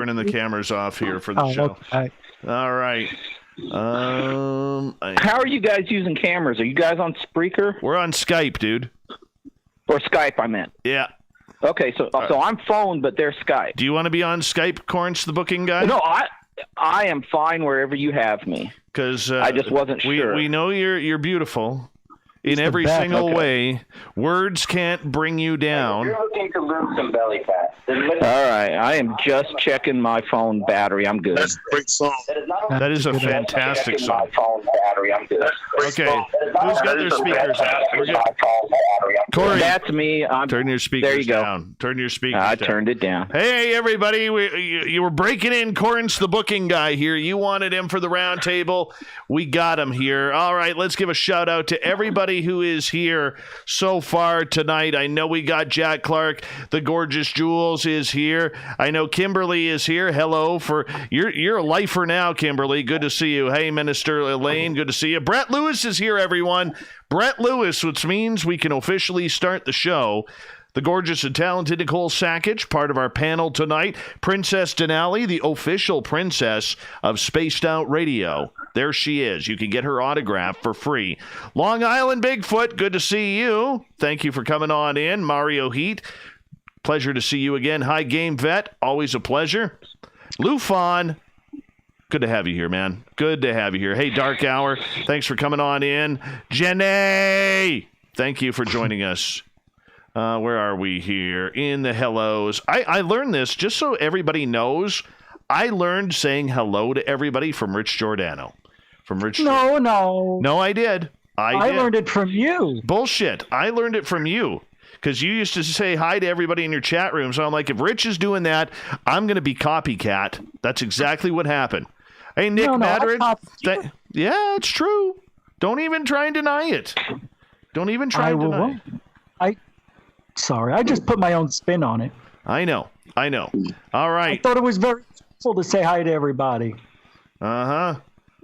Turning the cameras off here for the show. Okay. All right. How are you guys using cameras? Are you guys on Spreaker? We're on Skype, dude. Or Skype, I meant. Yeah. Okay, so I'm phone, but they're Skype. Do you want to be on Skype, Corrence, the booking guy? No, I am fine wherever you have me. Because I just wasn't sure. We know you're beautiful in every single way. Words can't bring you down. You're looking to lose some belly fat. All right, I am just checking my phone battery. I'm good. That's a great song. That is a fantastic song. My phone battery. I'm good. Okay, who's got their speakers out? Corey, that's me. Turn your speakers there you go. down. Turn your speakers I down. turned it down. Hey, everybody. You were breaking in. Corrence, the booking guy here. You wanted him for the round table. We got him here. All right, let's give a shout out to everybody who is here so far tonight. I know we got Jack Clark. The gorgeous Jules is here. I know Kimberly is here. Hello. You're a lifer now, Kimberly. Good to see you. Hey, Minister Elaine. Good to see you. Brett Lewis is here, everyone. Brett Lewis, which means we can officially start the show. The gorgeous and talented Nicole Sakach, part of our panel tonight. Princess Denali, the official princess of Spaced Out Radio. There she is. You can get her autograph for free. Long Island Bigfoot, good to see you. Thank you for coming on in. Mario Heat, pleasure to see you again. High Game Vet, always a pleasure. Lufon, good to have you here, man. Good to have you here. Hey, Dark Hour, thanks for coming on in. Jenny, thank you for joining us. Where are we here? In the hellos. I learned this, just so everybody knows, I learned saying hello to everybody from Rich Giordano. No, I did. I learned it from you. Bullshit. I learned it from you. Because you used to say hi to everybody in your chat room. So I'm like, if Rich is doing that, I'm going to be copycat. That's exactly what happened. Hey, Nick Madrid. Yeah, it's true. Don't even try and deny it. Don't even try and deny it. Sorry, I just put my own spin on it. I know. All right. I thought it was very useful to say hi to everybody. Uh-huh.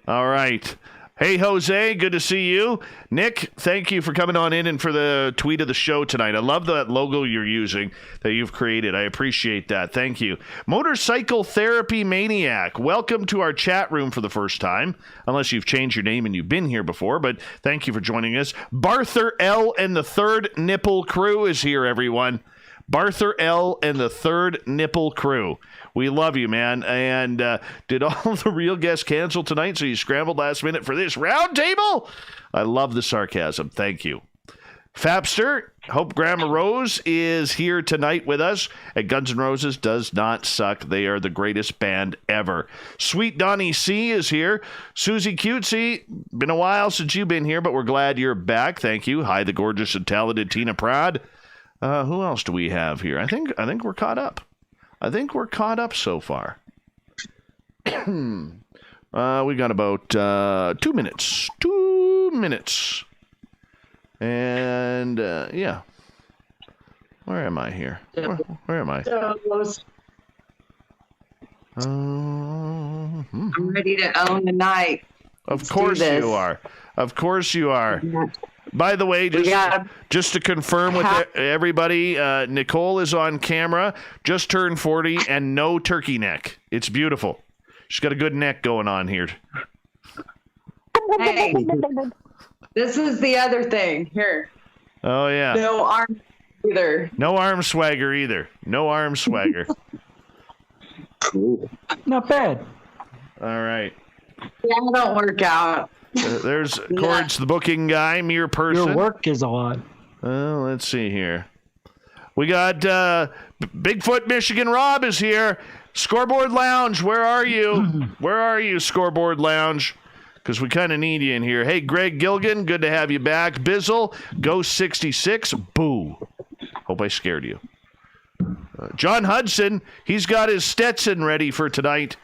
All right. Hey, Jose, good to see you. Nick, thank you for coming on in and for the tweet of the show tonight. I love that logo you're using that you've created. I appreciate that. Thank you. Motorcycle Therapy Maniac, welcome to our chat room for the first time, unless you've changed your name and you've been here before, but thank you for joining us. Barther L. and the Third Nipple Crew is here, everyone. Barther L. and the Third Nipple Crew. We love you, man. And did all the real guests cancel tonight, so you scrambled last minute for this round table? I love the sarcasm. Thank you. Fapster, Hope Grandma Rose is here tonight with us at Guns N' Roses Does Not Suck. They are the greatest band ever. Sweet Donnie C is here. Susie Cutesy, been a while since you've been here, but we're glad you're back. Thank you. Hi, the gorgeous and talented Tina Prad. Who else do we have here? I think we're caught up. I think we're caught up so far. We got about 2 minutes. 2 minutes. And, yeah. Where am I here? Where am I? I'm ready to own the night. Of course you are. Of course you are. By the way, just to confirm with everybody, Nicole is on camera, just turned 40, and no turkey neck. It's beautiful. She's got a good neck going on here. Hey, this is the other thing. Here. Oh, yeah. No arm either. No arm swagger either. No arm swagger. Cool. Not bad. All right. Yeah, I don't work out. There's Corrence, the booking guy, mere person. Your work is a lot. Let's see here. We got Bigfoot Michigan Rob is here. Scoreboard Lounge, where are you? Where are you, Scoreboard Lounge? Because we kind of need you in here. Hey, Greg Gilgan, good to have you back. Bizzle, Ghost 66, boo. Hope I scared you. John Hudson, he's got his Stetson ready for tonight.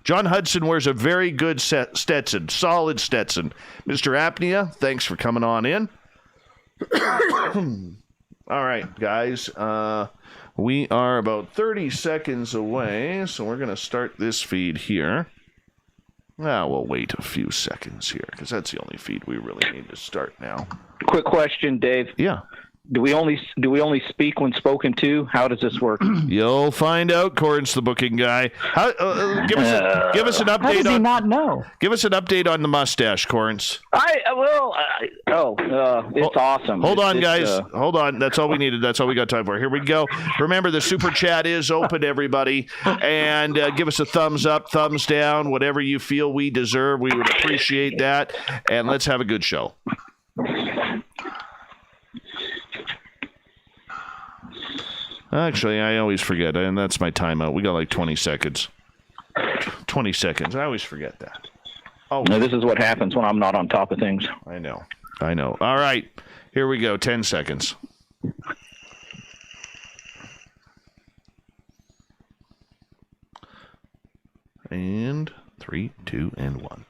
John Hudson wears a very good Stetson, solid Stetson. Mr. Apnea, thanks for coming on in. All right, guys. We are about 30 seconds away, so we're going to start this feed here. We'll wait a few seconds here, because that's the only feed we really need to start now. Quick question, Dave. Yeah. Do we only speak when spoken to? How does this work? You'll find out, Corrence, the booking guy. Give us an How does update he on. not know? Give us an update on the mustache, Corrence. It's awesome. Hold on, It's, guys. Hold on. That's all we needed. That's all we got time for. Here we go. Remember, the super chat is open, everybody. And give us a thumbs up, thumbs down, whatever you feel we deserve. We would appreciate that. And let's have a good show. Actually, I always forget, and that's my timeout. We got like 20 seconds. 20 seconds. I always forget that. Oh, No, this is what happens when I'm not on top of things. I know. All right. Here we go. 10 seconds. And 3, 2, and 1.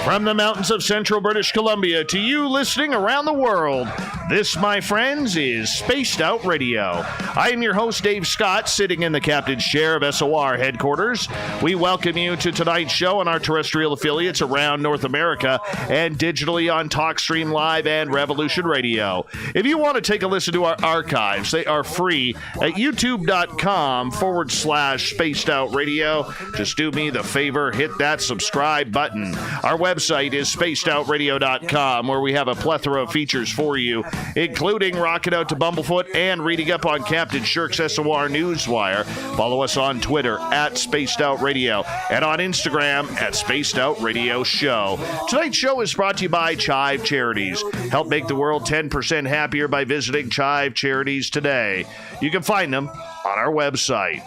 From the mountains of central British Columbia to you listening around the world, this, my friends, is Spaced Out Radio. I am your host, Dave Scott, sitting in the captain's chair of SOR headquarters. We welcome you to tonight's show on our terrestrial affiliates around North America and digitally on TalkStream Live and Revolution Radio. If you want to take a listen to our archives, they are free at youtube.com/Spaced Out Radio. Just do me the favor, hit that subscribe button. Our website is spacedoutradio.com, where we have a plethora of features for you, including rocking out to Bumblefoot and reading up on Captain Shirk's SOR Newswire. Follow us on Twitter at Spaced Out Radio and on Instagram at Spaced Out Radio Show. Tonight's show is brought to you by Chive Charities. Help make the world 10% happier by visiting Chive Charities today. You can find them on our website.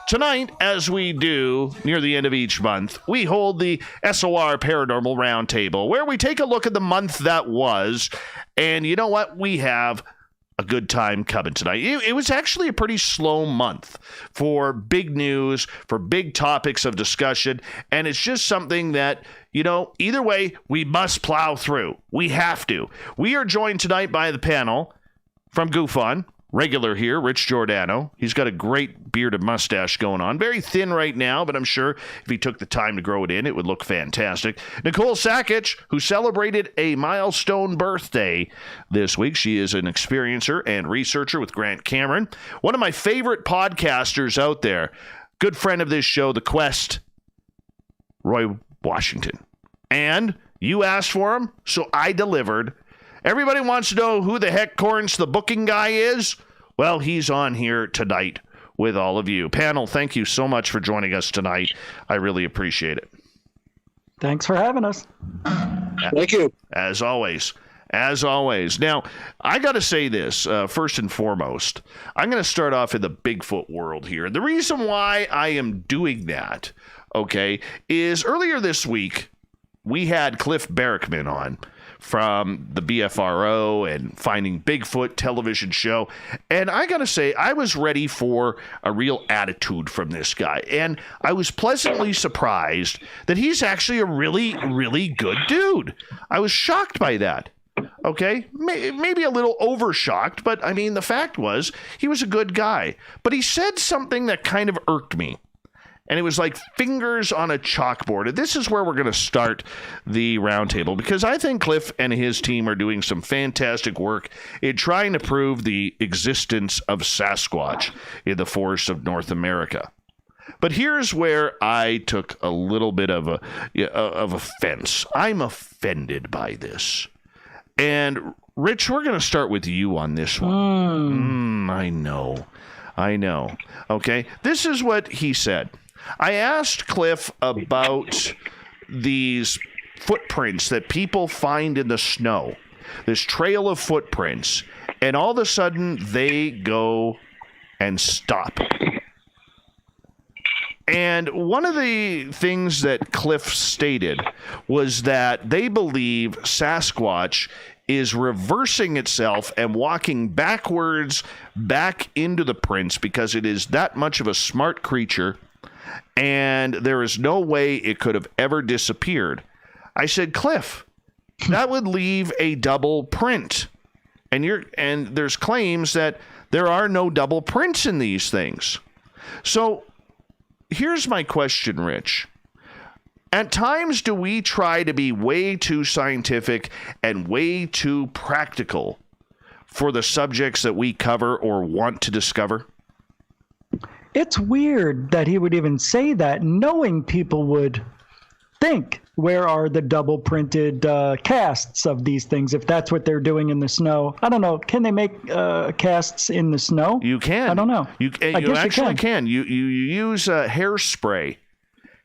Tonight, as we do near the end of each month, we hold the SOR Paranormal Roundtable, where we take a look at the month that was. And you know what? We have a good time coming tonight. It was actually a pretty slow month for big news, for big topics of discussion. And it's just something that, either way, we must plow through. We have to. We are joined tonight by the panel from Goof On. Regular here, Rich Giordano. He's got a great beard and mustache going on. Very thin right now, but I'm sure if he took the time to grow it in, it would look fantastic. Nicole Sakach, who celebrated a milestone birthday this week. She is an experiencer and researcher with Grant Cameron. One of my favorite podcasters out there. Good friend of this show, The Quest, Roy Washington. And you asked for him, so I delivered. Everybody wants to know who the heck Corrence, the booking guy, is. Well, he's on here tonight with all of you. Panel, thank you so much for joining us tonight. I really appreciate it. Thanks for having us. Thank you. As always. Now, I got to say this, first and foremost. I'm going to start off in the Bigfoot world here. The reason why I am doing that, is earlier this week, we had Cliff Barrickman on from the BFRO and Finding Bigfoot television show. And I got to say, I was ready for a real attitude from this guy. And I was pleasantly surprised that he's actually a really, really good dude. I was shocked by that. Maybe a little over-shocked, but I mean, the fact was, he was a good guy. But he said something that kind of irked me. And it was like fingers on a chalkboard. And this is where we're going to start the roundtable, because I think Cliff and his team are doing some fantastic work in trying to prove the existence of Sasquatch in the forests of North America. But here's where I took a little bit of offense. I'm offended by this. And Rich, we're going to start with you on this one. I know. Okay, this is what he said. I asked Cliff about these footprints that people find in the snow, this trail of footprints, and all of a sudden they go and stop. And one of the things that Cliff stated was that they believe Sasquatch is reversing itself and walking backwards back into the prints because it is that much of a smart creature, and there is no way it could have ever disappeared. I said, Cliff, that would leave a double print. And there's claims that there are no double prints in these things. So here's my question, Rich. At times, do we try to be way too scientific and way too practical for the subjects that we cover or want to discover? It's weird that he would even say that, knowing people would think, where are the double printed casts of these things, if that's what they're doing in the snow? I don't know. Can they make casts in the snow? You can. I don't know. You actually can. You use hairspray.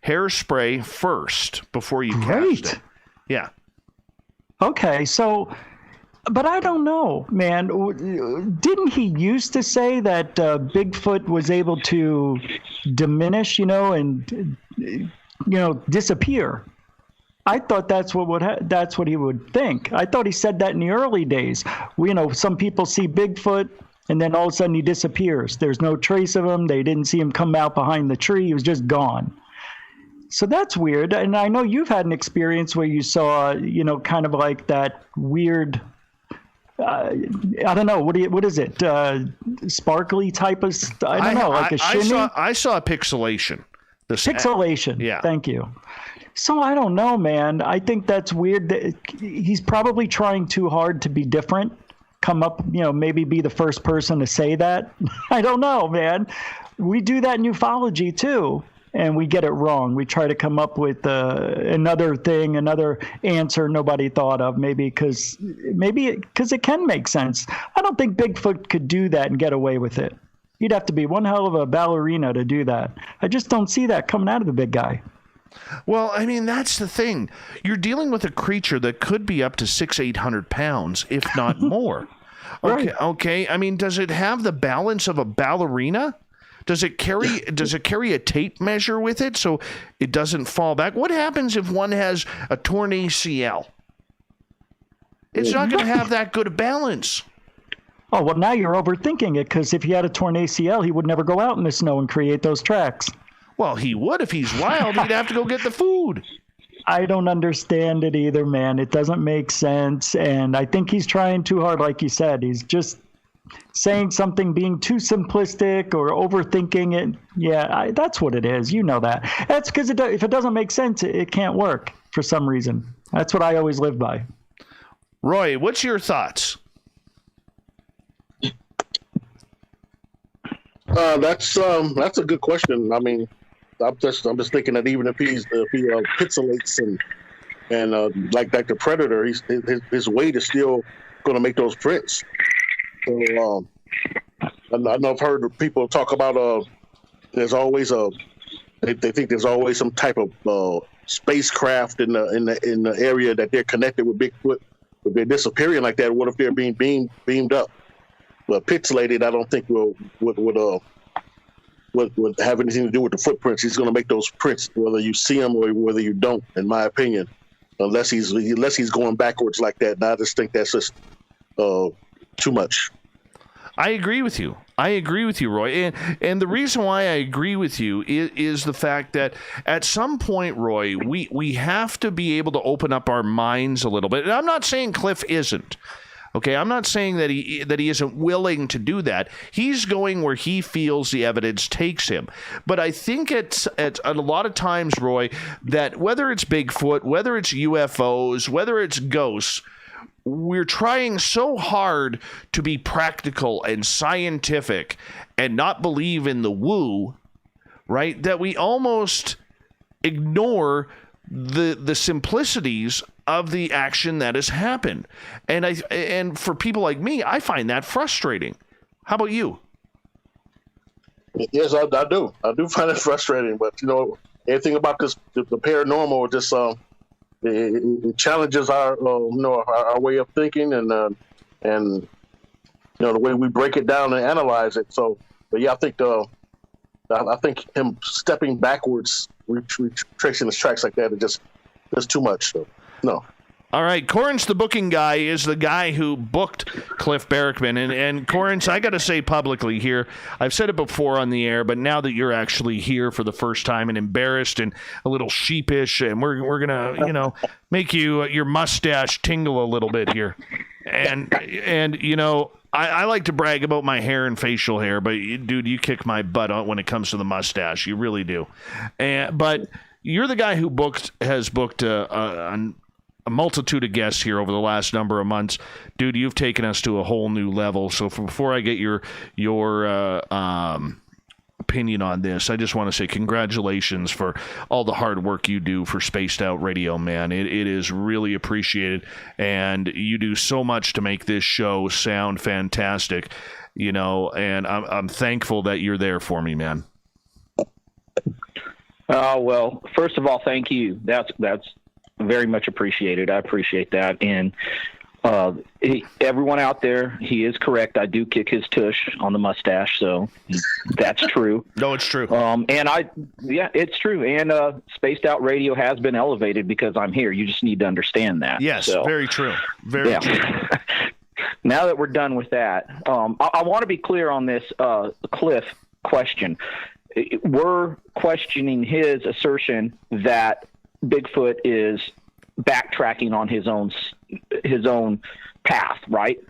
Hairspray first before you cast it. Yeah. Okay, so, but I don't know, man. Didn't he used to say that Bigfoot was able to diminish, and disappear? I thought that's what he would think. I thought he said that in the early days. Some people see Bigfoot and then all of a sudden he disappears. There's no trace of him. They didn't see him come out behind the tree. He was just gone. So that's weird. And I know you've had an experience where you saw, kind of like that weird, I don't know, what is it? Sparkly type of, I don't know, like a shimmy? I saw pixelation. Pixelation. Yeah. Thank you. So I don't know, man. I think that's weird. He's probably trying too hard to be different. Come up, maybe be the first person to say that. I don't know, man. We do that in ufology too, and we get it wrong. We try to come up with another thing, another answer nobody thought of, maybe because it can make sense. I don't think Bigfoot could do that and get away with it. You'd have to be one hell of a ballerina to do that. I just don't see that coming out of the big guy. Well, I mean, that's the thing. You're dealing with a creature that could be up to 600-800 pounds, if not more. Right. Okay. I mean, does it have the balance of a ballerina? Does it carry a tape measure with it so it doesn't fall back? What happens if one has a torn ACL? It's not going to have that good a balance. Oh, well, now you're overthinking it, because if he had a torn ACL, he would never go out in the snow and create those tracks. Well, he would if he's wild. He'd have to go get the food. I don't understand it either, man. It doesn't make sense. And I think he's trying too hard, like you said. He's just saying something, being too simplistic or overthinking it. Yeah, that's what it is. You know that. That's because if it doesn't make sense, it can't work for some reason. That's what I always live by. Roy, what's your thoughts? That's a good question. I mean, I'm just thinking that even if he pixelates and like the Predator, his weight is still going to make those prints. So I know I've heard people talk about there's always they think there's always some type of spacecraft in the area that they're connected with Bigfoot. If they're disappearing like that, what if they're being beamed up? But pixelated, I don't think would have anything to do with the footprints. He's going to make those prints whether you see them or whether you don't, in my opinion, unless he's going backwards like that. And I just think that's just too much. I agree with you. Roy. And the reason why I agree with you is the fact that at some point, Roy, we have to be able to open up our minds a little bit. And I'm not saying Cliff isn't. Okay, I'm not saying that he isn't willing to do that. He's going where he feels the evidence takes him. But I think it's a lot of times, Roy, that whether it's Bigfoot, whether it's UFOs, whether it's ghosts, we're trying so hard to be practical and scientific and not believe in the woo, right, that we almost ignore the simplicities of the action that has happened. And for people like me, I find that frustrating. How about you? Yes, I do. I do find it frustrating, but everything about the paranormal just it challenges our way of thinking and the way we break it down and analyze it. So, but yeah, I think him stepping backwards, retracing his tracks like that, is just too much. So, no. All right, Corrence, the booking guy, is the guy who booked Cliff Barrickman. And Corrence, I got to say publicly here, I've said it before on the air, but now that you're actually here for the first time and embarrassed and a little sheepish, and we're going to, make your mustache tingle a little bit here. And I like to brag about my hair and facial hair, but, dude, you kick my butt when it comes to the mustache. You really do. But you're the guy who has booked a multitude of guests here over the last number of months. Dude, you've taken us to a whole new level. So before I get your opinion on this, I just want to say congratulations for all the hard work you do for Spaced Out Radio, man. It is really appreciated, and you do so much to make this show sound fantastic, and I'm thankful that you're there for me, man. Well, first of all, thank you. That's very much appreciated. I appreciate that. And everyone out there, he is correct. I do kick his tush on the mustache, so that's true. No, it's true. It's true. And Spaced Out Radio has been elevated because I'm here. You just need to understand that. Yes, so, very true. Very true. Now that we're done with that, I want to be clear on this Cliff question. We're questioning his assertion that Bigfoot is backtracking on his own path, right?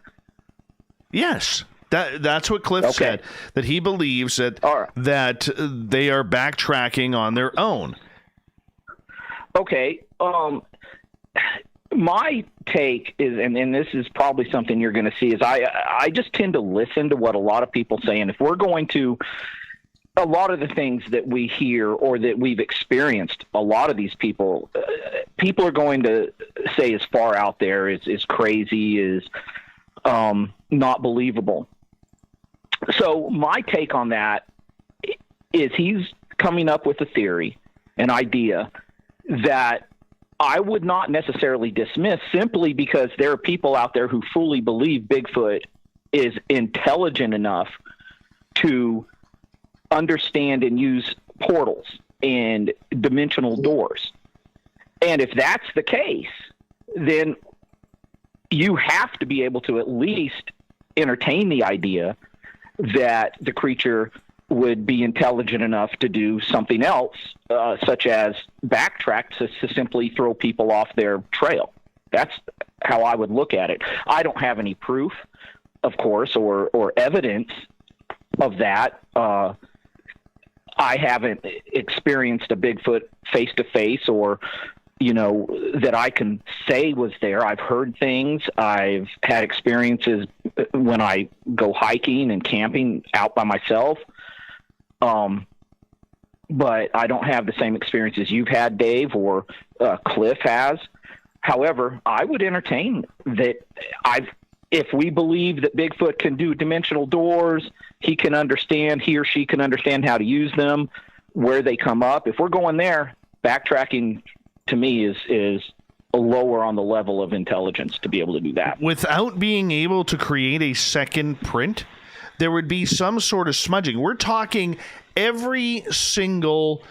Yes. That's what Cliff said, that he believes that that they are backtracking on their own. Okay. My take is, and this is probably something you're going to see, is I just tend to listen to what a lot of people say, and if we're going to a lot of the things that we hear or that we've experienced, a lot of these people are going to say is far out there, is crazy, is not believable. So my take on that is he's coming up with a theory, an idea that I would not necessarily dismiss simply because there are people out there who fully believe Bigfoot is intelligent enough to understand and use portals and dimensional doors. And if that's the case, then you have to be able to at least entertain the idea that the creature would be intelligent enough to do something else, such as backtrack to simply throw people off their trail. That's how I would look at it. I don't have any proof, of course, or evidence of that. I haven't experienced a Bigfoot face-to-face or, that I can say was there. I've heard things. I've had experiences when I go hiking and camping out by myself. But I don't have the same experiences you've had, Dave, or Cliff has. However, I would entertain that. If we believe that Bigfoot can do dimensional doors, he or she can understand how to use them, where they come up. If we're going there, backtracking to me is lower on the level of intelligence to be able to do that. Without being able to create a second print, there would be some sort of smudging. We're talking every single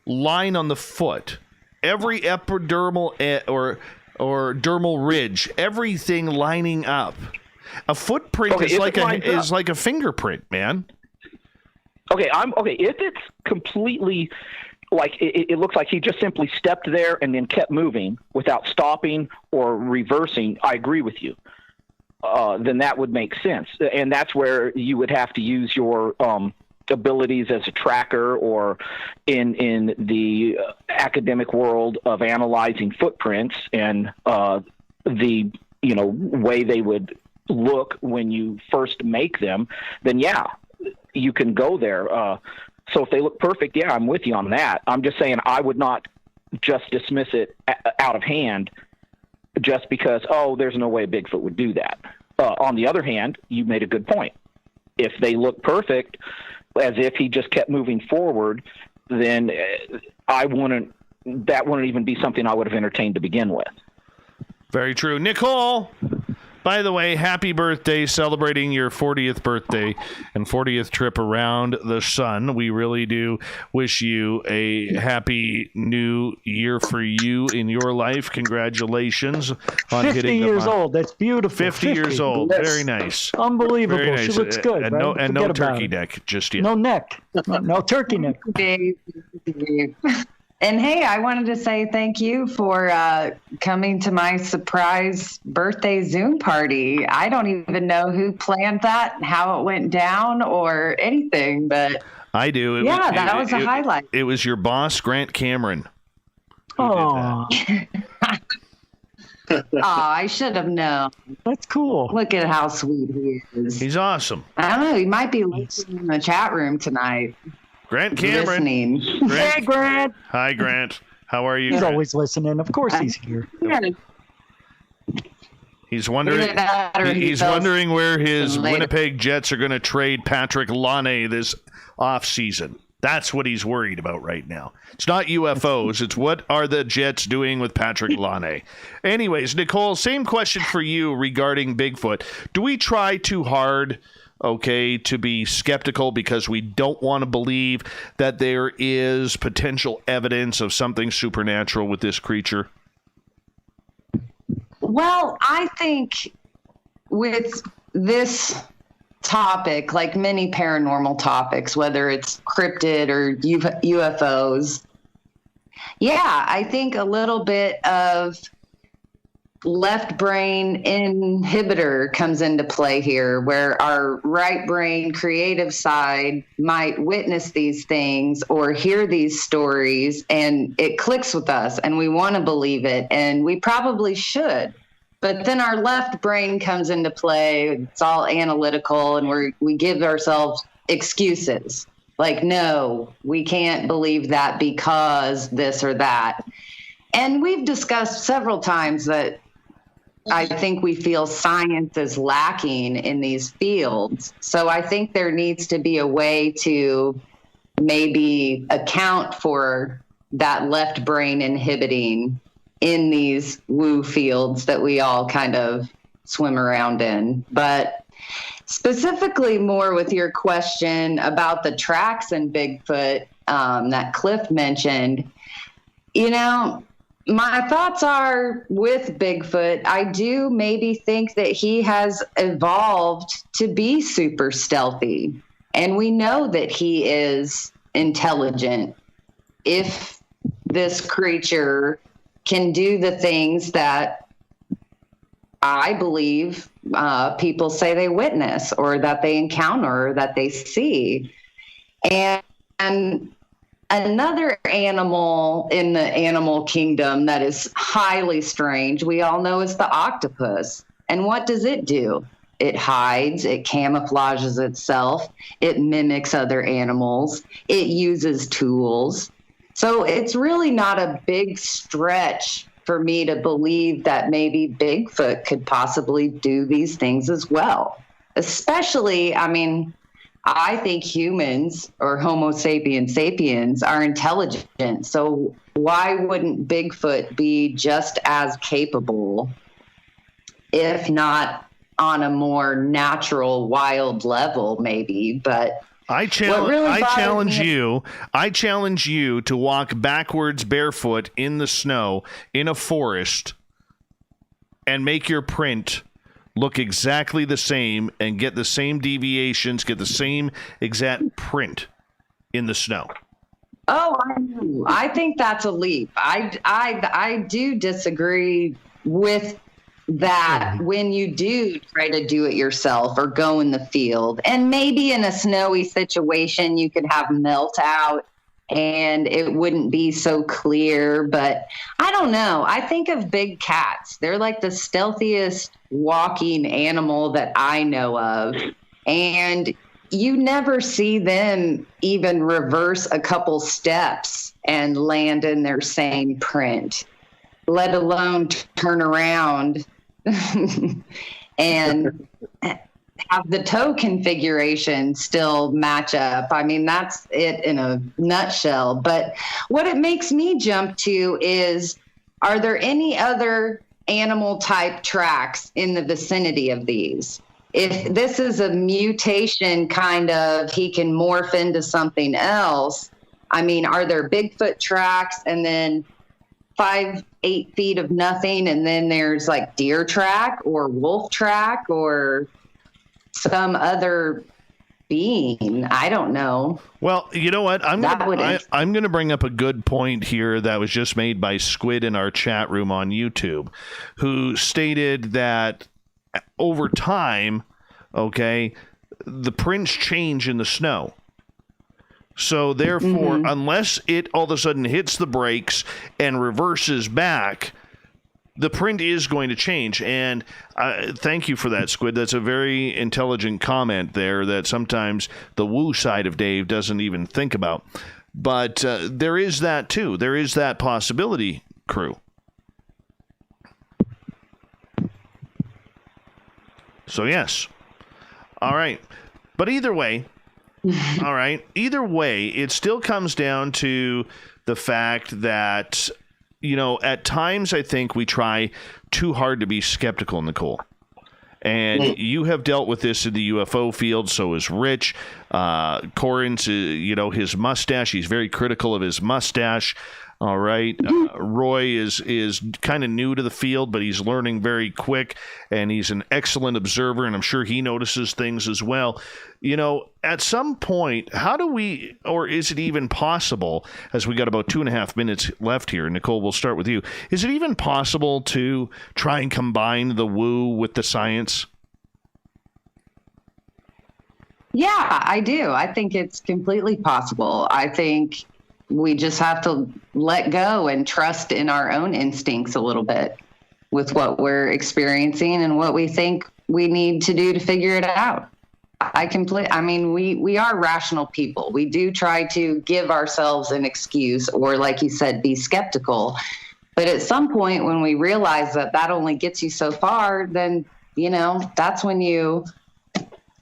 line on the foot, every epidermal or dermal ridge, everything lining up. A footprint is like a fingerprint, man. Okay, if it's completely like it looks like he just simply stepped there and then kept moving without stopping or reversing, I agree with you. Then that would make sense, and that's where you would have to use your abilities as a tracker, or in the academic world of analyzing footprints and the way they would look when you first make them. Then yeah, you can go there. So if they look perfect, yeah, I'm with you on that. I'm just saying I would not just dismiss it out of hand just because, there's no way Bigfoot would do that. On the other hand, you made a good point. If they look perfect, as if he just kept moving forward, then that wouldn't even be something I would have entertained to begin with. Very true. Nicole, By the way, happy birthday, celebrating your 40th birthday and 40th trip around the sun. We really do wish you a happy new year for you in your life. Congratulations on 50 hitting years the old. That's beautiful. 50 years old. Very nice. Unbelievable. Very nice. She looks good. And right? no Forget about turkey it. neck just yet. No neck. No turkey neck. And hey, I wanted to say thank you for coming to my surprise birthday Zoom party. I don't even know who planned that, how it went down, or anything, but I do. that was a highlight. It was your boss, Grant Cameron. Oh, I should have known. that's cool. Look at how sweet he is. He's awesome. I don't know. He might be listening in the chat room tonight. Grant Cameron. Listening. Hey, Grant. Hi, Grant. How are you? He's Grant? always listening. Of course he's here. He's wondering. Either that or he He's fell wondering where his later. Winnipeg Jets are going to trade Patrick Laine this offseason. That's what he's worried about right now. It's not UFOs. It's what are the Jets doing with Patrick Laine. Anyways, Nicole, same question for you regarding Bigfoot. Do we try too hard, to be skeptical because we don't want to believe that there is potential evidence of something supernatural with this creature? Well, I think with this topic, like many paranormal topics, whether it's cryptid or UFOs, I think a little bit of left brain inhibitor comes into play here, where our right brain creative side might witness these things or hear these stories and it clicks with us and we want to believe it, and we probably should. But then our left brain comes into play. It's all analytical, and we give ourselves excuses. Like, no, we can't believe that because this or that. And we've discussed several times that I think we feel science is lacking in these fields. So I think there needs to be a way to maybe account for that left brain inhibiting in these woo fields that we all kind of swim around in. But specifically more with your question about the tracks in Bigfoot that Cliff mentioned, my thoughts are with Bigfoot, I do maybe think that he has evolved to be super stealthy. And we know that he is intelligent. If this creature can do the things that I believe people say they witness or that they encounter or that they see. And another animal in the animal kingdom that is highly strange, we all know, is the octopus. And what does it do? It hides, it camouflages itself, it mimics other animals, it uses tools. So it's really not a big stretch for me to believe that maybe Bigfoot could possibly do these things as well. Especially, I think humans or Homo sapiens sapiens are intelligent. So why wouldn't Bigfoot be just as capable, if not on a more natural, wild level, maybe? But I challenge you to walk backwards barefoot in the snow in a forest and make your print look exactly the same and get the same deviations, get the same exact print in the snow. Oh, I think that's a leap. I do disagree with that when you do try to do it yourself or go in the field. And maybe in a snowy situation, you could have melt out and it wouldn't be so clear. But I don't know. I think of big cats. They're like the stealthiest walking animal that I know of. And you never see them even reverse a couple steps and land in their same print, let alone turn around and have the toe configuration still match up. That's it in a nutshell. But what it makes me jump to is, are there any other animal type tracks in the vicinity of these. If this is a mutation, kind of, he can morph into something else. I mean, are there Bigfoot tracks and then 5-8 feet of nothing, and then there's like deer track or wolf track or some other being? I don't know. Well, you know what? I'm going to bring up a good point here that was just made by Squid in our chat room on YouTube, who stated that over time, okay, the prints change in the snow. So therefore, unless it all of a sudden hits the brakes and reverses back, the print is going to change. And thank you for that, Squid. That's a very intelligent comment there that sometimes the woo side of Dave doesn't even think about. But there is that too. There is that possibility, crew. So yes. All right. But either way, all right, either way, it still comes down to the fact that, you know, at times I think we try too hard to be skeptical, Nicole. And you have dealt with this in the UFO field, so is Rich. Corrence, you know, his mustache, he's very critical of his mustache. All right. Roy is kind of new to the field, but he's learning very quick, and he's an excellent observer, and I'm sure he notices things as well. You know, at some point, how do we, or is it even possible, as we got about 2.5 minutes left here, Nicole, we'll start with you. Is it even possible to try and combine the woo with the science? Yeah, I do. I think it's completely possible. I think we just have to let go and trust in our own instincts a little bit with what we're experiencing and what we think we need to do to figure it out. I mean, we are rational people. We do try to give ourselves an excuse, or like you said, be skeptical. But at some point when we realize that that only gets you so far, then, you know, that's when you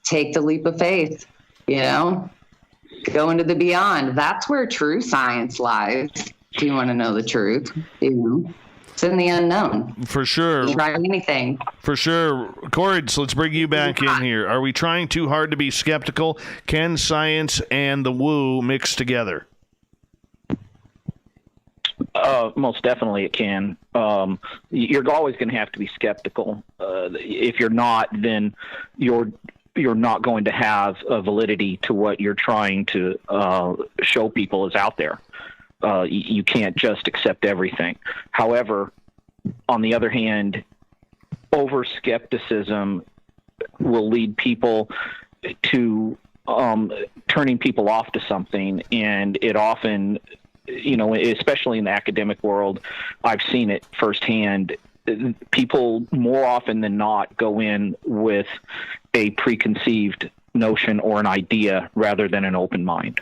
take the leap of faith, you know? Go into the beyond. That's where true science lies. If you want to know the truth, you know, it's in the unknown. For sure. Try anything. For sure. Corrence, let's bring you back in here. Are we trying too hard to be skeptical? Can science and the woo mix together? Most definitely it can. You're always going to have to be skeptical. If you're not, then you're not going to have a validity to what you're trying to show people is out there. You can't just accept everything. However, on the other hand, over skepticism will lead people to turning people off to something, and it often, you know, especially in the academic world, I've seen it firsthand. People more often than not go in with a preconceived notion or an idea rather than an open mind.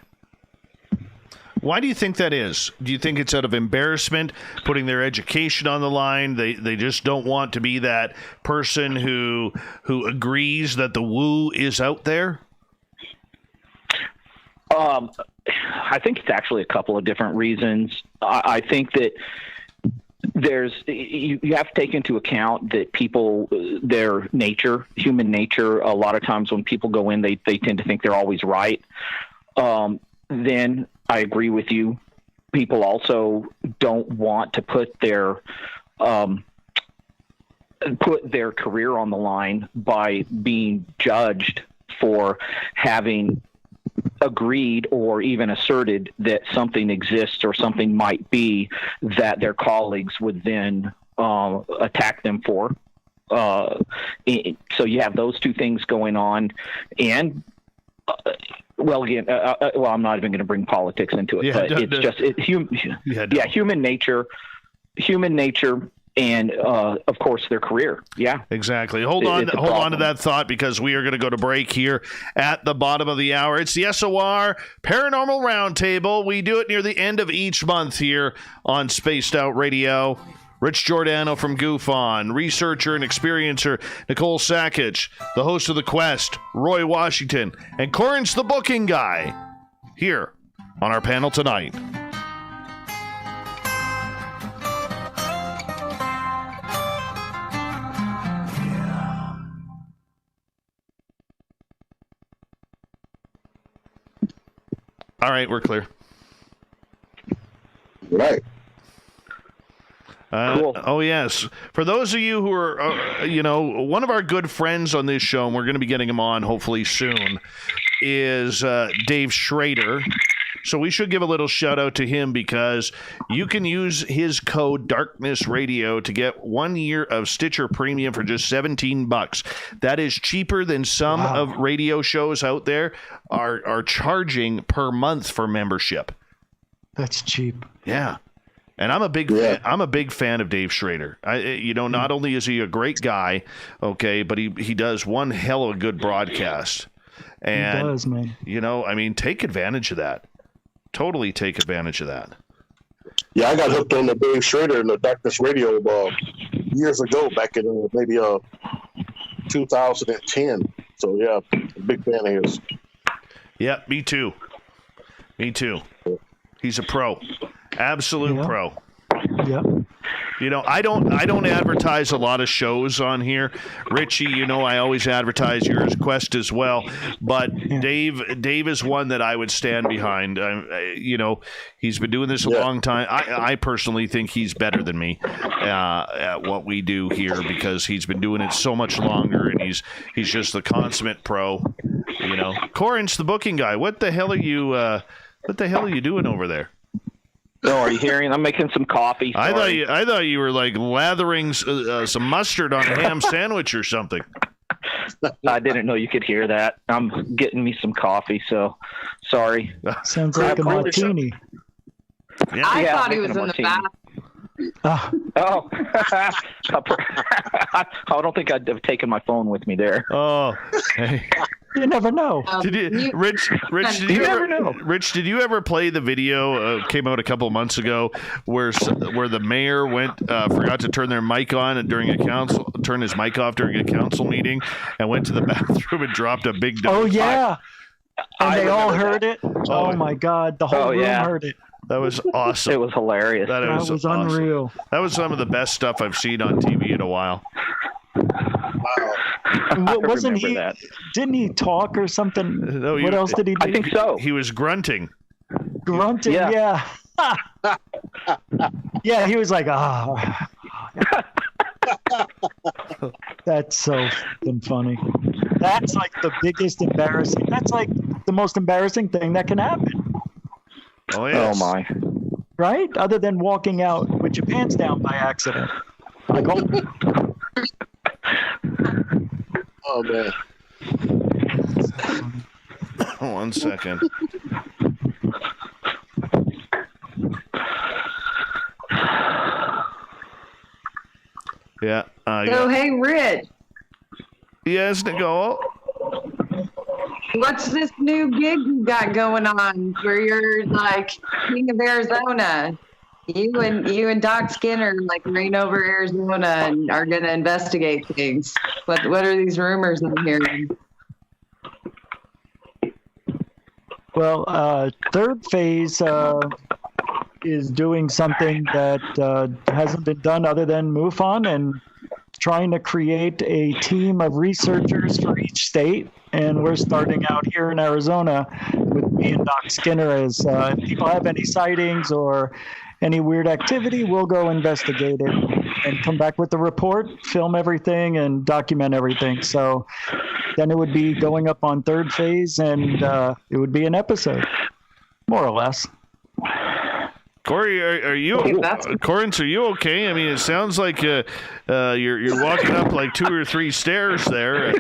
Why do you think that is? Do you think it's out of embarrassment, putting their education on the line? They just don't want to be that person who agrees that the woo is out there? I think it's actually a couple of different reasons. I think that you have to take into account that people, their nature, human nature, a lot of times when people go in, they tend to think they're always right. Then I agree with you. People also don't want to put their career on the line by being judged for having agreed or even asserted that something exists or something might be that their colleagues would then attack them for. So you have those two things going on. And, I'm not even going to bring politics into it, but it's just human nature, and of course their career. Yeah, exactly. Hold on to that thought, because we are going to go to break here at the bottom of the hour. It's the SOR Paranormal Roundtable. We do it near the end of each month here on Spaced Out Radio. Rich Giordano from Goof On, researcher and experiencer Nicole Sakach, the host of The Quest, Roy Washington, and Corrence the booking guy here on our panel tonight. All right, we're clear. Right. Cool. Oh, yes. For those of you who are, one of our good friends on this show, and we're going to be getting him on hopefully soon, is Dave Schrader. So we should give a little shout out to him because you can use his code Darkness Radio to get 1 year of Stitcher Premium for just $17. That is cheaper than some of radio shows out there are charging per month for membership. That's cheap. Yeah. And I'm a big fan of Dave Schrader. Not only is he a great guy, okay, but he does one hell of a good broadcast. And, he does, man. Take advantage of that. Totally take advantage of that. Yeah, I got hooked on the Dave Schrader and the Darkness Radio years ago, back in maybe 2010. So yeah, big fan of his. Yeah, me too. He's a pro, absolute pro. Yeah. I don't advertise a lot of shows on here. Richie, I always advertise yours, Quest as well. But Dave is one that I would stand behind. He's been doing this a long time. I personally think he's better than me at what we do here because he's been doing it so much longer, and he's just the consummate pro. Corrence, the booking guy. What the hell are you doing over there? Oh, are you hearing? I'm making some coffee. Sorry. I thought you were like lathering some mustard on a ham sandwich or something. I didn't know you could hear that. I'm getting me some coffee, so sorry. Sounds like a martini. Yeah. I thought he making was a in the martini. bathroom. Oh, I don't think I'd have taken my phone with me there. Oh, hey. You never know. Rich, did you ever play the video? Came out a couple of months ago, where the mayor forgot to turn their mic on and turn his mic off during a council meeting, and went to the bathroom and dropped a big. Oh yeah, and I they all remember heard it. Oh my God, the whole room heard it. That was awesome. It was hilarious. That was awesome. Unreal. That was some of the best stuff I've seen on TV in a while. Wasn't he? That. Didn't he talk or something? No, what else did he do? I think so. He was grunting. Grunting, yeah. Yeah, he was like, That's so funny. That's like the biggest embarrassing. That's like the most embarrassing thing that can happen. Oh, yes. Oh my. Right? Other than walking out with your pants down by accident. Like, Oh man. 1 second. Yeah. Hey, Rich. Yes, Nicole. What's this new gig you got going on where you're like King of Arizona? You and Doc Skinner like reign over Arizona and are going to investigate things. What are these rumors I'm hearing? well, third phase is doing something that hasn't been done other than MUFON and trying to create a team of researchers for each state. And we're starting out here in Arizona with me and Doc Skinner as if people have any sightings or any weird activity, we'll go investigate it and come back with the report, film everything, and document everything. So then it would be going up on third phase, and it would be an episode, more or less. Corey, are you Corrence? Are you okay? I mean, it sounds like you're walking up like 2 or 3 stairs there.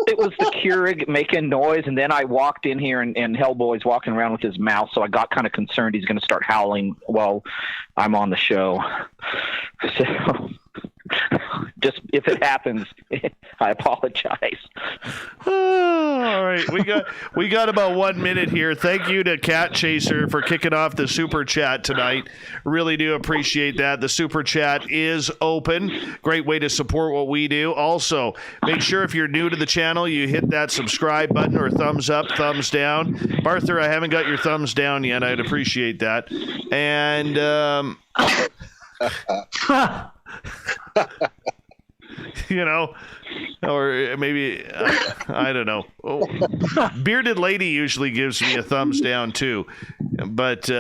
It was the Keurig making noise, and then I walked in here, and Hellboy's walking around with his mouth, so I got kind of concerned he's going to start howling while I'm on the show. So, just if it happens, I apologize. All right, we got about 1 minute here. Thank you to Cat Chaser for kicking off the super chat tonight. Really do appreciate that. The super chat is open. Great way to support what we do. Also, make sure if you're new to the channel, you hit that subscribe button or thumbs up, thumbs down. Arthur, I haven't got your thumbs down yet. I'd appreciate that. And Or maybe, I don't know. Oh, Bearded Lady usually gives me a thumbs down too. But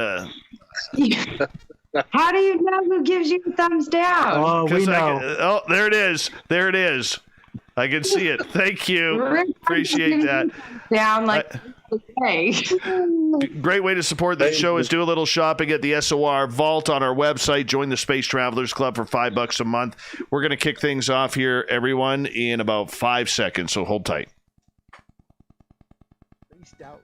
How do you know who gives you a thumbs down? Oh, we know. there it is. There it is. I can see it. Thank you. Appreciate that. Down like okay. Great way to support this show is do a little shopping at the SOR Vault on our website. Join the Space Travelers Club for $5 a month. We're going to kick things off here, everyone, in about 5 seconds, so hold tight. Spaced out.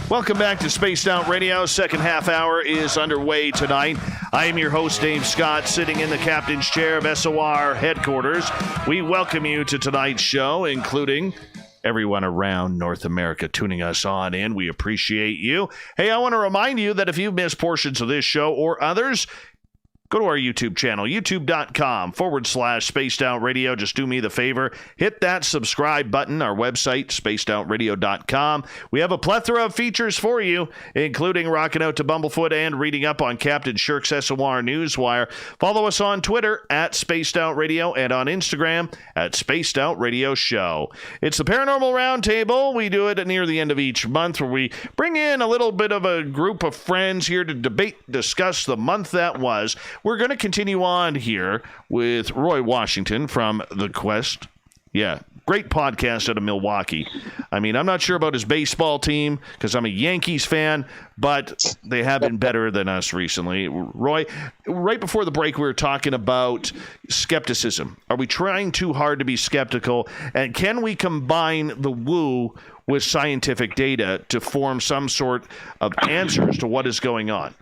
Welcome back to Spaced Out Radio. Second half hour is underway tonight. I am your host, Dave Scott, sitting in the captain's chair of SOR headquarters. We welcome you to tonight's show, including everyone around North America tuning us on in. We appreciate you. Hey, I want to remind you that if you've missed portions of this show or others, go to our YouTube channel, youtube.com/Spaced Out Radio. Just do me the favor. Hit that subscribe button. Our website, spacedoutradio.com. We have a plethora of features for you, including rocking out to Bumblefoot and reading up on Captain Shirk's SOR Newswire. Follow us on Twitter at Spaced Out Radio and on Instagram at Spaced Out Radio Show. It's the Paranormal Roundtable. We do it near the end of each month where we bring in a little bit of a group of friends here to debate, discuss the month that was. We're going to continue on here with Roy Washington from The Quest. Yeah, great podcast out of Milwaukee. I mean, I'm not sure about his baseball team because I'm a Yankees fan, but they have been better than us recently. Roy, right before the break, we were talking about skepticism. Are we trying too hard to be skeptical? And can we combine the woo with scientific data to form some sort of answers to what is going on?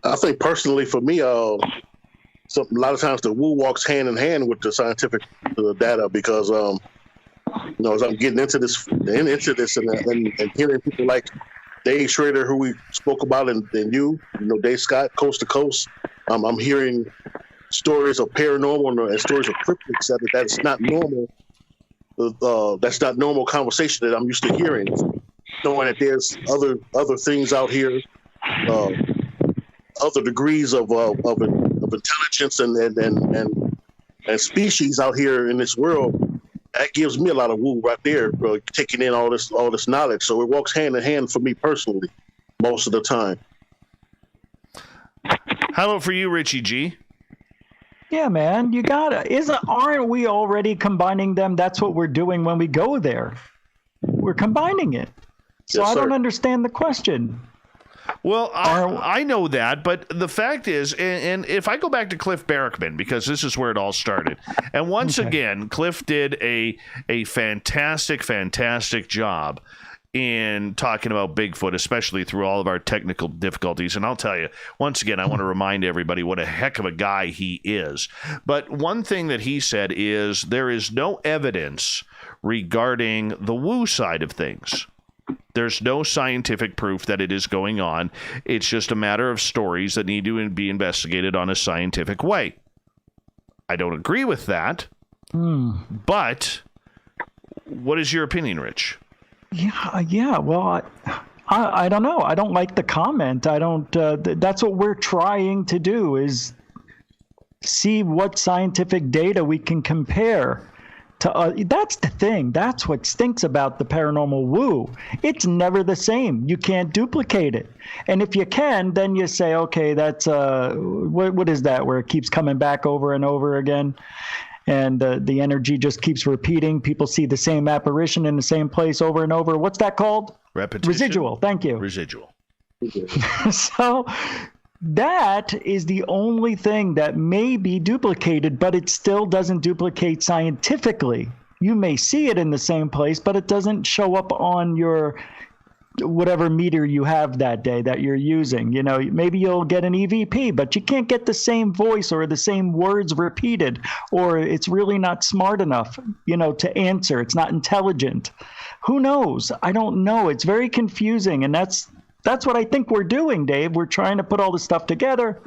I think personally for me, a lot of times the woo walks hand in hand with the scientific data because, as I'm getting into this and hearing people like Dave Schrader, who we spoke about, and you, Dave Scott, Coast to Coast, I'm hearing stories of paranormal and stories of cryptids that's not normal. That's not normal conversation that I'm used to hearing. Knowing that there's other things out here. Other degrees of intelligence and species out here in this world, that gives me a lot of woo right there, taking in all this knowledge. So it walks hand in hand for me personally, most of the time. How about for you, Richie G? Yeah, man, you gotta. Aren't we already combining them? That's what we're doing when we go there. We're combining it. So Yes, I don't sir. understand the question. Well, I know that, but the fact is, and if I go back to Cliff Barrickman, because this is where it all started, and once again, Cliff did a fantastic job in talking about Bigfoot, especially through all of our technical difficulties. And I'll tell you, once again, I want to remind everybody what a heck of a guy he is. But one thing that he said is there is no evidence regarding the woo side of things. There's no scientific proof that it is going on. It's just a matter of stories that need to be investigated on a scientific way. I don't agree with that. But what is your opinion, Rich? Yeah. Well, I don't know. I don't like the comment. I don't. That's what we're trying to do is see what scientific data we can compare. That's the thing. That's what stinks about the paranormal woo. It's never the same. You can't duplicate it. And if you can, then you say, okay, that's what is that? Where it keeps coming back over and over again, and the energy just keeps repeating. People see the same apparition in the same place over and over. What's that called? Repetition. Residual. Thank you. Residual. So that is the only thing that may be duplicated, but it still doesn't duplicate scientifically. You may see it in the same place, but it doesn't show up on your whatever meter you have that day that you're using. Maybe you'll get an EVP, but you can't get the same voice or the same words repeated, or it's really not smart enough, to answer. It's not intelligent. Who knows? I don't know. It's very confusing, and that's what I think we're doing, Dave. We're trying to put all this stuff together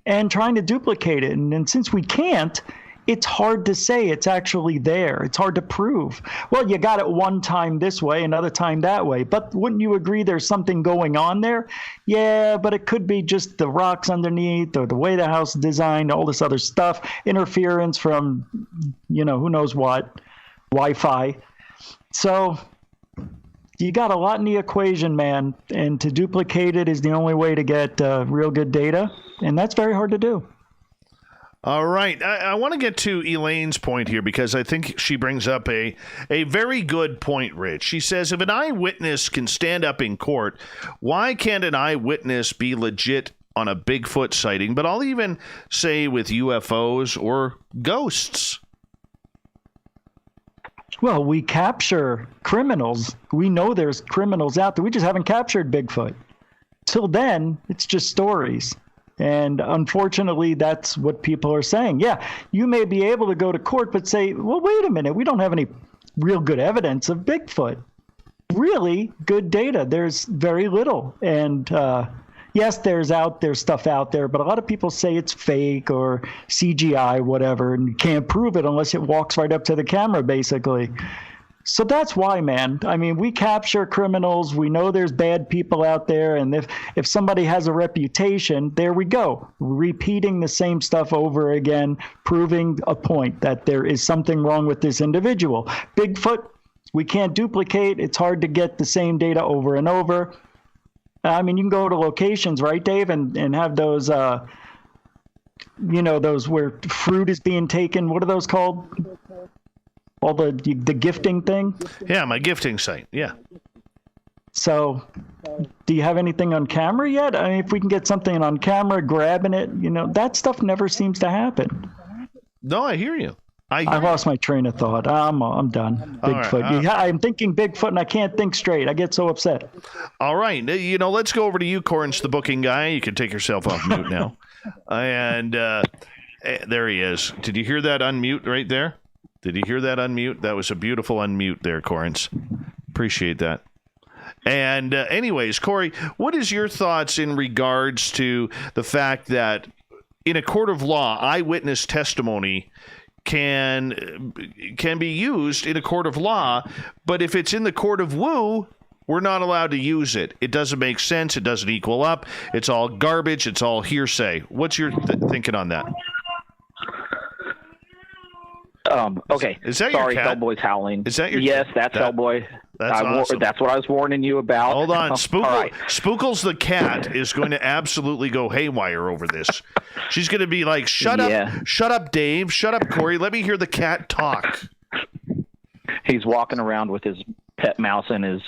and trying to duplicate it. And since we can't, it's hard to say it's actually there. It's hard to prove. Well, you got it one time this way, another time that way. But wouldn't you agree there's something going on there? Yeah, but it could be just the rocks underneath or the way the house is designed, all this other stuff, interference from, who knows what, Wi-Fi. So you got a lot in the equation, man. And to duplicate it is the only way to get real good data. And that's very hard to do. All right. I want to get to Elaine's point here because I think she brings up a very good point, Rich. She says, if an eyewitness can stand up in court, why can't an eyewitness be legit on a Bigfoot sighting? But I'll even say with UFOs or ghosts. Well, we capture criminals. We know there's criminals out there. We just haven't captured Bigfoot. Till then, it's just stories. And unfortunately, that's what people are saying. Yeah, you may be able to go to court, but say, well, wait a minute, we don't have any real good evidence of Bigfoot. Really good data. There's very little. And yes, there's stuff out there, but a lot of people say it's fake or CGI, whatever, and you can't prove it unless it walks right up to the camera, basically. So that's why, man. I mean, we capture criminals. We know there's bad people out there. And if somebody has a reputation, there we go. Repeating the same stuff over again, proving a point that there is something wrong with this individual. Bigfoot, we can't duplicate. It's hard to get the same data over and over. I mean, you can go to locations, right, Dave, and have those, those where fruit is being taken. What are those called? All the gifting thing? Yeah, my gifting site. Yeah. So do you have anything on camera yet? I mean, if we can get something on camera, grabbing it, that stuff never seems to happen. No, I hear you. I lost my train of thought. I'm done. Bigfoot. Right, I'm thinking Bigfoot and I can't think straight. I get so upset. All right. Let's go over to you, Corrence, the booking guy. You can take yourself off mute now. And there he is. Did you hear that unmute right there? Did you hear that unmute? That was a beautiful unmute there, Corrence. Appreciate that. And anyways, Corey, what is your thoughts in regards to the fact that in a court of law, eyewitness testimony can be used in a court of law, but if it's in the court of woo, we're not allowed to use it. It doesn't make sense. It doesn't equal up. It's all garbage. It's all hearsay. What's your thinking on that? Okay. Is that Sorry, your cat? Hellboy's howling. Is that your Yes, cat? that's Hellboy. That's awesome. That's what I was warning you about. Hold on. All right. Spookles the cat is going to absolutely go haywire over this. She's going to be like, shut up, Dave. Shut up, Corey. Let me hear the cat talk. He's walking around with his pet mouse in his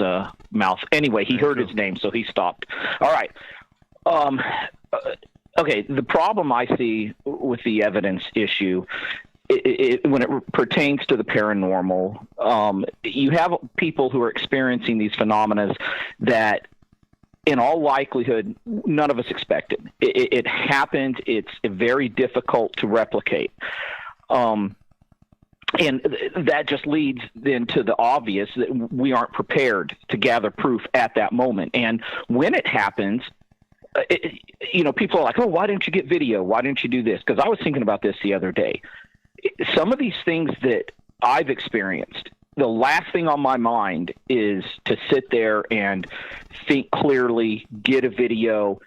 mouth. Anyway, he heard his name, so he stopped. All right. Okay, the problem I see with the evidence issue when it pertains to the paranormal, you have people who are experiencing these phenomena that, in all likelihood, none of us expected. It happened. It's very difficult to replicate. And that just leads then to the obvious that we aren't prepared to gather proof at that moment. And when it happens, people are like, oh, why didn't you get video? Why didn't you do this? Because I was thinking about this the other day. Some of these things that I've experienced, the last thing on my mind is to sit there and think clearly, get a video,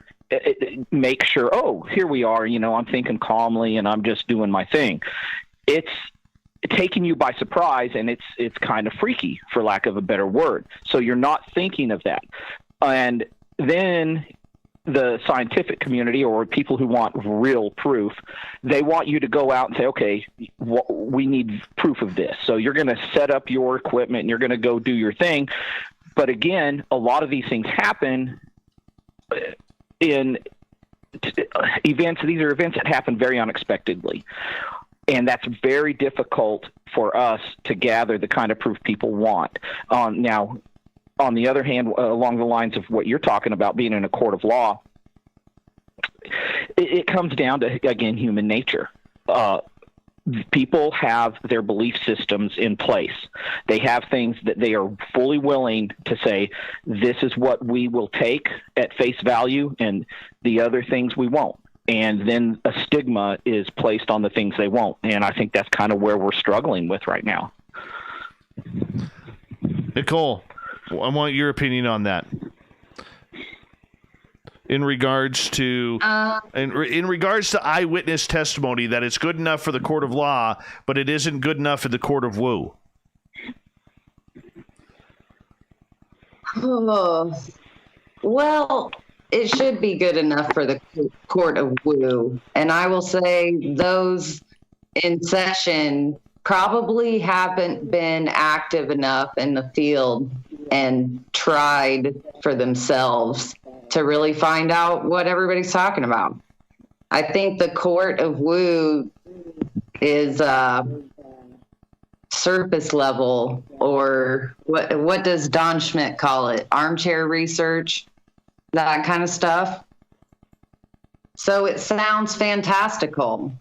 make sure, oh, here we are, I'm thinking calmly and I'm just doing my thing. It's taking you by surprise, and it's kind of freaky, for lack of a better word. So you're not thinking of that. And then the scientific community, or people who want real proof, they want you to go out and say, okay, we need proof of this. So you're going to set up your equipment and you're going to go do your thing. But again, a lot of these things happen in events. These are events that happen very unexpectedly. And that's very difficult for us to gather the kind of proof people want. Now, on the other hand, along the lines of what you're talking about being in a court of law, it comes down to, again, human nature. People have their belief systems in place. They have things that they are fully willing to say, this is what we will take at face value, and the other things we won't. and then a stigma is placed on the things they won't. And I think that's kind of where we're struggling with right now. Nicole, I want your opinion on that. In regards to in regards to eyewitness testimony, that it's good enough for the court of law, but it isn't good enough for the court of woo. Oh, well, it should be good enough for the court of woo. And I will say those in session probably haven't been active enough in the field and tried for themselves to really find out what everybody's talking about. I think the court of woo is surface level, or what does Don Schmidt call it? Armchair research, that kind of stuff. So it sounds fantastical,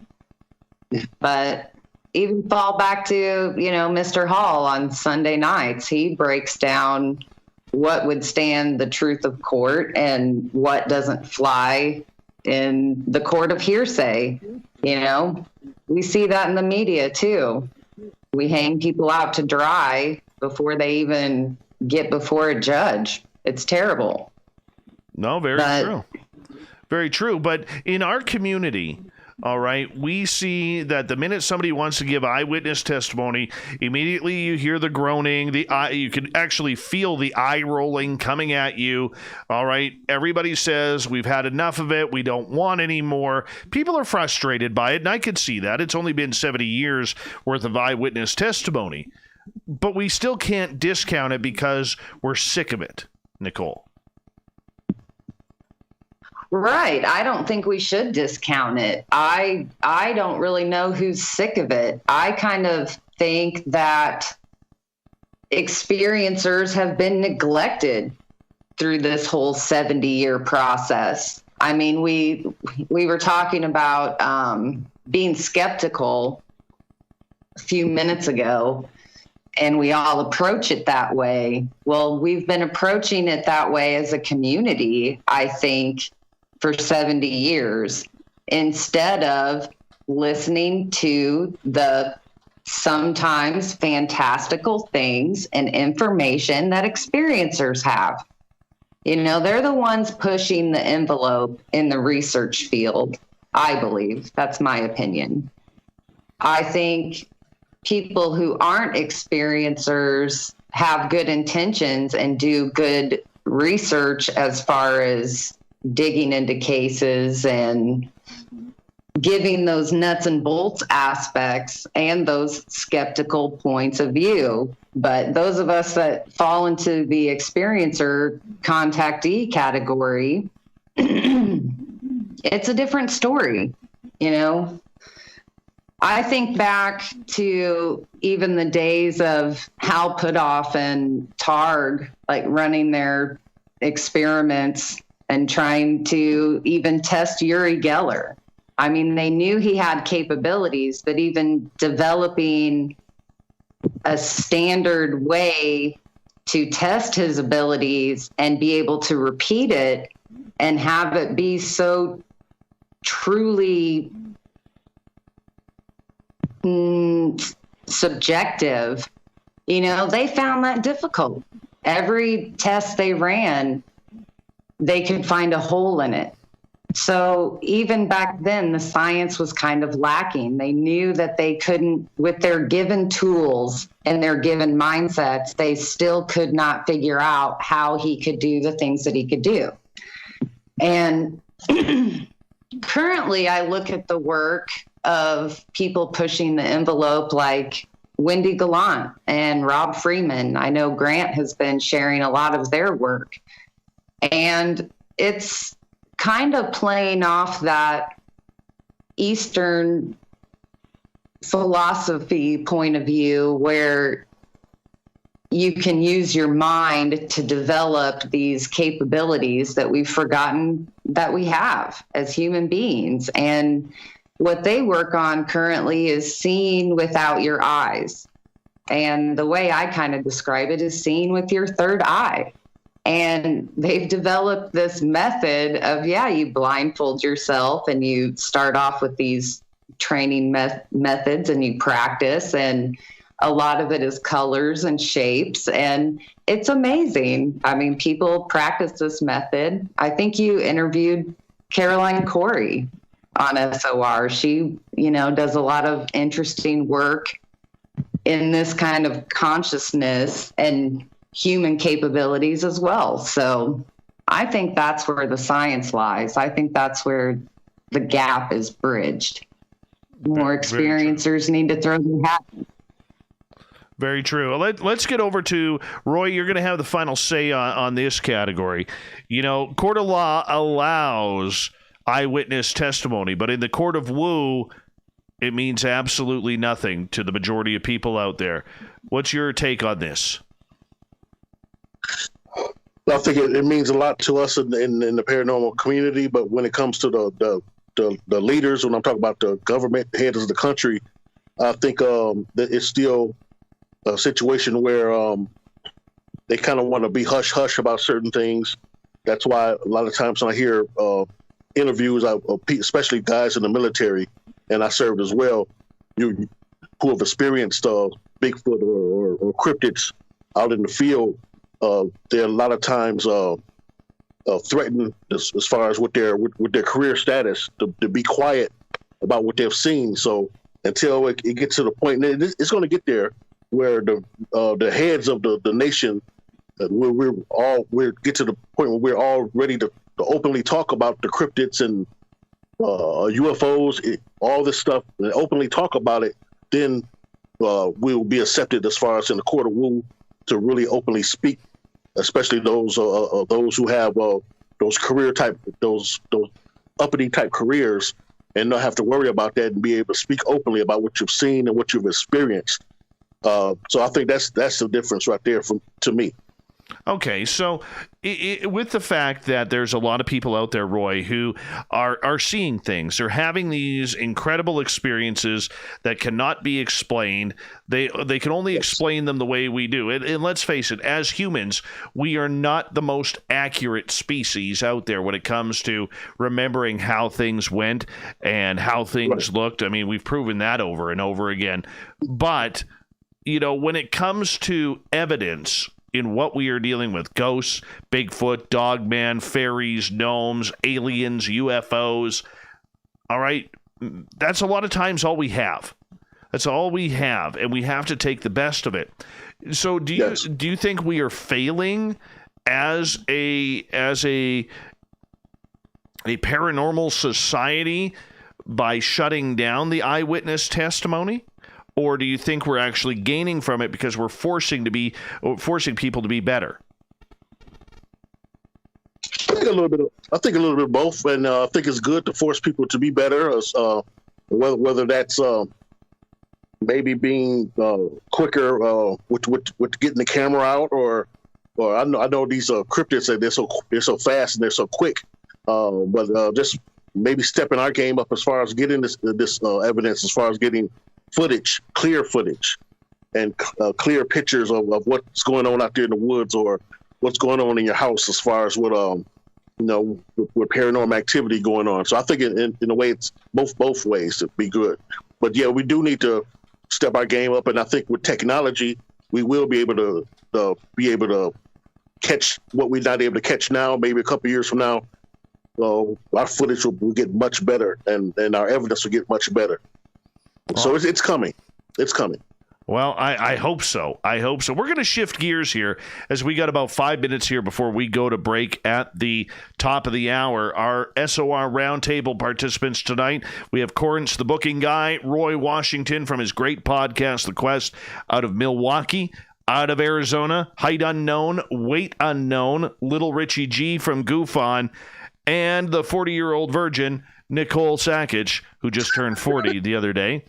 but even fall back to, Mr. Hall on Sunday nights, he breaks down what would stand the truth of court and what doesn't fly in the court of hearsay. We see that in the media too. We hang people out to dry before they even get before a judge. It's terrible. No, very true. Very true. But in our community, all right, we see that the minute somebody wants to give eyewitness testimony, immediately you hear the groaning, you can actually feel the eye rolling coming at you. All right, everybody says we've had enough of it, we don't want any more. People are frustrated by it, and I could see that. It's only been 70 years worth of eyewitness testimony, but we still can't discount it because we're sick of it, Nicole. Right. I don't think we should discount it. I don't really know who's sick of it. I kind of think that experiencers have been neglected through this whole 70-year process. I mean, we were talking about being skeptical a few minutes ago, and we all approach it that way. Well, we've been approaching it that way as a community, I think, for 70 years, instead of listening to the sometimes fantastical things and information that experiencers have. They're the ones pushing the envelope in the research field, I believe. That's my opinion. I think people who aren't experiencers have good intentions and do good research as far as digging into cases and giving those nuts and bolts aspects and those skeptical points of view. But those of us that fall into the experiencer contactee category, it's a different story. I think back to even the days of Hal Puthoff and Targ, like running their experiments and trying to even test Uri Geller. I mean, they knew he had capabilities, but even developing a standard way to test his abilities and be able to repeat it and have it be so truly subjective, they found that difficult. Every test they ran, they could find a hole in it. So even back then, the science was kind of lacking. They knew that they couldn't, with their given tools and their given mindsets, they still could not figure out how he could do the things that he could do. And currently, I look at the work of people pushing the envelope like Wendy Gallant and Rob Freeman. I know Grant has been sharing a lot of their work. And it's kind of playing off that Eastern philosophy point of view where you can use your mind to develop these capabilities that we've forgotten that we have as human beings. And what they work on currently is seeing without your eyes. And the way I kind of describe it is seeing with your third eye. And they've developed this method of, you blindfold yourself and you start off with these training methods and you practice, and a lot of it is colors and shapes, and it's amazing. I mean, people practice this method. I think you interviewed Caroline Corey on SOR. She, does a lot of interesting work in this kind of consciousness and human capabilities as well. So I think that's where the science lies. I think that's where the gap is bridged. More experiencers need to throw their hat in. Very true. Let's get over to Roy. You're going to have the final say on this category. Court of law allows eyewitness testimony, but in the court of woo, it means absolutely nothing to the majority of people out there. What's your take on this? I think it means a lot to us in the paranormal community, but when it comes to the leaders, when I'm talking about the government heads of the country, I think that it's still a situation where they kind of want to be hush-hush about certain things. That's why a lot of times when I hear interviews, especially guys in the military, and I served as well, who have experienced Bigfoot or cryptids out in the field, they're a lot of times threatened as far as with their career status to be quiet about what they've seen. So until it gets to the point, and it's going to get there, where the heads of the nation, we get to the point where we're all ready to openly talk about the cryptids and UFOs, all this stuff, and openly talk about it, then we'll be accepted as far as in the court of woo to really openly speak, especially those who have those career type, those uppity type careers, and not have to worry about that and be able to speak openly about what you've seen and what you've experienced. So I think that's the difference right there to me. Okay, so with the fact that there's a lot of people out there, Roy, who are seeing things, they're having these incredible experiences that cannot be explained. They can only explain them the way we do. And let's face it, as humans, we are not the most accurate species out there when it comes to remembering how things went and how things looked. I mean, we've proven that over and over again. But when it comes to evidence in what we are dealing with, ghosts, Bigfoot, Dogman, fairies, gnomes, aliens, UFOs, all right, that's a lot of times all we have. That's all we have, and we have to take the best of it. So do you think we are failing as a paranormal society by shutting down the eyewitness testimony? Or do you think we're actually gaining from it because we're forcing people to be better? I think a little bit of both, and I think it's good to force people to be better. Whether that's maybe being quicker with getting the camera out, or I know these cryptids, they're so fast and they're so quick, but just maybe stepping our game up as far as getting this evidence, as far as getting clear footage, and clear pictures of what's going on out there in the woods, or what's going on in your house as far as with paranormal activity going on. So I think in a way it's both ways to be good. But yeah, we do need to step our game up, and I think with technology we will be able to catch what we're not able to catch now. Maybe a couple years from now, our footage will get much better, and our evidence will get much better. So it's coming. It's coming. Well, I hope so. I hope so. We're going to shift gears here as we got about 5 minutes here before we go to break at the top of the hour. Our SOR Roundtable participants tonight, we have Corrence, the booking guy, Roy Washington from his great podcast, The Quest, out of Milwaukee, out of Arizona, Height Unknown, Weight Unknown, Little Richie G from Goof On, and the 40-year-old virgin, Nicole Sakach, who just turned 40 the other day.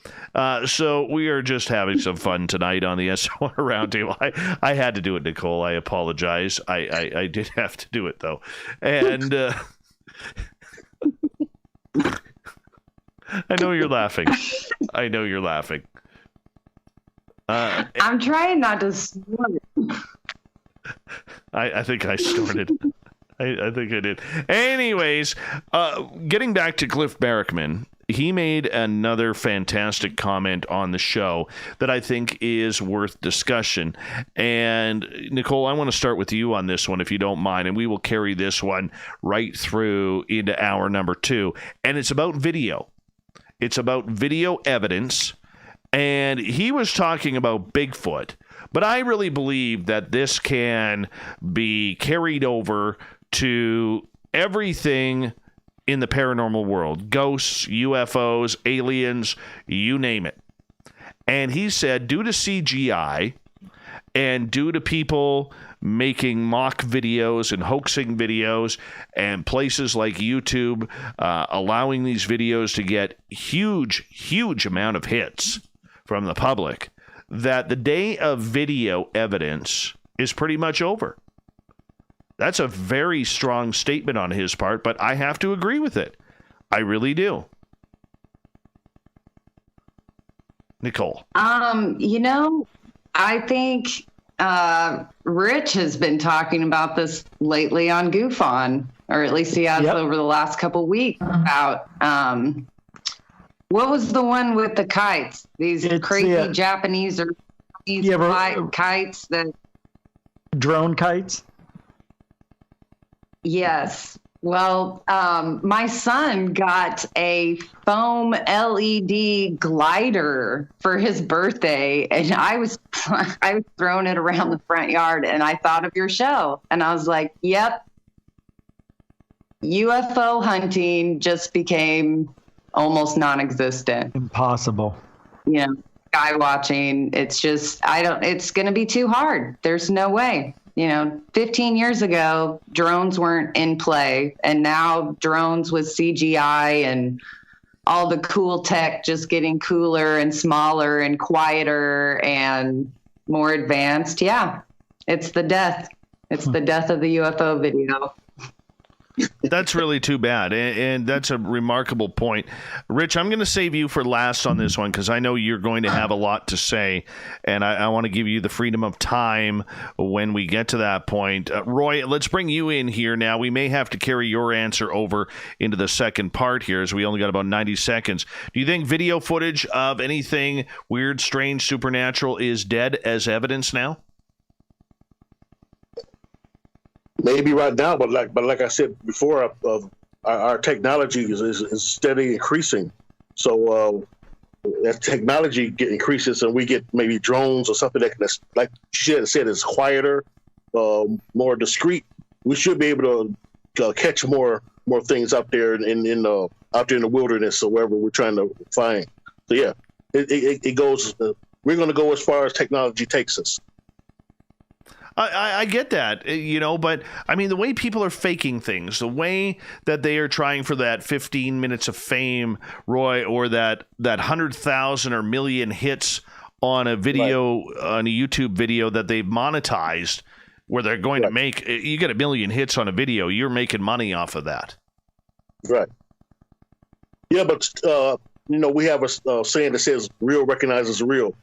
So we are just having some fun tonight on the SOR Roundtable. I had to do it, Nicole. I apologize. I did have to do it, though. And I know you're laughing. I'm trying not to snort. I think I snorted. I think I did. Anyways, getting back to Cliff Barrickman, he made another fantastic comment on the show that I think is worth discussion. And Nicole, I want to start with you on this one, if you don't mind, and we will carry this one right through into hour number 2. And it's about video. It's about video evidence. And he was talking about Bigfoot. But I really believe that this can be carried over to everything in the paranormal world. Ghosts, UFOs, aliens, you name it. And he said, due to CGI and due to people making mock videos and hoaxing videos and places like YouTube allowing these videos to get huge amount of hits from the public, that the day of video evidence is pretty much over. That's a very strong statement on his part, but I have to agree with it. I really do. Nicole. I think Rich has been talking about this lately on Goof On, or at least he has over the last couple weeks, about what was the one with the kites? These crazy Japanese or kites that drone kites. Yes. Well, my son got a foam LED glider for his birthday, and I was throwing it around the front yard, and I thought of your show, and I was like, "Yep, UFO hunting just became almost non-existent. Impossible. You know, sky watching. It's just It's going to be too hard. There's no way." 15 years ago, drones weren't in play, and now drones with CGI and all the cool tech just getting cooler and smaller and quieter and more advanced. Yeah, it's the death. It's the death of the UFO video. That's really too bad, and that's a remarkable point. Rich, I'm going to save you for last on this one because I know you're going to have a lot to say, and I want to give you the freedom of time when we get to that point. Roy, let's bring you in here now. We may have to carry your answer over into the second part here as we only got about 90 seconds. Do you think video footage of anything weird, strange, supernatural is dead as evidence now? Maybe right now, but like I said before, our technology is steadily increasing. So as technology increases and we get maybe drones or something that's like she said is quieter, more discreet, we should be able to catch more things out there out there in the wilderness or wherever we're trying to find. So yeah, it goes. We're going to go as far as technology takes us. I get that, but I mean, the way people are faking things, the way that they are trying for that 15 minutes of fame, Roy, or that 100,000 or million hits on a video, on a YouTube video that they've monetized, where they're going to make, you get 1 million hits on a video, you're making money off of that. Right. Yeah, but, we have a saying that says real recognizes real.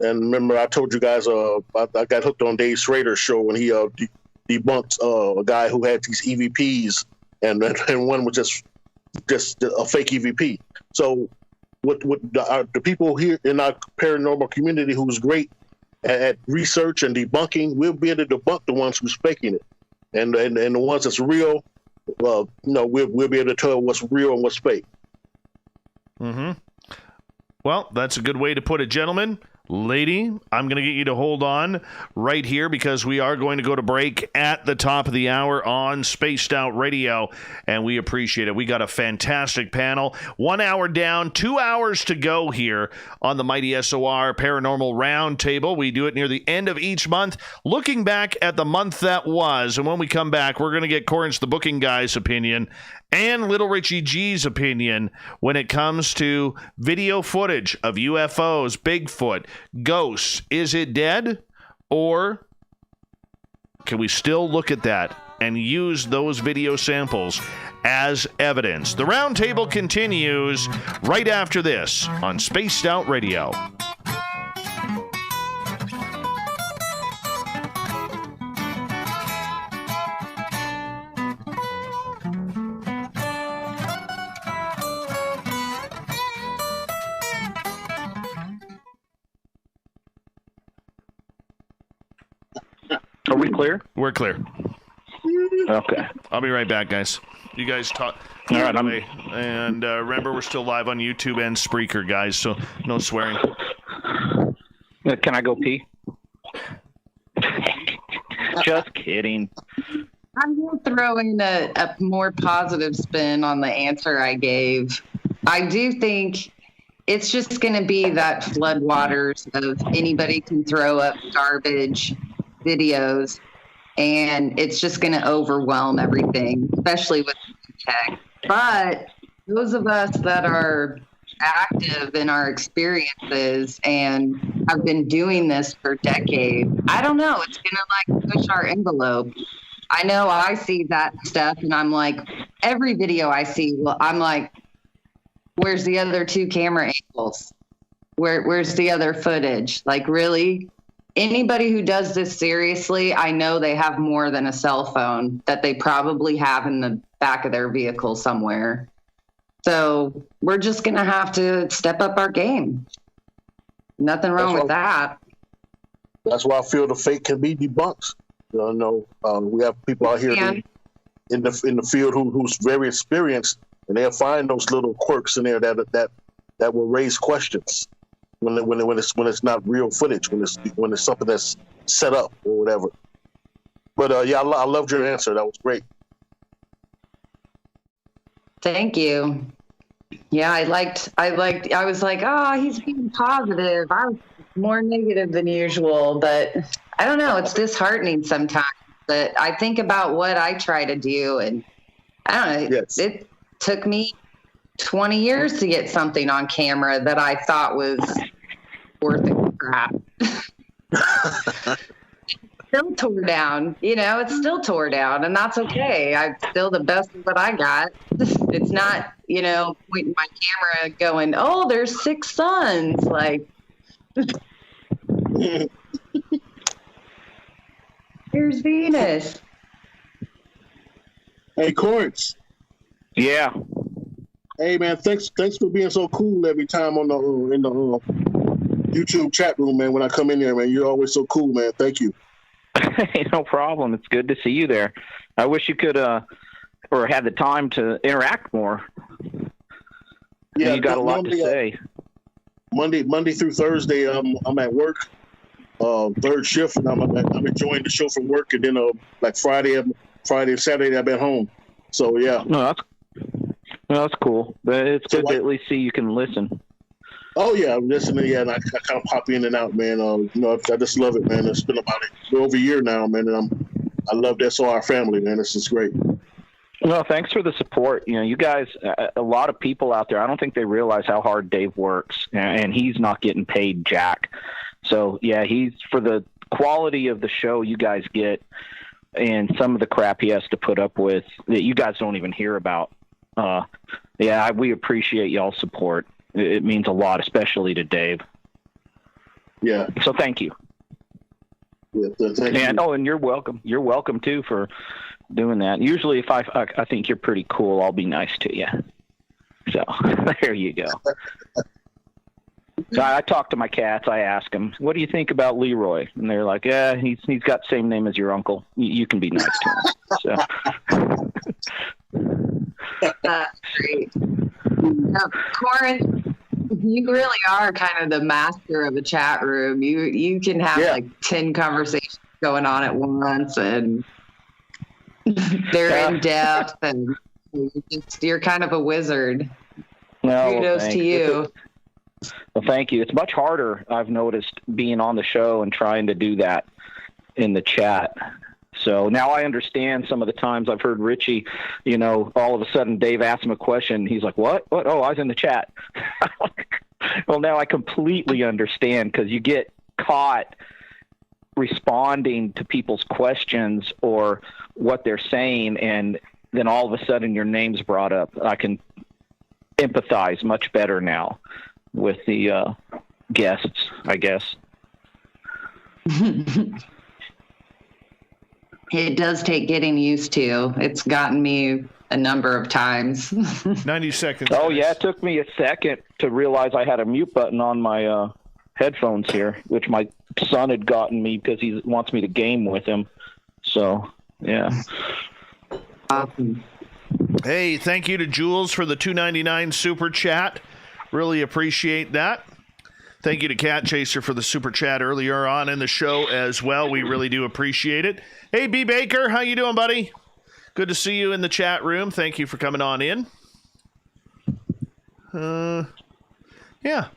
And remember, I told you guys, I got hooked on Dave Schrader's show when he debunked a guy who had these EVPs, and one was just a fake EVP. So, with the people here in our paranormal community who's great at research and debunking, we'll be able to debunk the ones who's faking it, and the ones that's real, we'll be able to tell what's real and what's fake. Mm-hmm. Well, that's a good way to put it, gentlemen. Lady, I'm going to get you to hold on right here because we are going to go to break at the top of the hour on Spaced Out Radio, and we appreciate it. We got a fantastic panel. 1 hour down, 2 hours to go here on the Mighty SOR Paranormal Roundtable. We do it near the end of each month, looking back at the month that was. And when we come back, we're going to get Corrence, the booking guy's opinion, and Little Richie G's opinion when it comes to video footage of UFOs, Bigfoot, ghosts. Is it dead, or can we still look at that and use those video samples as evidence? The roundtable continues right after this on Spaced Out Radio. Are we clear? We're clear. Okay. I'll be right back, guys. You guys talk. All right, And remember, we're still live on YouTube and Spreaker, guys, so no swearing. Can I go pee? Just kidding. I'm going to throw in a more positive spin on the answer I gave. I do think it's just going to be that floodwaters of anybody can throw up garbage videos, and it's just going to overwhelm everything, especially with tech. But those of us that are active in our experiences and have been doing this for decades, I don't know, it's going to like push our envelope. I know I see that stuff and I'm like, every video I see, well, I'm like, where's the other 2 camera angles? Where's the other footage? Like, really? Anybody who does this seriously, I know they have more than a cell phone that they probably have in the back of their vehicle somewhere. So we're just going to have to step up our game. Nothing wrong with that. That's why I feel the fake can be debunked. You know, we have people out here in the field who's very experienced, and they'll find those little quirks in there that will raise questions when it's not real footage, when it's something that's set up or whatever. But yeah, I loved your answer. That was great. Thank you. Yeah, I was like, oh, he's being positive. I was more negative than usual, but I don't know. It's disheartening sometimes. But I think about what I try to do, and I don't know. Yes. It took me 20 years to get something on camera that I thought was worth a crap. Still tore down, it's still tore down, and that's okay. I'm still the best of what I got. It's not, pointing my camera going, oh, there's 6 suns. Like, here's Venus. Hey, Corrence. Yeah. Hey, man, thanks for being so cool every time in the YouTube chat room, man. When I come in there, man, you're always so cool, man. Thank you. No problem. It's good to see you there. I wish you could or had the time to interact more. Yeah, you got a lot to say. Monday through Thursday, I'm at work, third shift, and I'm enjoying the show from work, and then like Friday and Saturday I'm at home. So yeah. No, that's cool. But it's good to at least see you can listen. Oh yeah, I'm listening. Yeah, and I kind of pop in and out, man. I just love it, man. It's been about over a year now, man, and I love the SOR family, man. This is great. Well, thanks for the support. You guys, a lot of people out there, I don't think they realize how hard Dave works, and he's not getting paid jack. So yeah, he's for the quality of the show you guys get, and some of the crap he has to put up with that you guys don't even hear about. Yeah, we appreciate y'all's support. It means a lot, especially to Dave. Yeah. So thank you. Yeah, thank you. And you're welcome. You're welcome too for doing that. Usually, if I think you're pretty cool, I'll be nice to you. So there you go. So I talk to my cats. I ask them, "What do you think about Leroy?" And they're like, "Yeah, he's got the same name as your uncle. You can be nice to him." So. That's great. Corrence, you really are kind of the master of the chat room. You can have like 10 conversations going on at once, and they're in depth, and you're kind of a wizard. Kudos to you. Well, thank you. It's much harder, I've noticed, being on the show and trying to do that in the chat. So now I understand some of the times I've heard Richie, all of a sudden Dave asks him a question. He's like, what? Oh, I was in the chat. Well, now I completely understand, because you get caught responding to people's questions or what they're saying, and then all of a sudden your name's brought up. I can empathize much better now with the guests, I guess. It does take getting used to. It's gotten me a number of times. 90 seconds. Oh, yeah. It took me a second to realize I had a mute button on my headphones here, which my son had gotten me because he wants me to game with him. So, yeah. Hey, thank you to Jules for the $2.99 super chat. Really appreciate that. Thank you to Cat Chaser for the super chat earlier on in the show as well. We really do appreciate it. Hey, B. Baker, how you doing, buddy? Good to see you in the chat room. Thank you for coming on in. Yeah.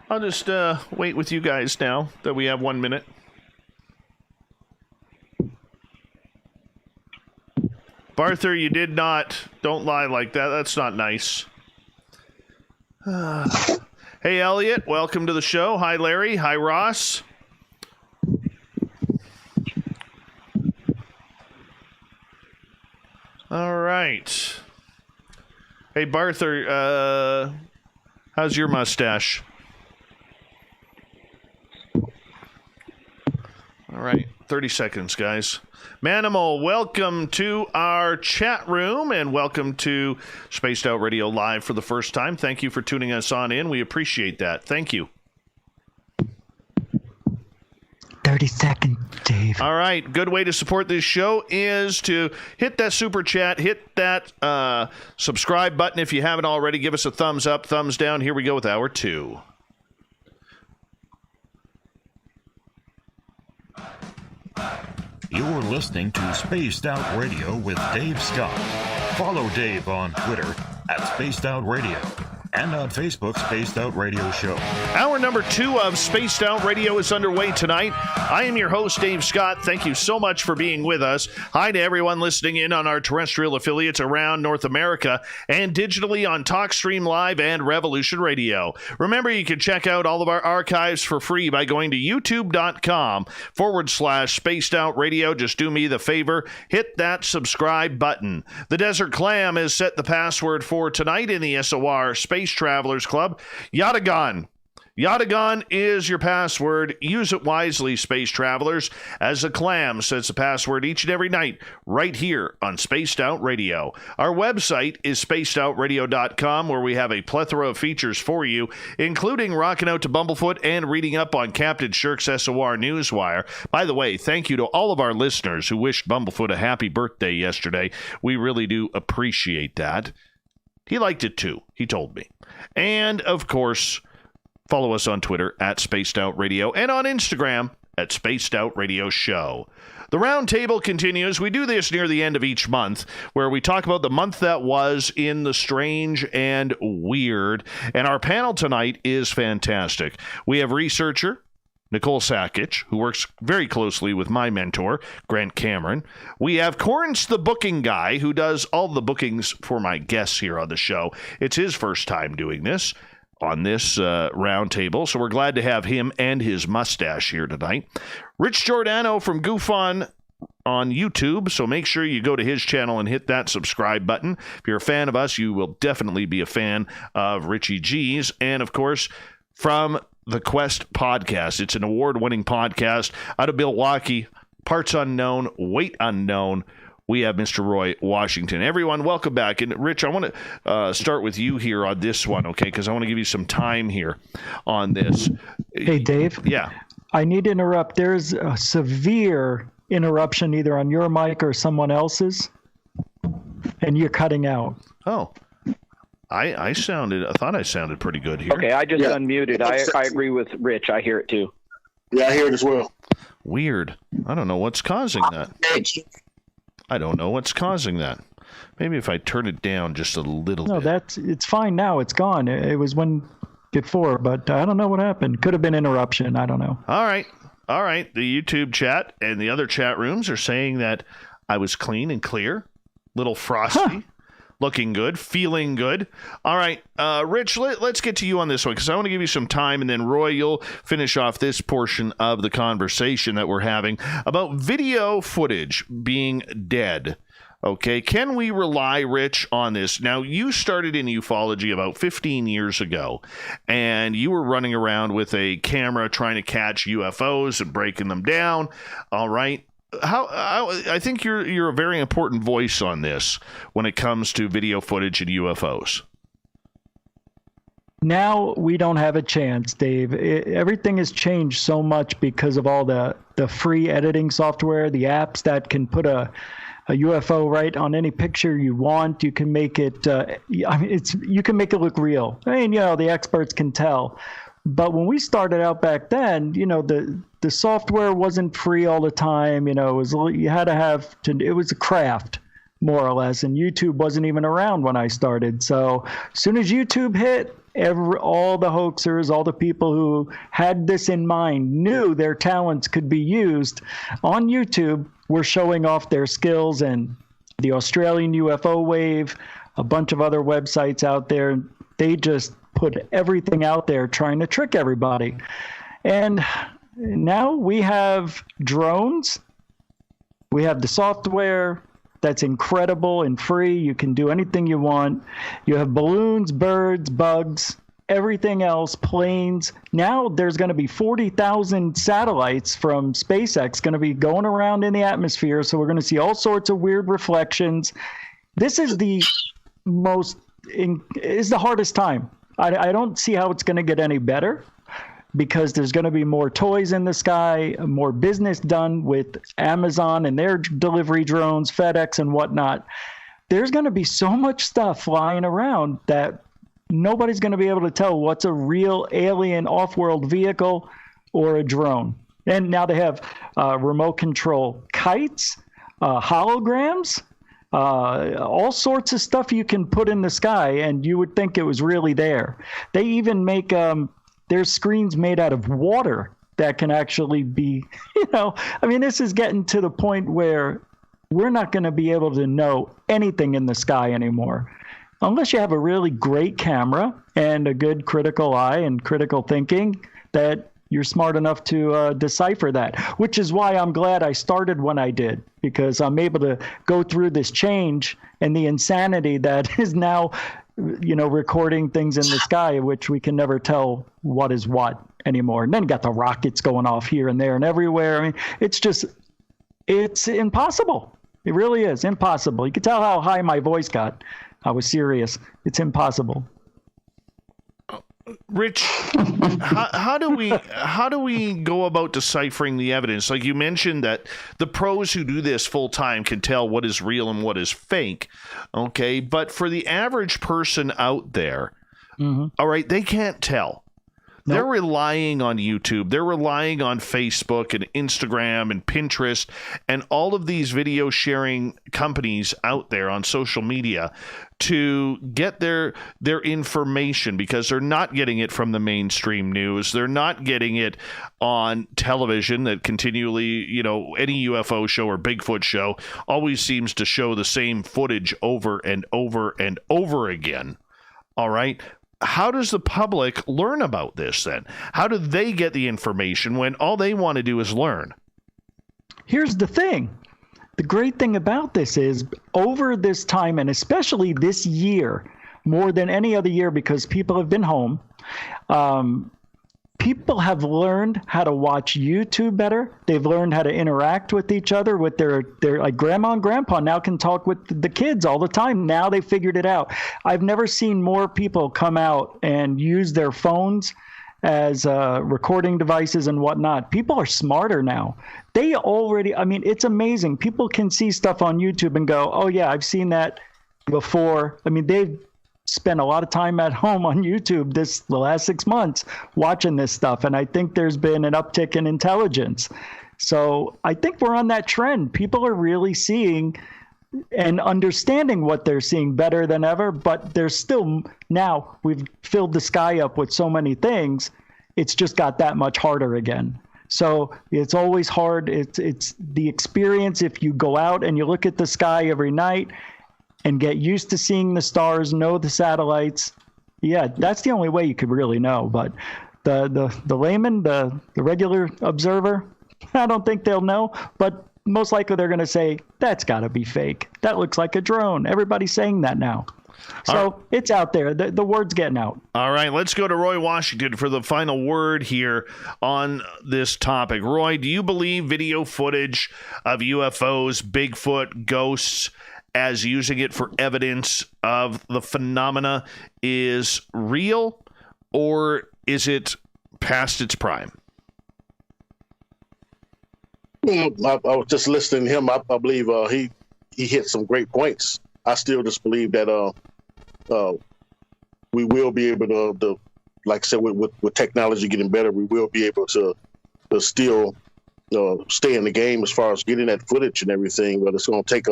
I'll just wait with you guys now that we have 1 minute. Barther, you did not. Don't lie like that. That's not nice. Hey, Elliot. Welcome to the show. Hi, Larry. Hi, Ross. All right. Hey, Barther, how's your mustache? All right. 30 seconds, guys. Manimal, welcome to our chat room and welcome to Spaced Out Radio Live for the first time. Thank you for tuning us on in. We appreciate that. Thank you. 30 seconds, Dave. All right. Good way to support this show is to hit that super chat, hit that subscribe button if you haven't already. Give us a thumbs up, thumbs down. Here we go with hour 2. You're listening to Spaced Out Radio with Dave Scott. Follow Dave on Twitter at Spaced Out Radio and on Facebook, Spaced Out Radio Show. Hour number 2 of Spaced Out Radio is underway tonight. I am your host, Dave Scott. Thank you so much for being with us. Hi to everyone listening in on our terrestrial affiliates around North America and digitally on TalkStream Live and Revolution Radio. Remember, you can check out all of our archives for free by going to youtube.com/Spaced Out Radio. Just do me the favor, hit that subscribe button. The Desert Clam has set the password for tonight in the SOR Space Travelers Club. Yatagon. Yatagon is your password. Use it wisely, space travelers, as the clam sets the password each and every night right here on Spaced Out Radio. Our website is spacedoutradio.com, where we have a plethora of features for you, including rocking out to Bumblefoot and reading up on Captain Shirk's SOR Newswire. By the way, thank you to all of our listeners who wished Bumblefoot a happy birthday yesterday. We really do appreciate that. He liked it too, he told me. And, of course, follow us on Twitter at Spaced Out Radio and on Instagram at Spaced Out Radio Show. The Roundtable continues. We do this near the end of each month, where we talk about the month that was in the strange and weird. And our panel tonight is fantastic. We have researcher Nicole Sakach, who works very closely with my mentor, Grant Cameron. We have Corrence, the booking guy, who does all the bookings for my guests here on the show. It's his first time doing this on this roundtable, so we're glad to have him and his mustache here tonight. Rich Giordano from Goof on YouTube, so make sure you go to his channel and hit that subscribe button. If you're a fan of us, you will definitely be a fan of Richie G's. And, of course, from the Quest podcast. It's an award-winning podcast out of Milwaukee. Parts unknown, weight unknown. We have Mr. Roy Washington. Everyone, welcome back. And, Rich, I want to start with you here on this one, okay, because I want to give you some time here on this. Hey, Dave. Yeah. I need to interrupt. There's a severe interruption either on your mic or someone else's, and you're cutting out. Oh. I thought I sounded pretty good here. Okay, I just unmuted. I agree with Rich. I hear it too. Yeah, I hear it as well. Weird. I don't know what's causing that. Maybe if I turn it down just a little bit. No, it's fine now. It's gone. It was when before, but I don't know what happened. Could have been interruption. I don't know. All right. The YouTube chat and the other chat rooms are saying that I was clean and clear, little frosty. Huh. Looking good, feeling good. All right, Rich, let's get to you on this one because I want to give you some time, and then Roy, you'll finish off this portion of the conversation that we're having about video footage being dead. Okay, can we rely, Rich, on this? Now, you started in ufology about 15 years ago, and you were running around with a camera trying to catch UFOs and breaking them down. All right. I think you're a very important voice on this when it comes to video footage and UFOs. Now we don't have a chance, Dave. Everything has changed so much because of all the free editing software, the apps that can put a UFO right on any picture you want. You can make it. You can make it look real. I mean, the experts can tell. But when we started out back then, the software wasn't free all the time. It was, you had to have to. It was a craft, more or less. And YouTube wasn't even around when I started. So as soon as YouTube hit, all the hoaxers, all the people who had this in mind, knew their talents could be used on YouTube, were showing off their skills. And the Australian UFO wave, a bunch of other websites out there, they just put everything out there trying to trick everybody. And now we have drones. We have the software that's incredible and free. You can do anything you want. You have balloons, birds, bugs, everything else, planes. Now there's going to be 40,000 satellites from SpaceX going to be going around in the atmosphere. So we're going to see all sorts of weird reflections. This is the hardest time. I don't see how it's going to get any better, because there's going to be more toys in the sky, more business done with Amazon and their delivery drones, FedEx and whatnot. There's going to be so much stuff flying around that nobody's going to be able to tell what's a real alien off-world vehicle or a drone. And now they have remote control kites, holograms, all sorts of stuff you can put in the sky, and you would think it was really there. They even make there's screens made out of water that can actually be, this is getting to the point where we're not going to be able to know anything in the sky anymore. Unless you have a really great camera and a good critical eye and critical thinking, that you're smart enough to decipher that, which is why I'm glad I started when I did, because I'm able to go through this change and the insanity that is now recording things in the sky, which we can never tell what is what anymore. And then got the rockets going off here and there and everywhere. I mean, it's impossible. It really is impossible. You can tell how high my voice got. I was serious. It's impossible. Rich, how do we go about deciphering the evidence? Like you mentioned that the pros who do this full time can tell what is real and what is fake. Okay, but for the average person out there, all right, they can't tell. Nope. They're relying on YouTube. They're relying on Facebook and Instagram and Pinterest and all of these video sharing companies out there on social media to get their information, because they're not getting it from the mainstream news. They're not getting it on television that continually, any UFO show or Bigfoot show always seems to show the same footage over and over and over again. All right. How does the public learn about this then? How do they get the information when all they want to do is learn? Here's the thing. The great thing about this is, over this time, and especially this year, more than any other year, because people have been home, people have learned how to watch YouTube better. They've learned how to interact with each other, with their like grandma and grandpa now can talk with the kids all the time. Now they figured it out. I've never seen more people come out and use their phones as recording devices and whatnot. People are smarter now. They already, it's amazing. People can see stuff on YouTube and go, oh yeah, I've seen that before. They've spent a lot of time at home on YouTube the last 6 months watching this stuff. And I think there's been an uptick in intelligence. So I think we're on that trend. People are really seeing and understanding what they're seeing better than ever, but there's still, now we've filled the sky up with so many things, it's just got that much harder again. So it's always hard. It's the experience. If you go out and you look at the sky every night and get used to seeing the stars, know the satellites, yeah, that's the only way you could really know. But the layman, the regular observer, I don't think they'll know, but most likely they're going to say, that's got to be fake. That looks like a drone. Everybody's saying that now. So it's out there. The word's getting out. All right, let's go to Roy Washington for the final word here on this topic. Roy, do you believe video footage of UFOs, Bigfoot, ghosts, as using it for evidence of the phenomena is real? or is it past its prime? I was just listening to him. I believe he hit some great points. I still just believe that we will be able to, like I said, with technology getting better, we will be able to still stay in the game as far as getting that footage and everything. But it's going to take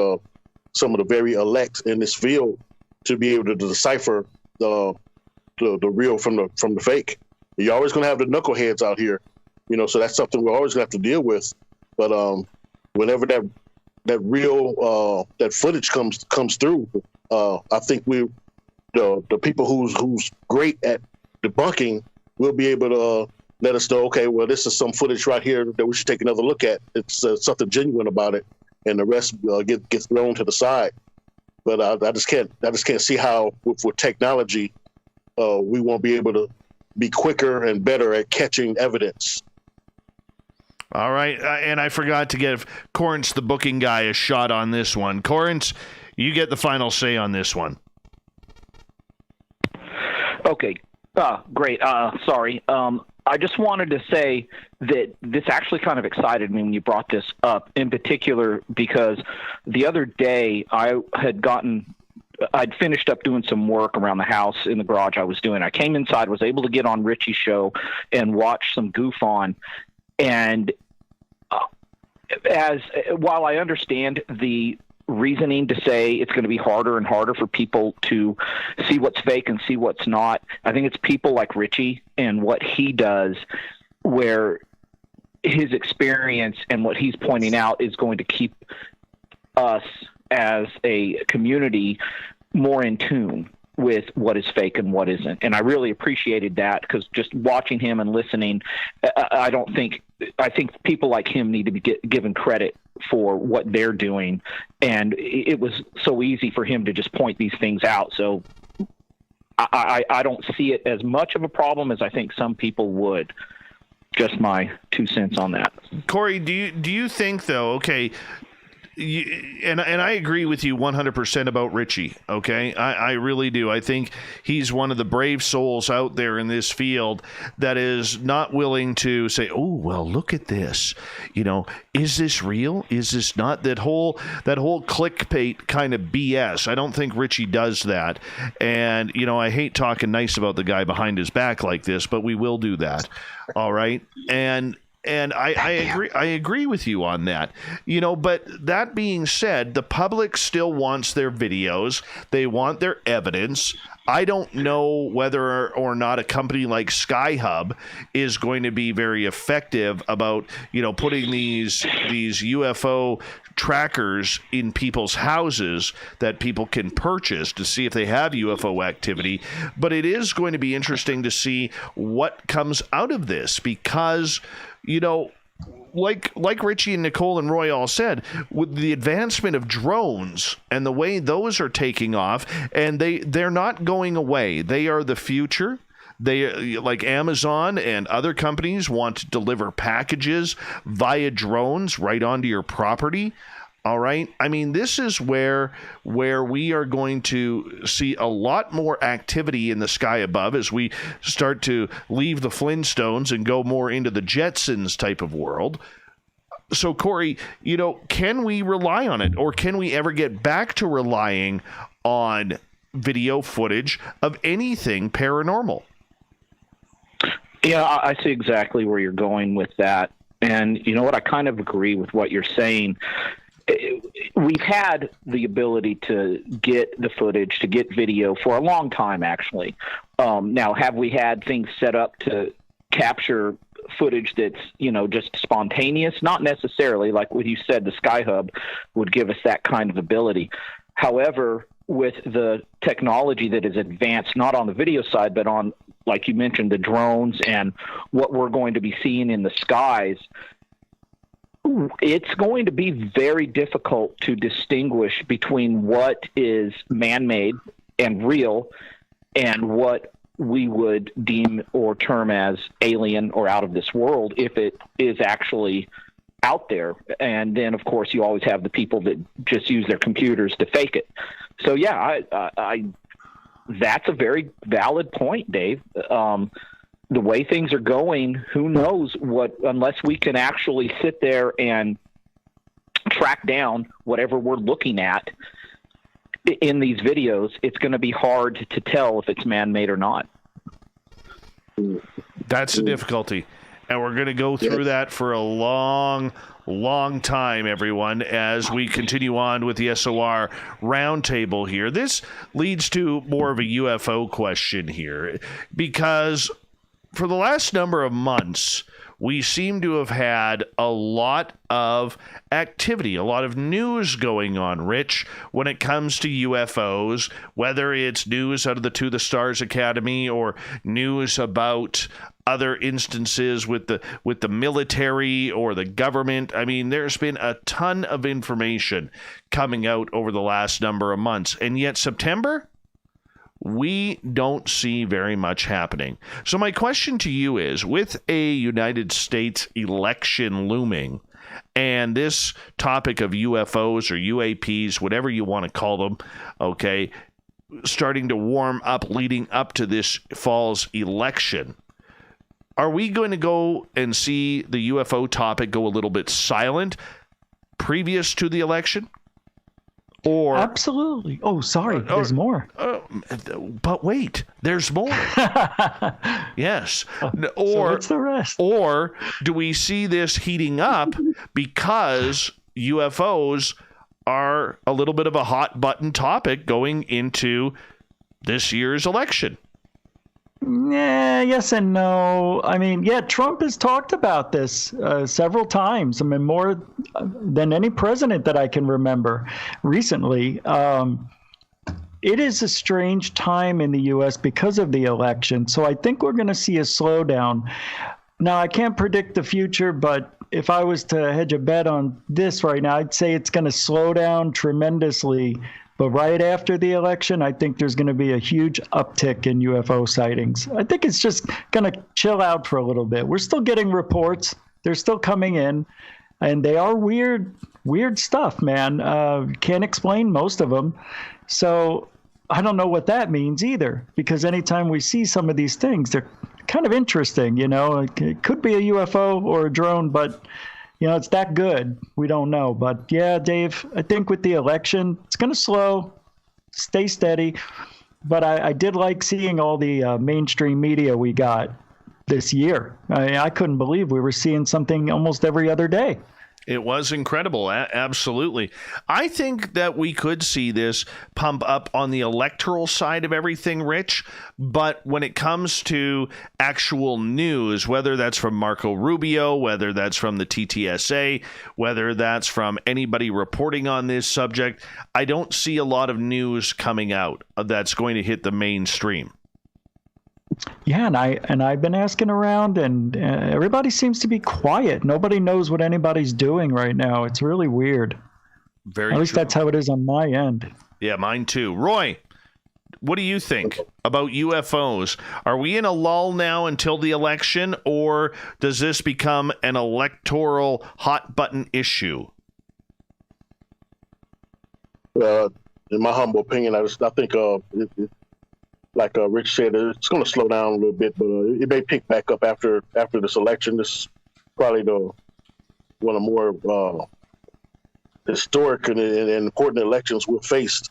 some of the very elect in this field to be able to decipher the real from the fake. You're always going to have the knuckleheads out here, so that's something we're always going to have to deal with. But whenever that real that footage comes through, I think the people who's great at debunking will be able to let us know, okay, well, this is some footage right here that we should take another look at. It's something genuine about it, and the rest gets thrown to the side. But I just can't see how with technology we won't be able to be quicker and better at catching evidence. All right, and I forgot to give Corrence, the booking guy, a shot on this one. Corrence, you get the final say on this one. Okay, great. Sorry. I just wanted to say that this actually kind of excited me when you brought this up, in particular because the other day I'd finished up doing some work around the house in the garage I was doing. I came inside, was able to get on Richie's show and watch some goof on. And while I understand the reasoning to say it's going to be harder and harder for people to see what's fake and see what's not, I think it's people like Richie and what he does, where his experience and what he's pointing out is going to keep us as a community more in tune with what is fake and what isn't. And I really appreciated that, because just watching him and listening, I think people like him need to be given credit for what they're doing. And it was so easy for him to just point these things out. So I don't see it as much of a problem as I think some people would. Just my 2 cents on that. Corey, do you think, though, okay, and I agree with you 100% about Richie, okay? I really do. I think he's one of the brave souls out there in this field that is not willing to say, oh, well, look at this. Is this real? Is this not? That whole clickbait kind of BS. I don't think Richie does that. And, I hate talking nice about the guy behind his back like this, but we will do that, all right? And I agree with you on that, but that being said, the public still wants their videos. They want their evidence. I don't know whether or not a company like SkyHub is going to be very effective about, putting these UFO trackers in people's houses that people can purchase to see if they have UFO activity. But it is going to be interesting to see what comes out of this, because like Richie and Nicole and Roy all said, with the advancement of drones and the way those are taking off, and they're not going away. They are the future. They, like Amazon and other companies, want to deliver packages via drones right onto your property. All right. I mean, this is where we are going to see a lot more activity in the sky above as we start to leave the Flintstones and go more into the Jetsons type of world. So, Corey, can we rely on it, or can we ever get back to relying on video footage of anything paranormal? Yeah, I see exactly where you're going with that. And you know what? I kind of agree with what you're saying. We've had the ability to get the footage, to get video for a long time, actually. Now, have we had things set up to capture footage that's, just spontaneous? Not necessarily. Like what you said, the SkyHub would give us that kind of ability. However, with the technology that is advanced, not on the video side, but on, like you mentioned, the drones and what we're going to be seeing in the skies, it's going to be very difficult to distinguish between what is man-made and real and what we would deem or term as alien or out of this world, if it is actually out there. And then, of course, you always have the people that just use their computers to fake it. So, yeah, that's a very valid point, Dave. The way things are going, who knows unless we can actually sit there and track down whatever we're looking at in these videos, it's going to be hard to tell if it's man-made or not. That's the difficulty. And we're going to go through that for a long time, everyone, as we continue on with the SOR Roundtable here. This leads to more of a UFO question here, because for the last number of months, we seem to have had a lot of activity, a lot of news going on, Rich, when it comes to UFOs, whether it's news out of the To the Stars Academy or news about other instances with the military or the government. I mean, there's been a ton of information coming out over the last number of months, and yet September, we don't see very much happening. So my question to you is, with a United States election looming and this topic of UFOs or UAPs, whatever you want to call them, okay, starting to warm up leading up to this fall's election, are we going to go and see the UFO topic go a little bit silent previous to the election? Or absolutely. Oh, sorry. There's more. But wait, there's more. Yes. Or so what's the rest? Or do we see this heating up because UFOs are a little bit of a hot button topic going into this year's election? Yeah, yes and no. I mean, yeah, Trump has talked about this several times. I mean, more than any president that I can remember recently. It is a strange time in the U.S. because of the election. So I think we're going to see a slowdown. Now, I can't predict the future, but if I was to hedge a bet on this right now, I'd say it's going to slow down tremendously. But right after the election, I think there's going to be a huge uptick in UFO sightings. I think it's just going to chill out for a little bit. We're still getting reports. They're still coming in. And they are weird stuff, man. Can't explain most of them. So I don't know what that means either. Because anytime we see some of these things, they're kind of interesting. You know, it could be a UFO or a drone, but you know, it's that good. We don't know. But yeah, Dave, I think with the election, it's going to slow, stay steady. But I did like seeing all the mainstream media we got this year. I couldn't believe we were seeing something almost every other day. It was incredible. Absolutely. I think that we could see this pump up on the electoral side of everything, Rich. But when it comes to actual news, whether that's from Marco Rubio, whether that's from the TTSA, whether that's from anybody reporting on this subject, I don't see a lot of news coming out that's going to hit the mainstream. Yeah, and I've been asking around, and everybody seems to be quiet. Nobody knows what anybody's doing right now. It's really weird. At least that's how it is on my end. Yeah, mine too. Roy, what do you think about UFOs? Are we in a lull now until the election, or does this become an electoral hot button issue? In my humble opinion, I think like Rich said, it's going to slow down a little bit, but it may pick back up after this election. This is probably one of the more historic and important elections we've faced.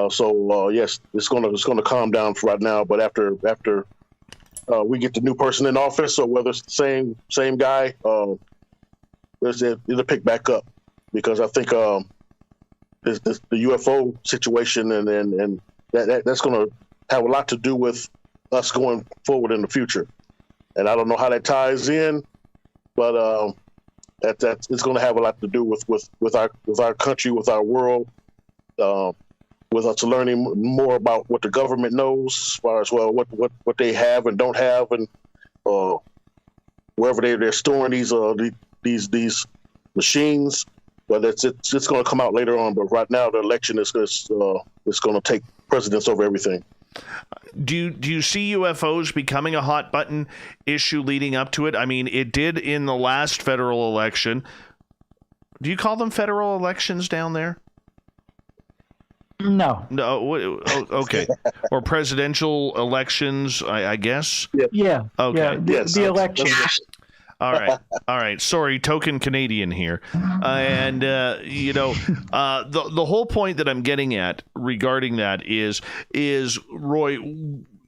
So yes, it's going to calm down for right now. But after we get the new person in office, or whether it's the same guy, it'll pick back up, because I think the UFO situation and that's going to have a lot to do with us going forward in the future. And I don't know how that ties in, but it's going to have a lot to do with our country, with our world, with us learning more about what the government knows, as far as what they have and don't have, and wherever they're storing these machines. But it's going to come out later on. But right now, the election is going to take precedence over everything. Do you see UFOs becoming a hot button issue leading up to it? I mean, it did in the last federal election. Do you call them federal elections down there? No. Okay. Or presidential elections, I guess. Yeah. Okay. Yeah. The election. All right. Sorry, token Canadian here. And the whole point that I'm getting at regarding that is Roy.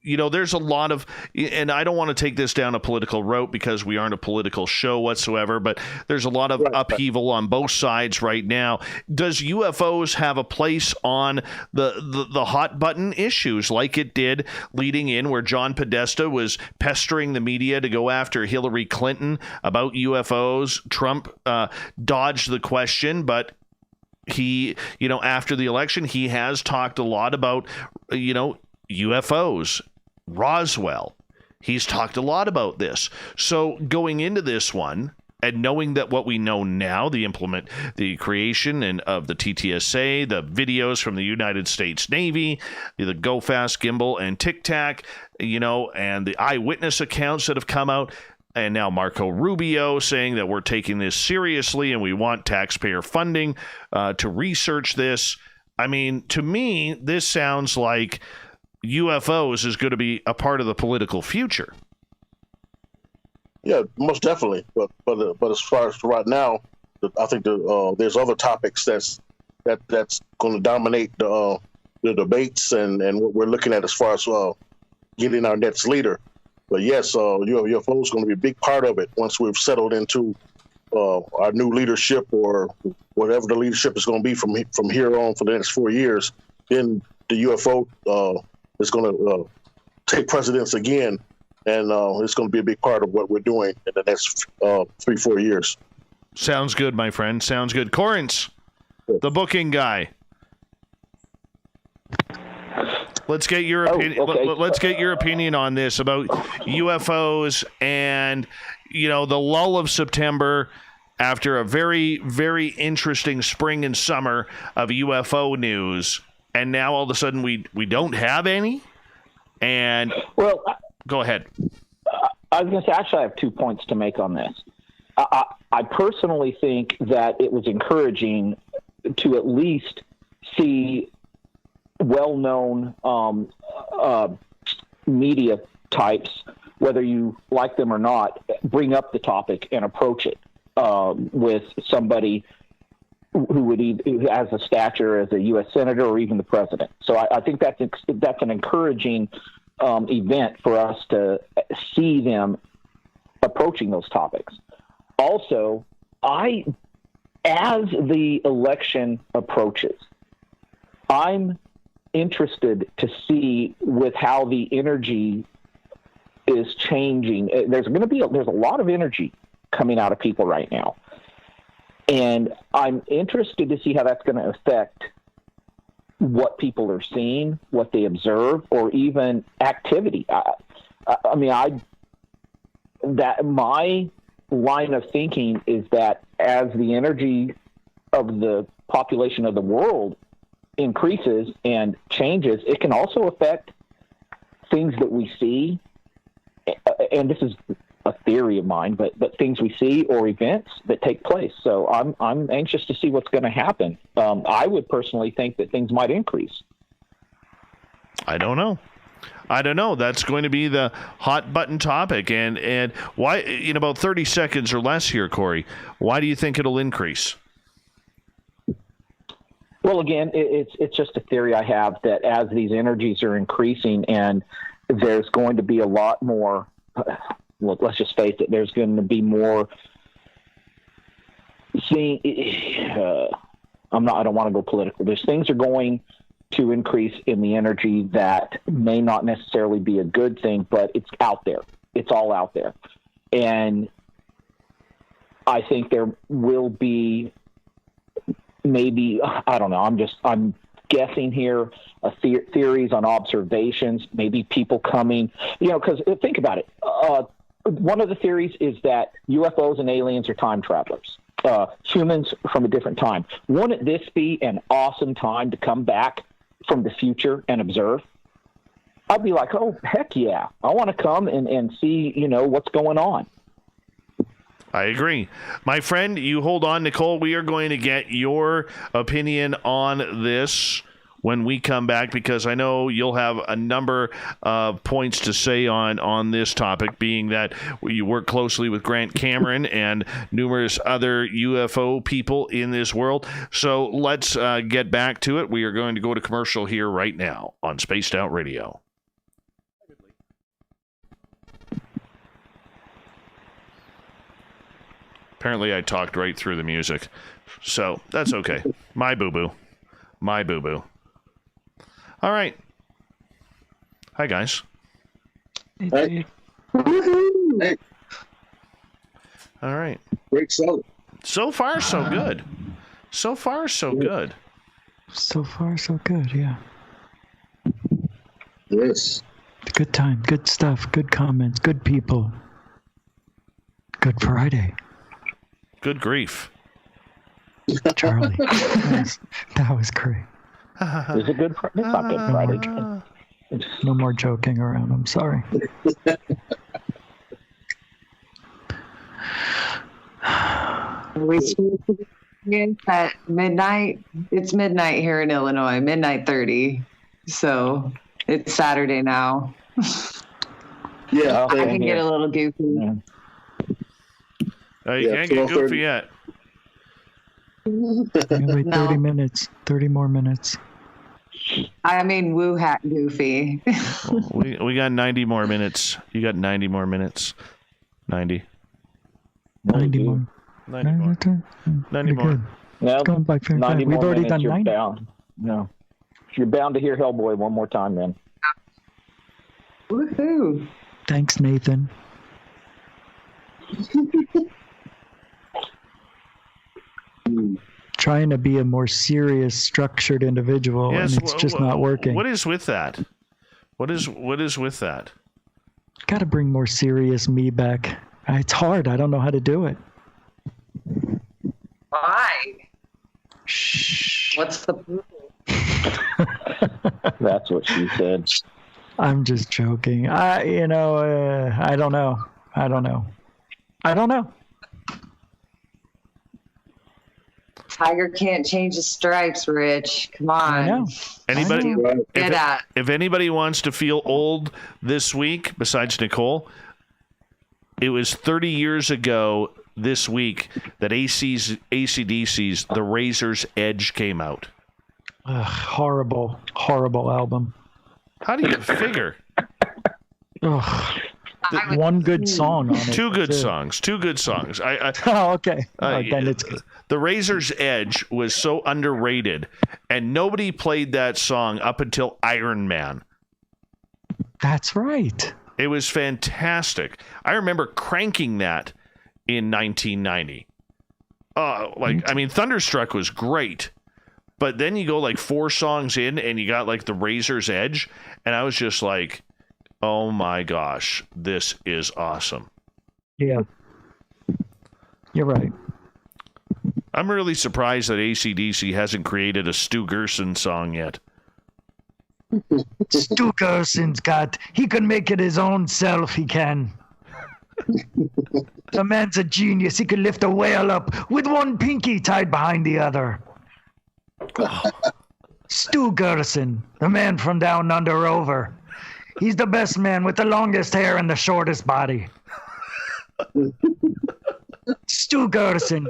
There's a lot of, and I don't want to take this down a political route because we aren't a political show whatsoever, but there's a lot of upheaval on both sides right now. Does UFOs have a place on the hot button issues like it did leading in where John Podesta was pestering the media to go after Hillary Clinton about UFOs? Trump dodged the question, but he, after the election, he has talked a lot about, UFOs. Roswell. He's talked a lot about this. So going into this one and knowing that what we know now, the creation of the TTSA, the videos from the United States Navy, the Go Fast Gimbal and Tic Tac, and the eyewitness accounts that have come out, and now Marco Rubio saying that we're taking this seriously and we want taxpayer funding to research this. I mean, to me, this sounds like UFOs is going to be a part of the political future. Yeah, most definitely. But as far as right now, I think there's other topics that's going to dominate the debates and what we're looking at as far as getting our next leader. But yes, UFO is going to be a big part of it once we've settled into our new leadership or whatever the leadership is going to be from here on for the next 4 years. Then the UFO is going to take precedence again, and it's going to be a big part of what we're doing in the next 3-4 years. Sounds good, my friend. Sounds good. Corrence, the booking guy. Let's get your opinion. Okay. Let's get your opinion on this about UFOs and the lull of September after a very, very interesting spring and summer of UFO news. And now all of a sudden we don't have any. And go ahead. I was going to say, actually, I have 2 points to make on this. I personally think that it was encouraging to at least see well-known media types, whether you like them or not, bring up the topic and approach it with somebody who has a stature as a U.S. senator or even the president. So I think that's an encouraging event for us to see them approaching those topics. Also, as the election approaches, I'm interested to see with how the energy is changing. There's a lot of energy coming out of people right now. And I'm interested to see how that's going to affect what people are seeing, what they observe, or even activity. My line of thinking is that as the energy of the population of the world increases and changes, it can also affect things that we see. And this is a theory of mine, but things we see or events that take place. So I'm anxious to see what's going to happen. I would personally think that things might increase. I don't know. That's going to be the hot button topic. And why, in about 30 seconds or less here, Corey, why do you think it'll increase? Well, again, it's just a theory I have that as these energies are increasing and there's going to be a lot more, well, let's just face it, there's going to be more seeing, I don't want to go political. There's things are going to increase in the energy that may not necessarily be a good thing, but it's out there. It's all out there. And I think there will be maybe, I don't know, I'm guessing here, theories on observations, maybe people coming, because think about it. One of the theories is that UFOs and aliens are time travelers, humans from a different time. Wouldn't this be an awesome time to come back from the future and observe? I'd be like, oh, heck yeah. I want to come and see, what's going on. I agree. My friend, you hold on, Nicole. We are going to get your opinion on this when we come back, because I know you'll have a number of points to say on this topic, being that you work closely with Grant Cameron and numerous other UFO people in this world. So let's get back to it. We are going to go to commercial here right now on Spaced Out Radio. Apparently, I talked right through the music, so that's okay. My boo-boo. My boo-boo. All right. Hi, guys. Hey. Hey. All right. Great show. So far, so good. So far, so good. So far, so good, yeah. Yes. Good time, good stuff, good comments, good people. Good Friday. Good grief. Charlie. that was great. It's a good. It's not Good Friday. No more joking around. I'm sorry. At midnight. It's midnight here in Illinois. Midnight 30. So it's Saturday now. Yeah. I can get a little goofy. Yeah. You can't get goofy yet. Wait 30 minutes. 30 more minutes. I mean, woo hat goofy. We got 90 more minutes. You got 90 more minutes. 90. 90 more. 90 more. 90 more. Good. Well, Going by fair 90 We've more already minutes, done you're 90. bound. No. You're bound to hear Hellboy one more time, man. Woohoo. Thanks, Nathan. Trying to be a more serious, structured individual, Yes, and it's just not working. What is with that? What is with that? Got to bring more serious me back. It's hard. I don't know how to do it. Why? Shh. What's the That's what she said. I'm just joking. I don't know. I don't know. Tiger can't change his stripes, Rich. Come on. I know. Anybody? Get at. If anybody wants to feel old this week, besides Nicole, it was 30 years ago this week that AC/DC's The Razor's Edge came out. Horrible album. How do you figure? Ugh. One good song on it. Two good songs. Oh, okay. Then it's good. The Razor's Edge was so underrated, and nobody played that song up until Iron Man. That's right. It was fantastic. I remember cranking that in 1990. Thunderstruck was great, but then you go like 4 songs in, and you got like The Razor's Edge, and I was just like, oh my gosh, this is awesome. Yeah. You're right. I'm really surprised that AC/DC hasn't created a Stu Gerson song yet. Stu Gerson's he can make it his own self, he can. The man's a genius. He can lift a whale up with one pinky tied behind the other. Stu Gerson, the man from down under over. He's the best man with the longest hair and the shortest body. Stu Gerson,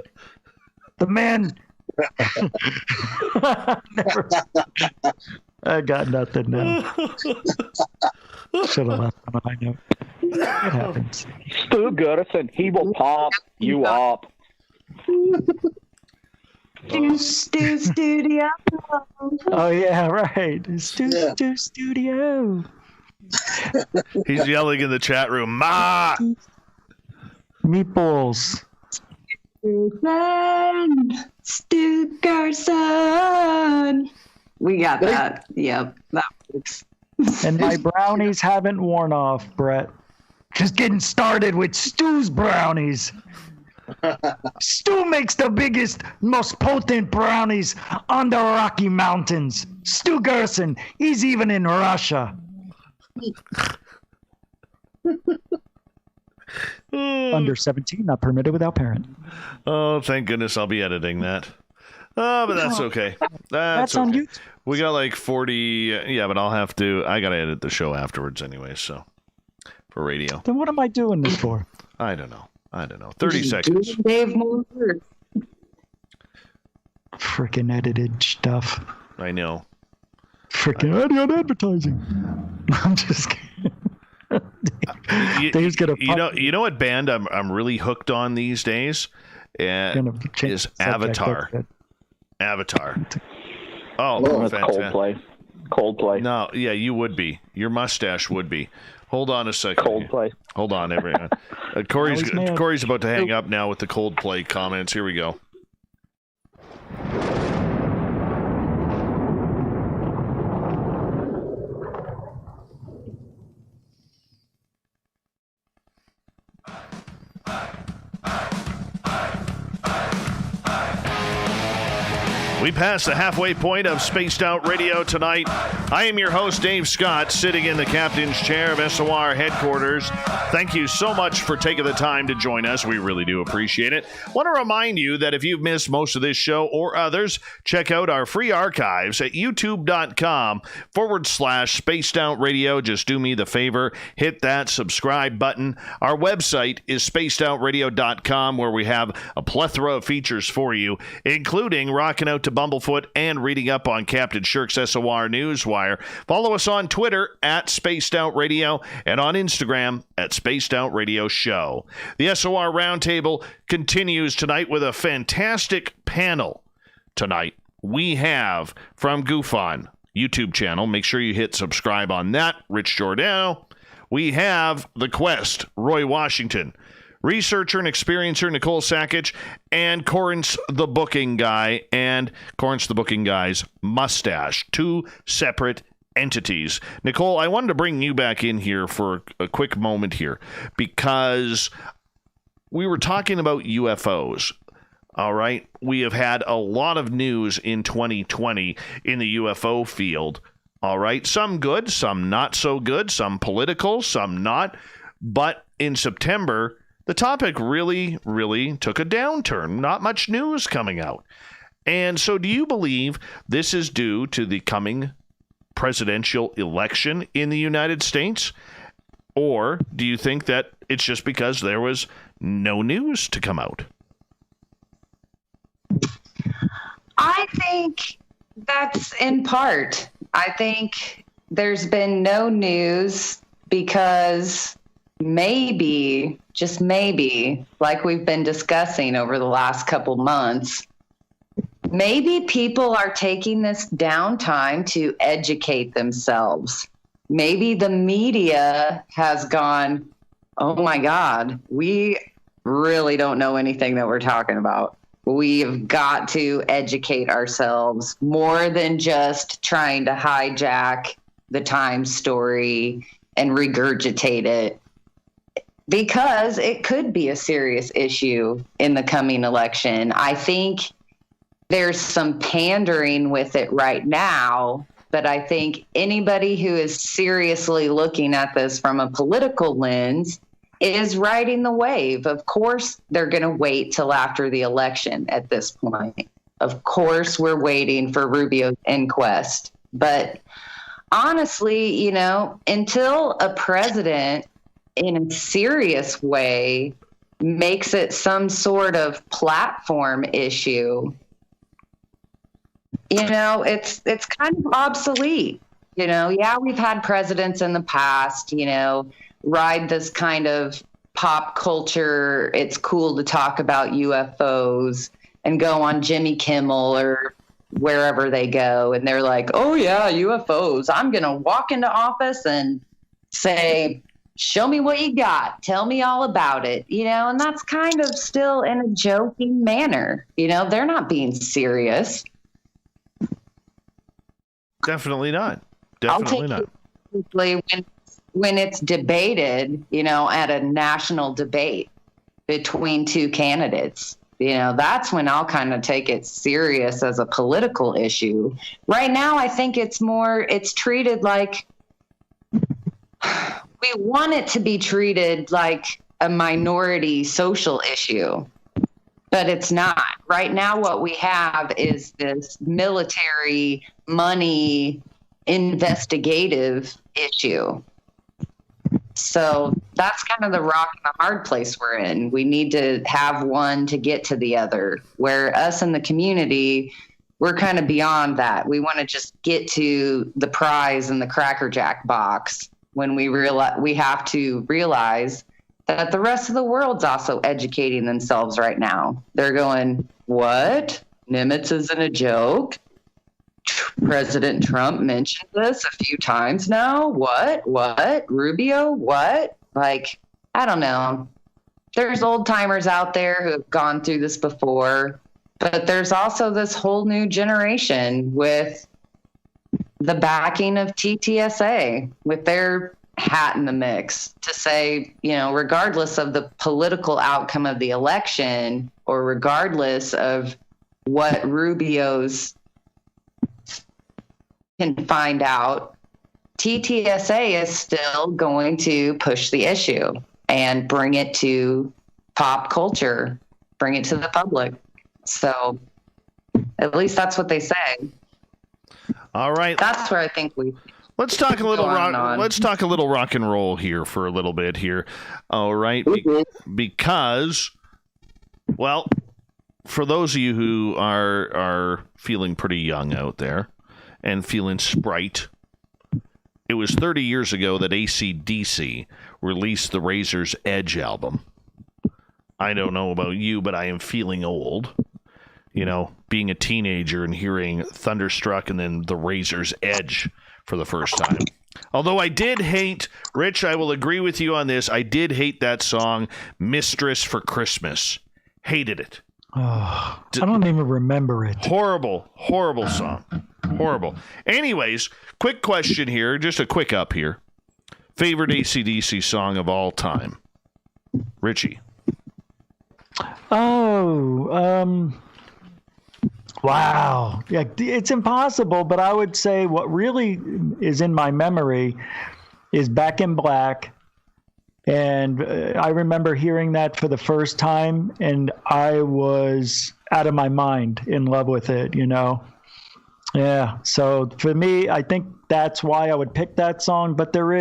the man. Never. I got nothing now. Should have left on a high note. It happens. Stu Gerson, he will pop you up. Stu Studio. Oh yeah, right. Stu Studio. He's yelling in the chat room, Ma! Meatballs. Stu Gerson. We got that. Yep, that works. And my brownies haven't worn off, Brett. Just getting started with Stu's brownies. Stu makes the biggest, most potent brownies on the Rocky Mountains. Stu Gerson, he's even in Russia. Under 17, not permitted without parent. Oh, thank goodness I'll be editing that. Oh, but that's okay. That's on okay. YouTube. We got like 40. Yeah, but I got to edit the show afterwards anyway, so for radio. Then what am I doing this for? I don't know. 30 seconds. Dave Moore. Freaking edited stuff. I know. Freaking advertising. I'm just kidding. Dave's gonna. You know what band I'm really hooked on these days? Is Avatar. Avatar. Oh, that's fantastic. Coldplay. No, yeah, you would be. Your mustache would be. Hold on a second. Coldplay. Hold on, everyone. Corey's about to hang up now with the Coldplay comments. Here we go. We passed the halfway point of Spaced Out Radio tonight. I am your host, Dave Scott, sitting in the captain's chair of SOR headquarters. Thank you so much for taking the time to join us. We really do appreciate it. Want to remind you that if you've missed most of this show or others, check out our free archives at youtube.com/Spaced Out Radio. Just do me the favor, hit that subscribe button. Our website is spacedoutradio.com, where we have a plethora of features for you, including rocking out to Bumblefoot and reading up on Captain Shirk's SOR Newswire. Follow us on Twitter at Spaced Out Radio and on Instagram at Spaced Out Radio Show. The SOR Roundtable continues tonight with a fantastic panel. Tonight we have from GoofOn YouTube channel. Make sure you hit subscribe on that. Rich Giordano. We have The Quest, Roy Washington. Researcher and experiencer Nicole Sakach, and Corrence the Booking Guy, and Corrence the Booking Guy's mustache. Two separate entities. Nicole, I wanted to bring you back in here for a quick moment here, because we were talking about UFOs. All right. We have had a lot of news in 2020 in the UFO field. All right. Some good, some not so good, some political, some not. But in September, the topic really, really took a downturn. Not much news coming out. And so do you believe this is due to the coming presidential election in the United States? Or do you think that it's just because there was no news to come out? I think that's in part. I think there's been no news because maybe, just maybe, like we've been discussing over the last couple months, maybe people are taking this downtime to educate themselves. Maybe the media has gone, oh my God, we really don't know anything that we're talking about. We've got to educate ourselves more than just trying to hijack the Times story and regurgitate it, because it could be a serious issue in the coming election. I think there's some pandering with it right now, but I think anybody who is seriously looking at this from a political lens is riding the wave. Of course, they're going to wait till after the election at this point. Of course, we're waiting for Rubio's inquest. But honestly, you know, until a president in a serious way makes it some sort of platform issue, you know, it's kind of obsolete. You know, yeah, we've had presidents in the past, you know, ride this kind of pop culture. It's cool to talk about UFOs and go on Jimmy Kimmel or wherever they go. And they're like, oh yeah, UFOs. I'm going to walk into office and say, show me what you got. Tell me all about it. You know, and that's kind of still in a joking manner. You know, they're not being serious. Definitely not. Definitely not. When it's debated, you know, at a national debate between two candidates, you know, that's when I'll kind of take it serious as a political issue. Right now, I think it's treated like, we want it to be treated like a minority social issue. But it's not. Right now, what we have is this military money investigative issue. So that's kind of the rock and the hard place we're in. We need to have one to get to the other, where us in the community, we're kind of beyond that. We want to just get to the prize in the Cracker Jack box when we have to realize that the rest of the world's also educating themselves right now. They're going, what? Nimitz isn't a joke? President Trump mentioned this a few times now. What? Rubio? What? Like, I don't know. There's old timers out there who have gone through this before, but there's also this whole new generation with the backing of TTSA, with their hat in the mix to say, regardless of the political outcome of the election, or regardless of what Rubio's can find out, TTSA is still going to push the issue and bring it to pop culture, bring it to the public. So at least that's what they say. All right. That's where I think let's talk a little rock. Let's talk a little rock and roll here for a little bit here. All right, because, well, for those of you who are feeling pretty young out there and feeling sprite, it was 30 years ago that AC/DC released the Razor's Edge album. I don't know about you, but I am feeling old. Being a teenager and hearing Thunderstruck and then the Razor's Edge for the first time. Although I did hate, Rich, I will agree with you on this, I did hate that song, Mistress for Christmas. Hated it. Oh, I don't even remember it. Horrible song. Horrible. Anyways, quick question here, just a quick up here. Favorite AC/DC song of all time? Richie. Wow. Yeah, it's impossible, but I would say what really is in my memory is Back in Black. And I remember hearing that for the first time, and I was out of my mind in love with it, Yeah. So for me, I think that's why I would pick that song, but there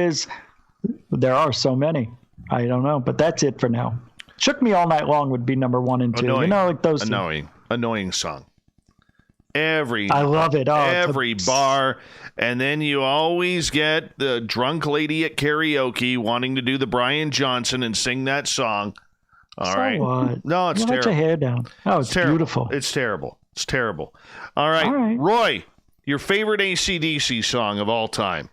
are so many. I don't know, but that's it for now. Shook Me All Night Long would be number 1 and 2. Annoying. Like those Annoying song. I love it. Every bar. And then you always get the drunk lady at karaoke wanting to do the Brian Johnson and sing that song. All right. What? No, it's terrible. Let your hair down. Oh, it's beautiful. It's terrible. All right. Roy, your favorite AC/DC song of all time?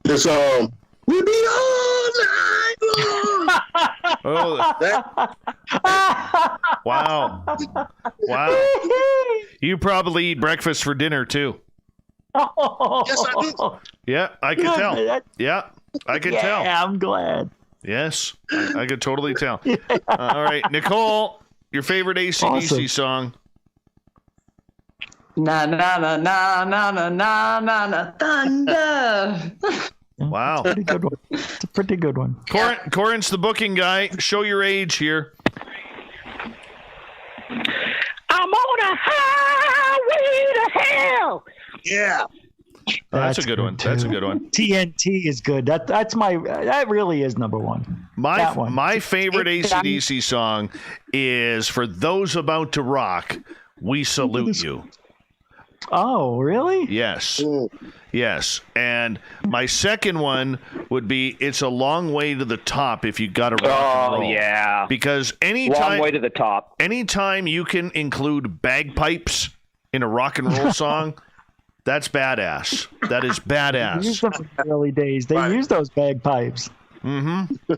It's "We Be All Night Long." Wow. You probably eat breakfast for dinner too. Yes, I do. Yeah, I can tell. Yeah, I can tell. Yeah, I'm glad. Yes, I could totally tell. All right, Nicole, your favorite AC/DC song? Na na na na na na na na na thunder. Wow. Pretty good one. It's a pretty good one. Corrence, the booking guy, show your age here. I'm on a highway to hell. Yeah. That's a good one. Too. That's a good one. TNT is good. That really is number 1. My favorite AC/DC song is For Those About to Rock, We Salute You. Oh, really? Yes. Yes. And my second one would be It's a Long Way to the Top if you got to rock and roll. Oh, yeah. Because Long Way to the Top. Anytime you can include bagpipes in a rock and roll song, that's badass. That is badass. They used them in the early days. They used those bagpipes. Mm-hmm.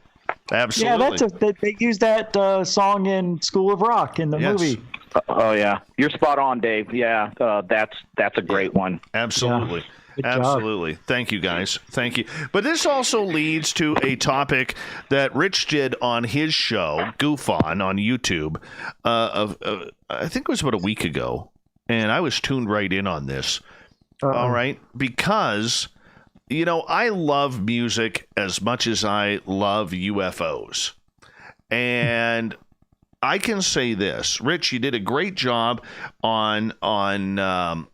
Absolutely. Yeah, they used that song in School of Rock in the movie. Oh yeah, you're spot on, Dave. Yeah, that's a great one. Absolutely. Yeah. Absolutely. Thank you, guys. Thank you. But this also leads to a topic that Rich did on his show, Goof On YouTube, I think it was about a week ago, and I was tuned right in on this. All right, because I love music as much as I love UFOs, and I can say this, Rich. You did a great job on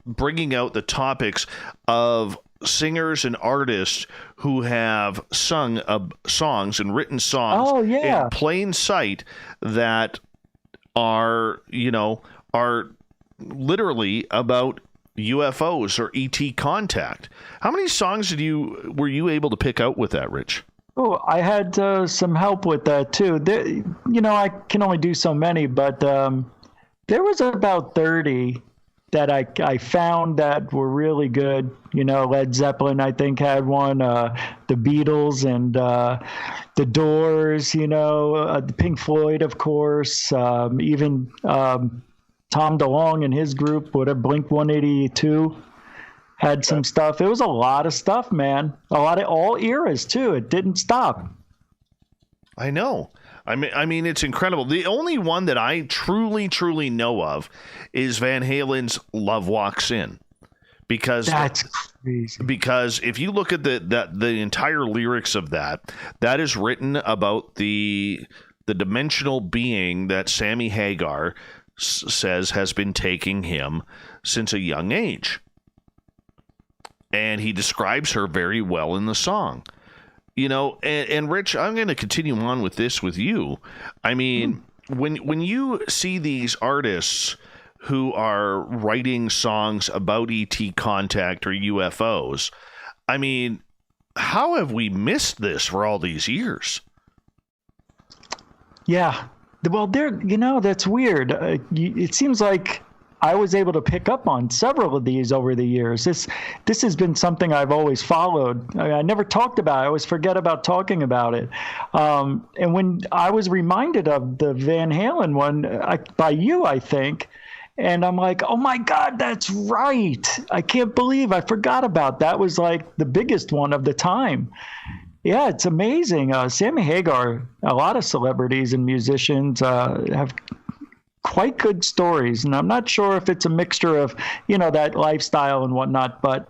bringing out the topics of singers and artists who have sung songs and written songs in plain sight that are literally about UFOs or ET contact. How many songs were you able to pick out with that, Rich? Oh, I had some help with that too. I can only do so many, but there was about 30 that I found that were really good. Led Zeppelin, I think, had one. The Beatles and the Doors. The Pink Floyd, of course. Even Tom DeLonge and his group would have Blink 182. Had some stuff. It was a lot of stuff, man. A lot of all eras too. It didn't stop. I know. I mean, it's incredible. The only one that I truly know of is Van Halen's "Love Walks In," because that's crazy. Because if you look at the entire lyrics of that is written about the dimensional being that Sammy Hagar says has been taking him since a young age. And he describes her very well in the song. And Rich, I'm going to continue on with this with you. I mean, when you see these artists who are writing songs about ET contact or UFOs, I mean, how have we missed this for all these years? Yeah. Well, that's weird. It seems like I was able to pick up on several of these over the years. This has been something I've always followed. I never talked about it. I always forget about talking about it. And when I was reminded of the Van Halen one by you, I think, and I'm like, oh my God, that's right. I can't believe I forgot about that. Was like the biggest one of the time. Yeah, it's amazing. Sammy Hagar, a lot of celebrities and musicians have quite good stories, and I'm not sure if it's a mixture of that lifestyle and whatnot, but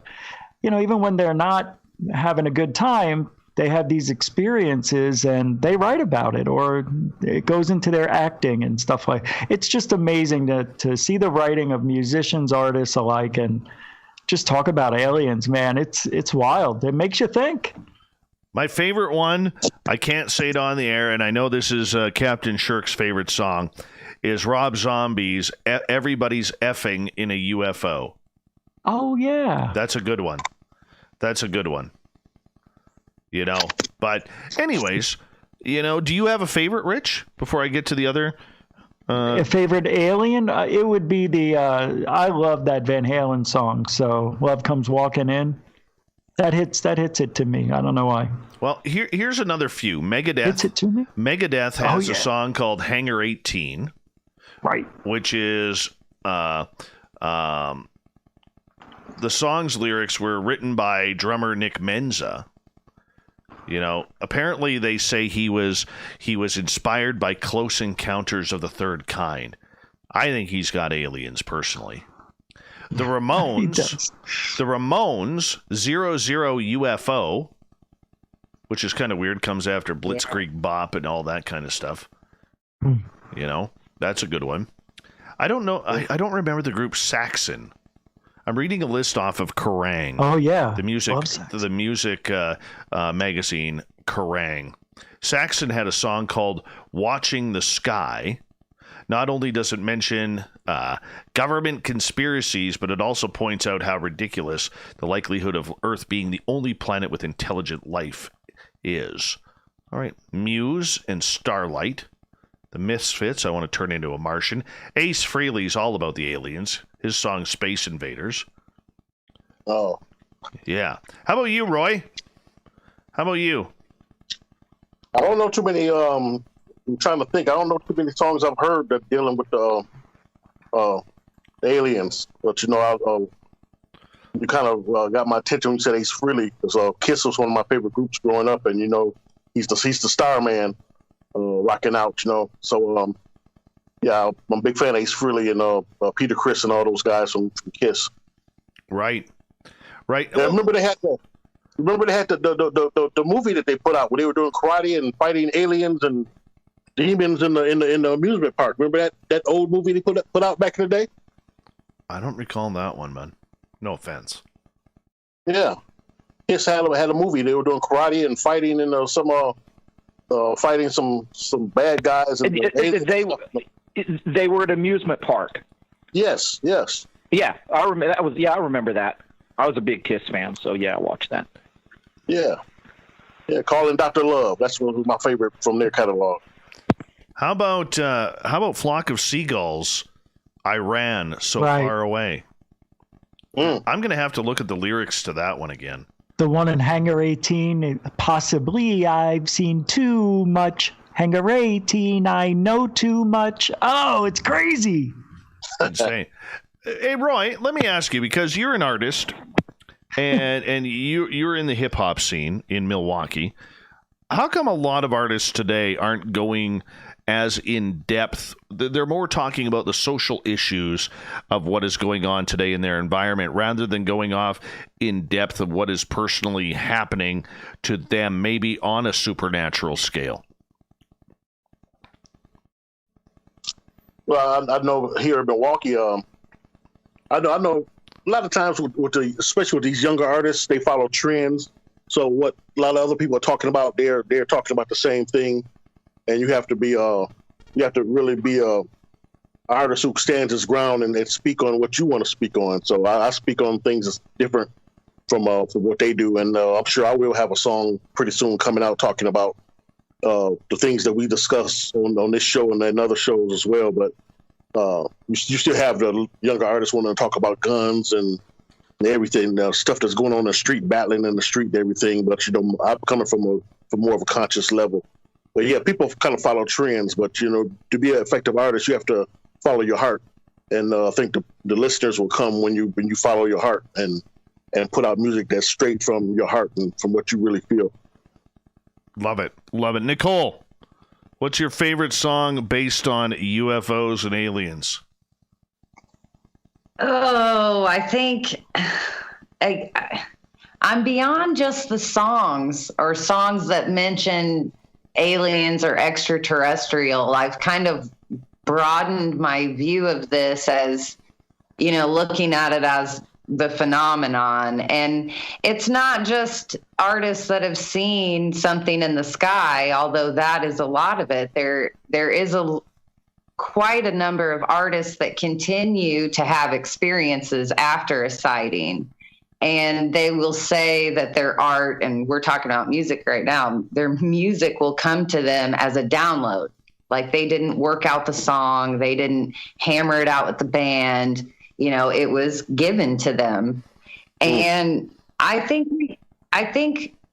even when they're not having a good time, they have these experiences and they write about it, or it goes into their acting and stuff like. It's just amazing to see the writing of musicians, artists alike, and just talk about aliens. Man, it's wild. It makes you think. My favorite one, I can't say it on the air, and I know this is Captain Shirk's favorite song, is Rob Zombie's "Everybody's Effing in a UFO." Oh yeah, that's a good one. But anyways, do you have a favorite, Rich? Before I get to the other, a favorite alien, it would be the. I love that Van Halen song. So "Love Comes Walking In." That hits it to me. I don't know why. Well, here's another few. Megadeth. Hits it to me? Megadeth has a song called "Hangar 18." Right. Which is the song's lyrics were written by drummer Nick Menza. Apparently they say he was inspired by Close Encounters of the Third Kind. I think he's got aliens personally. The Ramones 00 UFO, which is kind of weird, comes after Blitzkrieg Bop and all that kind of stuff. That's a good one. I don't know. I don't remember the group Saxon. I'm reading a list off of Kerrang. Oh yeah, the music magazine Kerrang. Saxon had a song called "Watching the Sky." Not only does it mention government conspiracies, but it also points out how ridiculous the likelihood of Earth being the only planet with intelligent life is. All right, Muse and Starlight. The Misfits, I Want to Turn Into a Martian. Ace Frehley's all about the aliens. His song Space Invaders. Oh. Yeah. How about you, Roy? How about you? I don't know too many, I'm trying to think. I don't know too many songs I've heard that dealing with the aliens. But, you kind of got my attention when you said Ace Frehley. Because Kiss was one of my favorite groups growing up. And, he's the star man. Rocking out, So, yeah, I'm a big fan of Ace Frehley and Peter Criss and all those guys from Kiss. Right. Yeah, remember they had the movie that they put out where they were doing karate and fighting aliens, and demons in the amusement park. Remember that old movie they put out back in the day? I don't recall that one, man. No offense. Yeah, Kiss had a movie. They were doing karate and fighting in fighting some bad guys. And they were at amusement park. Yes. Yeah, I remember that. I was a big Kiss fan, so yeah, I watched that. Yeah, Calling Dr. Love. That's one of my favorite from their catalog. How about Flock of Seagulls? I ran so far away. I'm going to have to look at the lyrics to that one again. The one in Hangar 18, possibly I've seen too much. Hangar 18, I know too much. Oh, it's crazy. Insane. Hey, Roy, let me ask you, because you're an artist and you're in the hip hop scene in Milwaukee. How come a lot of artists today aren't going as in depth? They're more talking about the social issues of what is going on today in their environment rather than going off in depth of what is personally happening to them, maybe on a supernatural scale. Well, I know here in Milwaukee, I know a lot of times especially with these younger artists, they follow trends. So what a lot of other people are talking about, they're talking about the same thing, and you have to really be a artist who stands his ground and speak on what you want to speak on. So I speak on things that's different from what they do, and I'm sure I will have a song pretty soon coming out talking about the things that we discuss on this show and in other shows as well. But you still have the younger artists wanting to talk about guns and everything, stuff that's going on in the street, battling in the street and everything. But I'm coming from more of a conscious level. But yeah, people kind of follow trends, but to be an effective artist, you have to follow your heart. And I think the listeners will come when you follow your heart and put out music that's straight from your heart and from what you really feel. Love it. Nicole, what's your favorite song based on UFOs and aliens? Oh, I think I'm beyond just the songs or songs that mention aliens or extraterrestrial. I've kind of broadened my view of this as, looking at it as the phenomenon. And it's not just artists that have seen something in the sky, although that is a lot of it. There is quite a number of artists that continue to have experiences after a sighting. And they will say that their art, and we're talking about music right now, their music will come to them as a download. Like they didn't work out the song, they didn't hammer it out with the band, it was given to them. And I think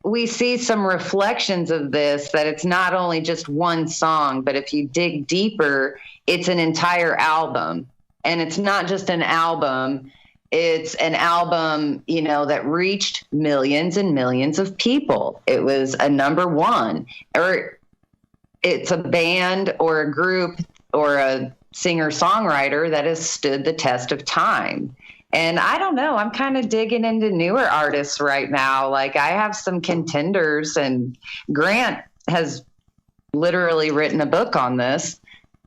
we see some reflections of this, that it's not only just one song, but if you dig deeper, it's an entire album. And it's not just an album. It's an album, that reached millions and millions of people. It was a number one, or it's a band or a group or a singer-songwriter that has stood the test of time. And I don't know, I'm kind of digging into newer artists right now. Like I have some contenders, and Grant has literally written a book on this,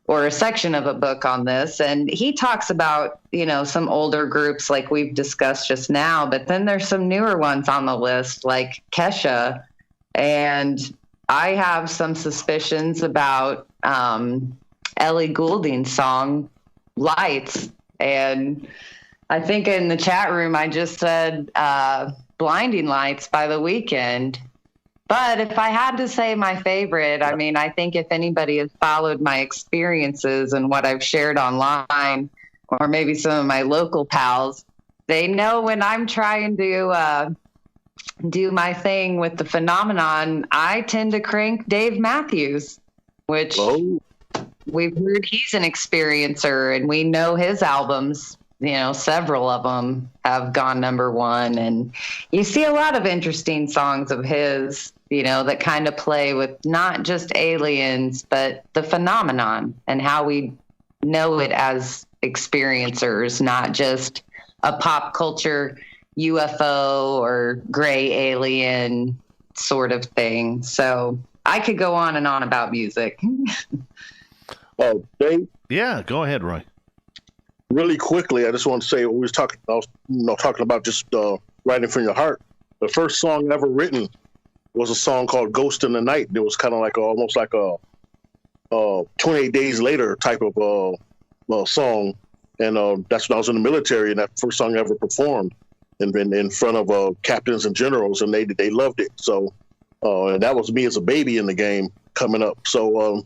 or a section of a book on this. And he talks about, some older groups like we've discussed just now, but then there's some newer ones on the list like Kesha. And I have some suspicions about Ellie Goulding's song Lights. And I think in the chat room, I just said Blinding Lights by The Weeknd. But if I had to say my favorite, I think if anybody has followed my experiences and what I've shared online, or maybe some of my local pals, they know when I'm trying to do my thing with the phenomenon, I tend to crank Dave Matthews, which we've heard he's an experiencer, and we know his albums, several of them have gone number one. And you see a lot of interesting songs of his, that kind of play with not just aliens, but the phenomenon and how we know it as experiencers, not just a pop culture UFO or gray alien sort of thing. So I could go on and on about music. Oh, Dave. Yeah, go ahead, Roy. Really quickly, I just want to say I was talking about just writing from your heart. The first song ever written was a song called "Ghost in the Night." It was kind of like almost like a 28 Days Later type of song, and that's when I was in the military, and that first song I ever performed in front of captains and generals, and they loved it. So, and that was me as a baby in the game coming up. So,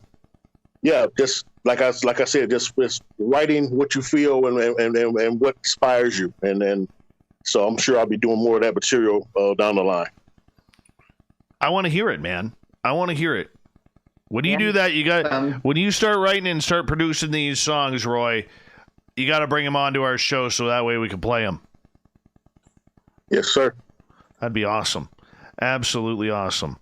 yeah, just like I said, just writing what you feel and what inspires you, and so I'm sure I'll be doing more of that material down the line. I want to hear it, man. I want to hear it. When you do that, you got when you start writing and start producing these songs, Roy, you got to bring them onto our show so that way we can play them. Yes, sir. That'd be awesome. Absolutely awesome.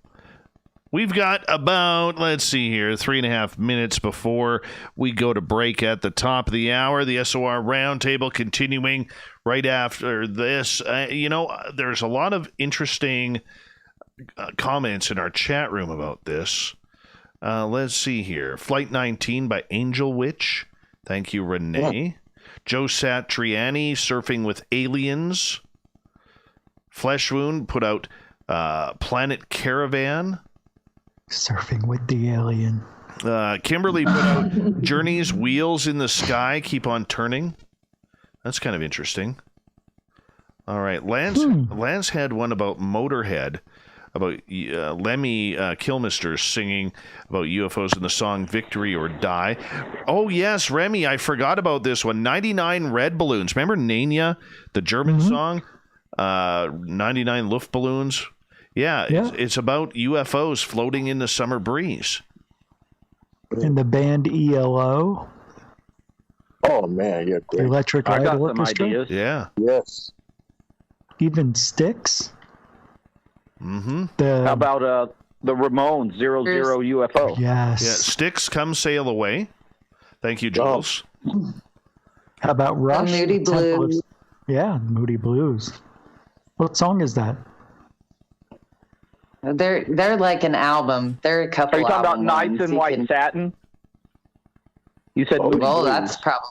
We've got about, let's see here, 3.5 minutes before we go to break at the top of the hour. The SOR Roundtable continuing right after this. There's a lot of interesting comments in our chat room about this. Let's see here. Flight 19 by Angel Witch. Thank you, Renee. Yeah. Joe Satriani, Surfing with Aliens. Flesh Wound put out Planet Caravan. Surfing with the Alien. Kimberly put out Journey's Wheels in the Sky Keep on Turning. That's kind of interesting. All right. Lance had one about Motorhead, about Lemmy Kilmister singing about UFOs in the song Victory or Die. Oh, yes, Remy, I forgot about this one. 99 Red Balloons. Remember Nania, the German song? 99 Luftballons. Yeah, it's about UFOs floating in the summer breeze. And the band ELO. Oh, man, yeah, great. Electric Light Orchestra. Some ideas. Yeah. Yes. Even Styx. Mm-hmm. How about the Ramones, 00 UFO? Yes. Yeah, Styx, Come Sail Away. Thank you, Jules. How about Rush? Moody Blues. Yeah, Moody Blues. What song is that? They're like an album. They're a couple. Are you talking about Nights in White Satin? You said Moody well, Blues. that's probably.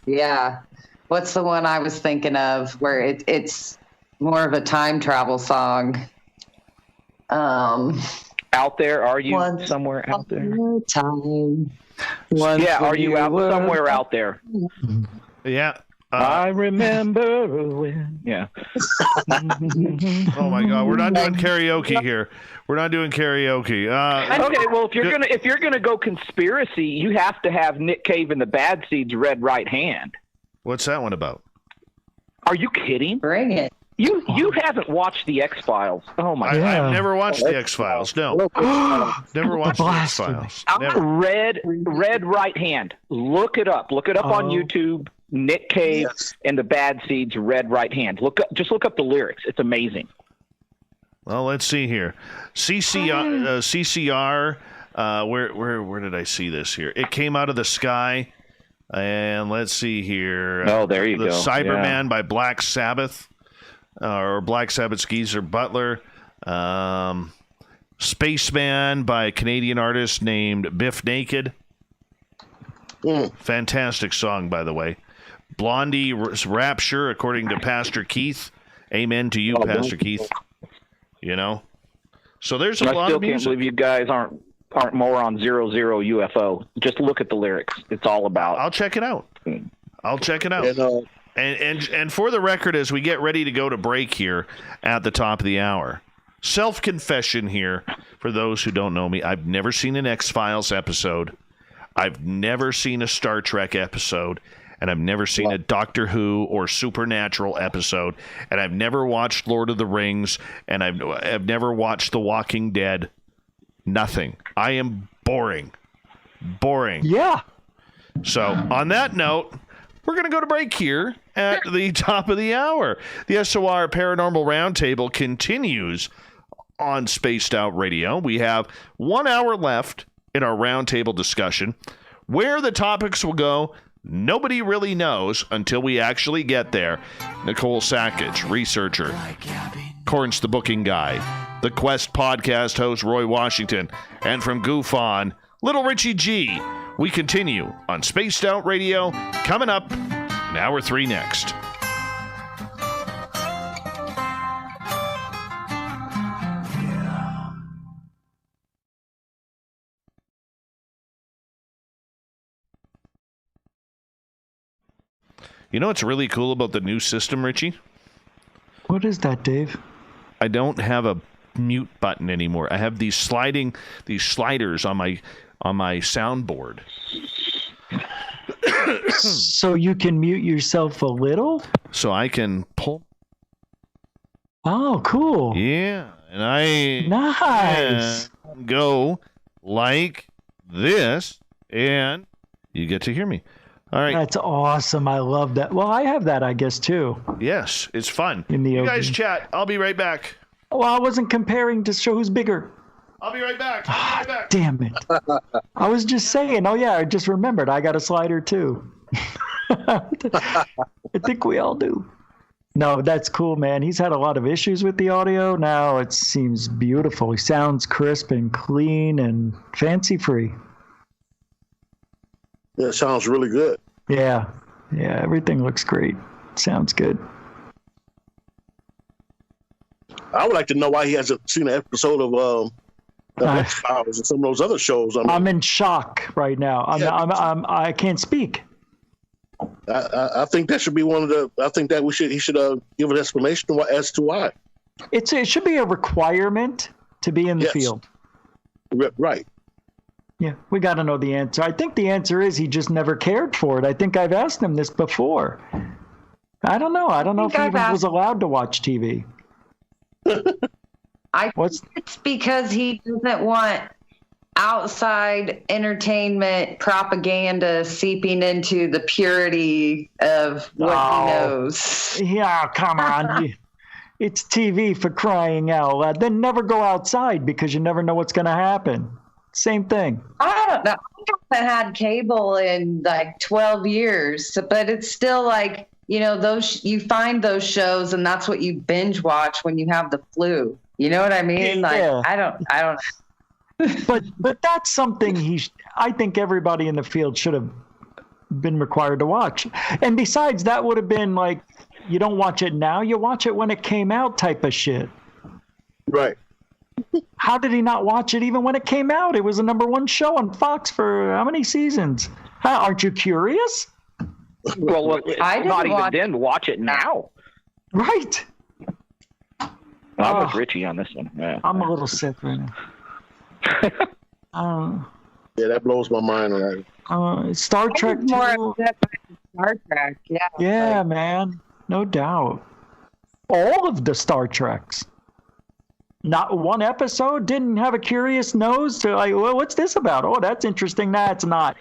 Yeah. What's the one I was thinking of where it's more of a time travel song? Out there, are you somewhere out there? Time. Are you out somewhere out there? Yeah. I remember when. Yeah. Oh my God, we're not doing karaoke here. We're not doing karaoke. Okay, well, if you're gonna go conspiracy, you have to have Nick Cave and the Bad Seeds' Red Right Hand. What's that one about? Are you kidding? Bring it. You haven't watched the X-Files. Oh my God. I've never watched the X-Files. No. Never watched the X-Files. Red Right Hand. Look it up. Look it up on YouTube. Nick Cave and the Bad Seeds' Red Right Hand. Just look up the lyrics. It's amazing. Well, let's see here. CCR. Where did I see this here? It Came Out of the Sky. And let's see here. Oh, there you go. go. Cyberman by Black Sabbath. Or Black Sabbath's Geezer Butler. Spaceman by a Canadian artist named Biff Naked. Fantastic song, by the way. Blondie's Rapture, according to Pastor Keith. Amen to you, Pastor Keith. You know? So there's a lot of music. I still can't believe you guys aren't more on 00 UFO. Just look at the lyrics. It's all about. I'll check it out. And for the record, as we get ready to go to break here at the top of the hour, self-confession here for those who don't know me. I've never seen an X-Files episode. I've never seen a Star Trek episode. And I've never seen a Doctor Who or Supernatural episode. And I've never watched Lord of the Rings. And I've never watched The Walking Dead. Nothing. I am boring. Yeah. So on that note, we're going to go to break here at the top of the hour. The SOR Paranormal Roundtable continues on Spaced Out Radio. We have 1 hour left in our roundtable discussion. Where the topics will go, nobody really knows until we actually get there. Nicole Sakach, researcher. Corrence, the booking guy. the Quest podcast host, Roy Washington, and from Goof On, Little Richie G. We continue on Spaced Out Radio. Coming up, in Hour 3 next. You know what's really cool about the new system, Richie? What is that, Dave? I don't have a mute button anymore. I have these sliders on my soundboard. So you can mute yourself a little? So I can pull. Oh, cool. Yeah, and I Nice. go like this, and you get to hear me. All right. That's awesome. I love that. Well, I have that, I guess, too. Yes, it's fun. In the you open. guys chat. I'll be right back. Well, I wasn't comparing to show who's bigger. I'll be right back. I'll be right back. Damn it. I was just saying. Oh, yeah, I just remembered. I got a slider, too. I think we all do. No, that's cool, man. He's had a lot of issues with the audio. Now it seems beautiful. He sounds crisp and clean and fancy-free. Yeah, it sounds really good. Yeah, everything looks great. Sounds good. I would like to know why he hasn't seen an episode of X-Files and some of those other shows. I'm in shock right now. I can't speak. I think that should be one of the. I think that he should give an explanation as to why. It should be a requirement to be in the field. Right. Yeah, we got to know the answer. I think the answer is he just never cared for it. I think I've asked him this before. I don't know. I don't know if he even was allowed to watch TV. It's because he doesn't want outside entertainment propaganda seeping into the purity of what he knows. Yeah, come on. It's TV for crying out loud. Then never go outside because you never know what's going to happen. Same thing. I don't know. I haven't had cable in like 12 years, but it's still like, those you find those shows and that's what you binge watch when you have the flu. You know what I mean? Yeah. I don't But that's something I think everybody in the field should have been required to watch. And besides, that would have been like, you don't watch it now, you watch it when it came out type of shit. Right. How did he not watch it even when it came out? It was the #1 show on Fox for how many seasons? Aren't you curious? Well, look, not even then. Watch it now. Right. I'm with Richie on this one. Yeah. I'm a little sick right now. Yeah, that blows my mind. Star Trek too. More upset by Star Trek. Yeah. Yeah, man. No doubt. All of the Star Treks. Not one episode didn't have a curious nose to like, well, what's this about? Oh, that's interesting. That's not.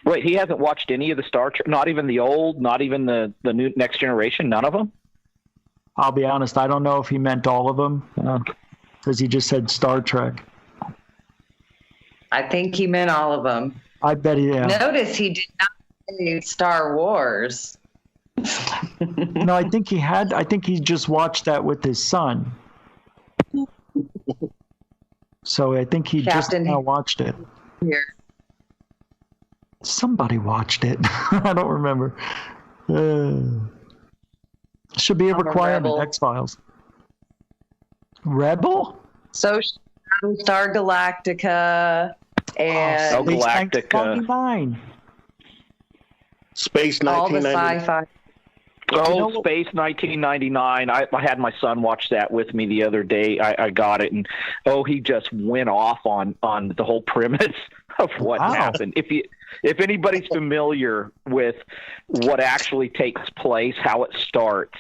Wait, he hasn't watched any of the Star Trek? Not even the old? Not even the new Next Generation? None of them? I'll be honest. I don't know if he meant all of them because he just said Star Trek. I think he meant all of them. I bet he. Yeah. Notice he did not say Star Wars. No, I think he had. I think he just watched that with his son. So I think he just now watched it. Here. Somebody watched it. I don't remember. Should be a requirement. X-Files. Rebel? So Star Galactica and Galactica. Space 1999. All the sci-fi. Space 1999. I had my son watch that with me the other day. I got it, and he just went off on the whole premise of what happened. If anybody's familiar with what actually takes place, how it starts,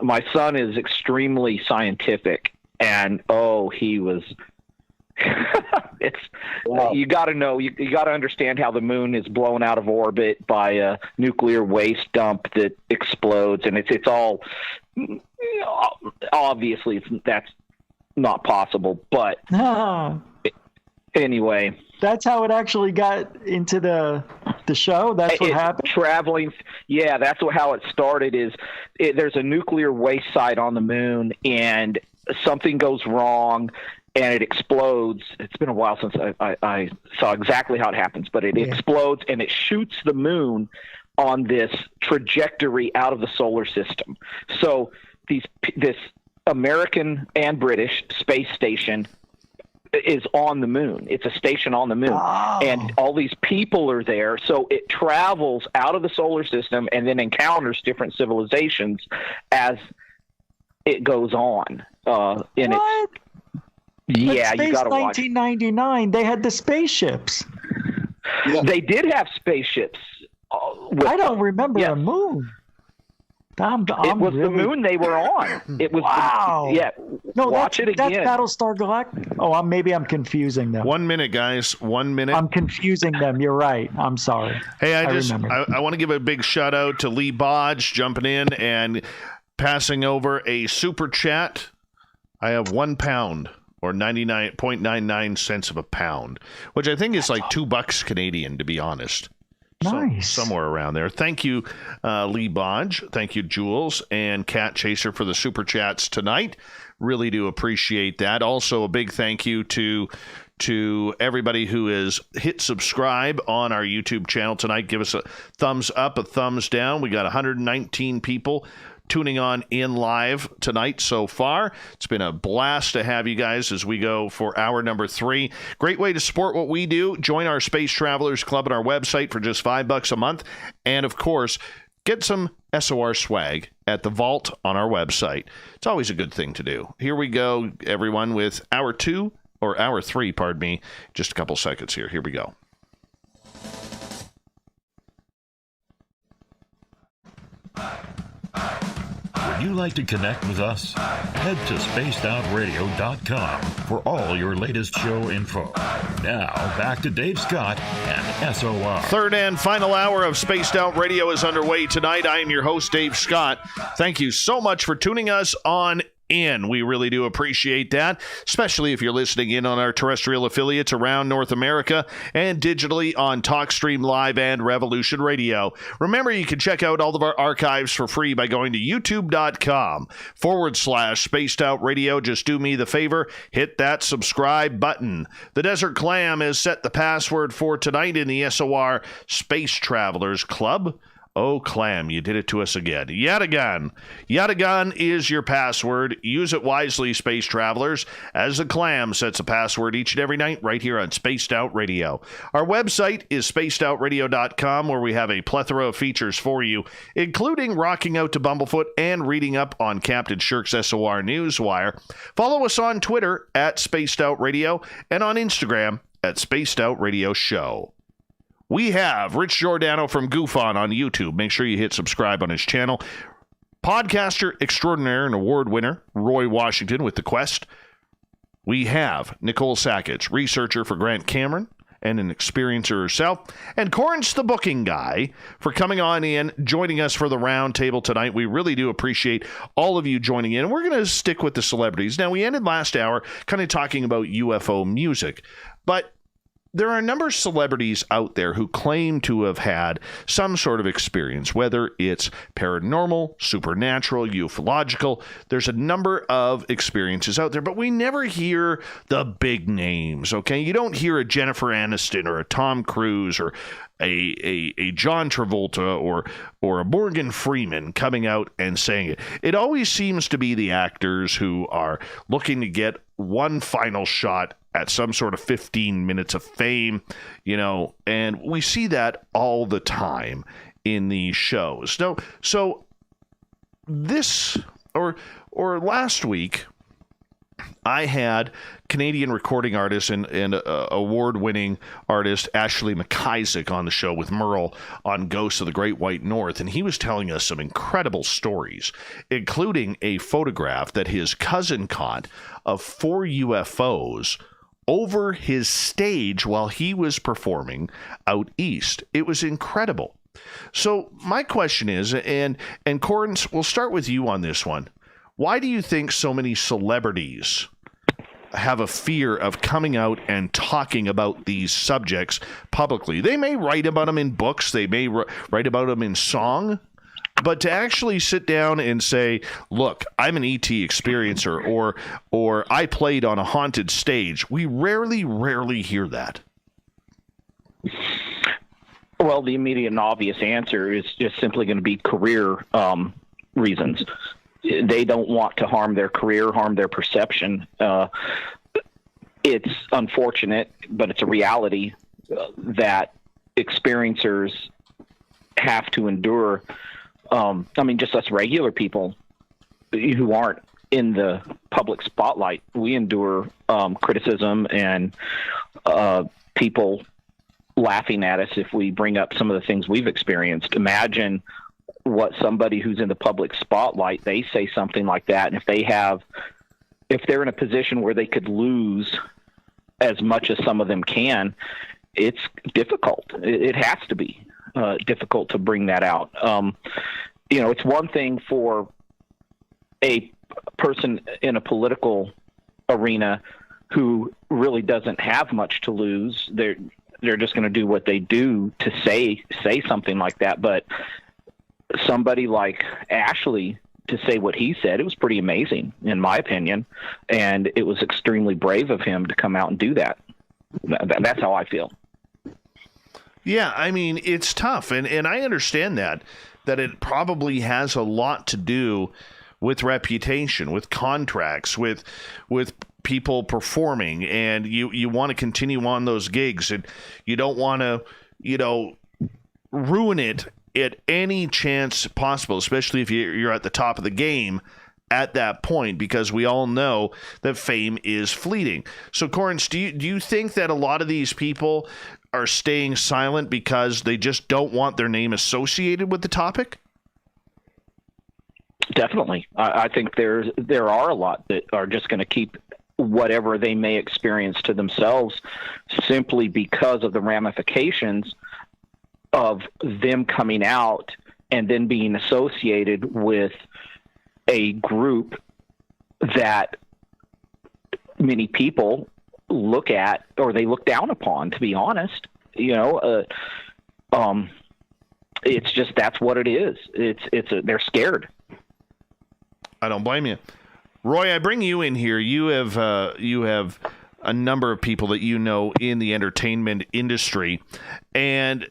my son is extremely scientific, and he was. You got to know. You got to understand how the moon is blown out of orbit by a nuclear waste dump that explodes, and it's all obviously that's not possible. But anyway, that's how it actually got into the show. That's what happened. Traveling, yeah, that's how it started. There's a nuclear waste site on the moon, and something goes wrong and it explodes. It's been a while since I saw exactly how it happens, but it explodes and it shoots the moon on this trajectory out of the solar system. So this American and British space station is on the moon. It's a station on the moon. Oh. And all these people are there. So it travels out of the solar system and then encounters different civilizations as it goes on. What? Yeah, you got to watch. 1999, they had the spaceships. Yeah. They did have spaceships. I don't remember a moon. It was the moon they were on. It was wow. No, watch it again. That's Battlestar Galactica. Oh, maybe I'm confusing them. 1 minute, guys. 1 minute. I'm confusing them. You're right. I'm sorry. Hey, I want to give a big shout out to Lee Bodge jumping in and passing over a super chat. I have £1 or 99.99 cents of a pound, which I think is like $2 Canadian, to be honest. Nice. Somewhere around there. Thank you, Lee Bodge. Thank you, Jules and Cat Chaser, for the super chats tonight. Really do appreciate that. Also, a big thank you to everybody who has hit subscribe on our YouTube channel tonight. Give us a thumbs up, a thumbs down. We got 119 people tuning on in live tonight so far. It's been a blast to have you guys as we go for hour number 3. Great way to support what we do. Join our Space Travelers Club on our website for just $5 a month. And of course, get some SOR swag at the vault on our website. It's always a good thing to do. Here we go, everyone, with hour 3, pardon me. Just a couple seconds here. Here we go. Would you like to connect with us? Head to spacedoutradio.com for all your latest show info. Now, back to Dave Scott and SOR. Third and final hour of Spaced Out Radio is underway tonight. I am your host, Dave Scott. Thank you so much for tuning us on in. We really do appreciate that, especially if you're listening in on our terrestrial affiliates around North America and digitally on TalkStream Live and Revolution Radio. Remember, you can check out all of our archives for free by going to youtube.com/Spaced Out Radio. Just do me the favor, hit that subscribe button. The Desert Clam has set the password for tonight in the SOR Space Travelers Club. Oh, Clam, you did it to us again. Yatagan. Yatagan is your password. Use it wisely, space travelers, as the Clam sets a password each and every night right here on Spaced Out Radio. Our website is spacedoutradio.com, where we have a plethora of features for you, including rocking out to Bumblefoot and reading up on Captain Shirk's SOR Newswire. Follow us on Twitter at Spaced Out Radio and on Instagram at Spaced Out Radio Show. We have Rich Giordano from Goof On YouTube. Make sure you hit subscribe on his channel. Podcaster extraordinaire and award winner, Roy Washington with The Quest. We have Nicole Sakach, researcher for Grant Cameron and an experiencer herself. And Corrence, the booking guy, for coming on in, joining us for the round table tonight. We really do appreciate all of you joining in. And we're going to stick with the celebrities. Now, we ended last hour kind of talking about UFO music, but there are a number of celebrities out there who claim to have had some sort of experience, whether it's paranormal, supernatural, ufological. There's a number of experiences out there, but we never hear the big names, okay? You don't hear a Jennifer Aniston or a Tom Cruise or a John Travolta or a Morgan Freeman coming out and saying it. It always seems to be the actors who are looking to get one final shot at some sort of 15 minutes of fame, and we see that all the time in these shows. So this or last week, I had Canadian recording artist and award-winning artist Ashley McIsaac on the show with Merle on Ghosts of the Great White North, and he was telling us some incredible stories, including a photograph that his cousin caught of 4 UFOs over his stage while he was performing out east. It was incredible. So my question is, and Corrence, we'll start with you on this one. Why do you think so many celebrities have a fear of coming out and talking about these subjects publicly? They may write about them in books. They may write about them in song. But to actually sit down and say, look, I'm an ET experiencer, or I played on a haunted stage, we rarely hear that. Well, the immediate and obvious answer is just simply going to be career reasons. They don't want to harm their career, harm their perception. It's unfortunate, but it's a reality that experiencers have to endure. Just us regular people who aren't in the public spotlight, we endure criticism and people laughing at us if we bring up some of the things we've experienced. Imagine what somebody who's in the public spotlight, they say something like that, and if they're in a position where they could lose as much as some of them can, it's difficult. It has to be difficult to bring that out. It's one thing for a person in a political arena who really doesn't have much to lose. They're just going to do what they do to say something like that. But somebody like Ashley, to say what he said, it was pretty amazing, in my opinion. And it was extremely brave of him to come out and do that. That's how I feel. Yeah, I mean, it's tough. And I understand that it probably has a lot to do with reputation, with contracts, with people performing, and you want to continue on those gigs, and you don't want to, ruin it at any chance possible, especially if you're at the top of the game at that point, because we all know that fame is fleeting. So, Corrence, do you think that a lot of these people are staying silent because they just don't want their name associated with the topic? Definitely. I think there are a lot that are just going to keep whatever they may experience to themselves, simply because of the ramifications of them coming out and then being associated with a group that many people look at, or they look down upon, to be honest. It's just, that's what it is. They're scared. I don't blame you. Roy, I bring you in here. You have a number of people that you know in the entertainment industry, and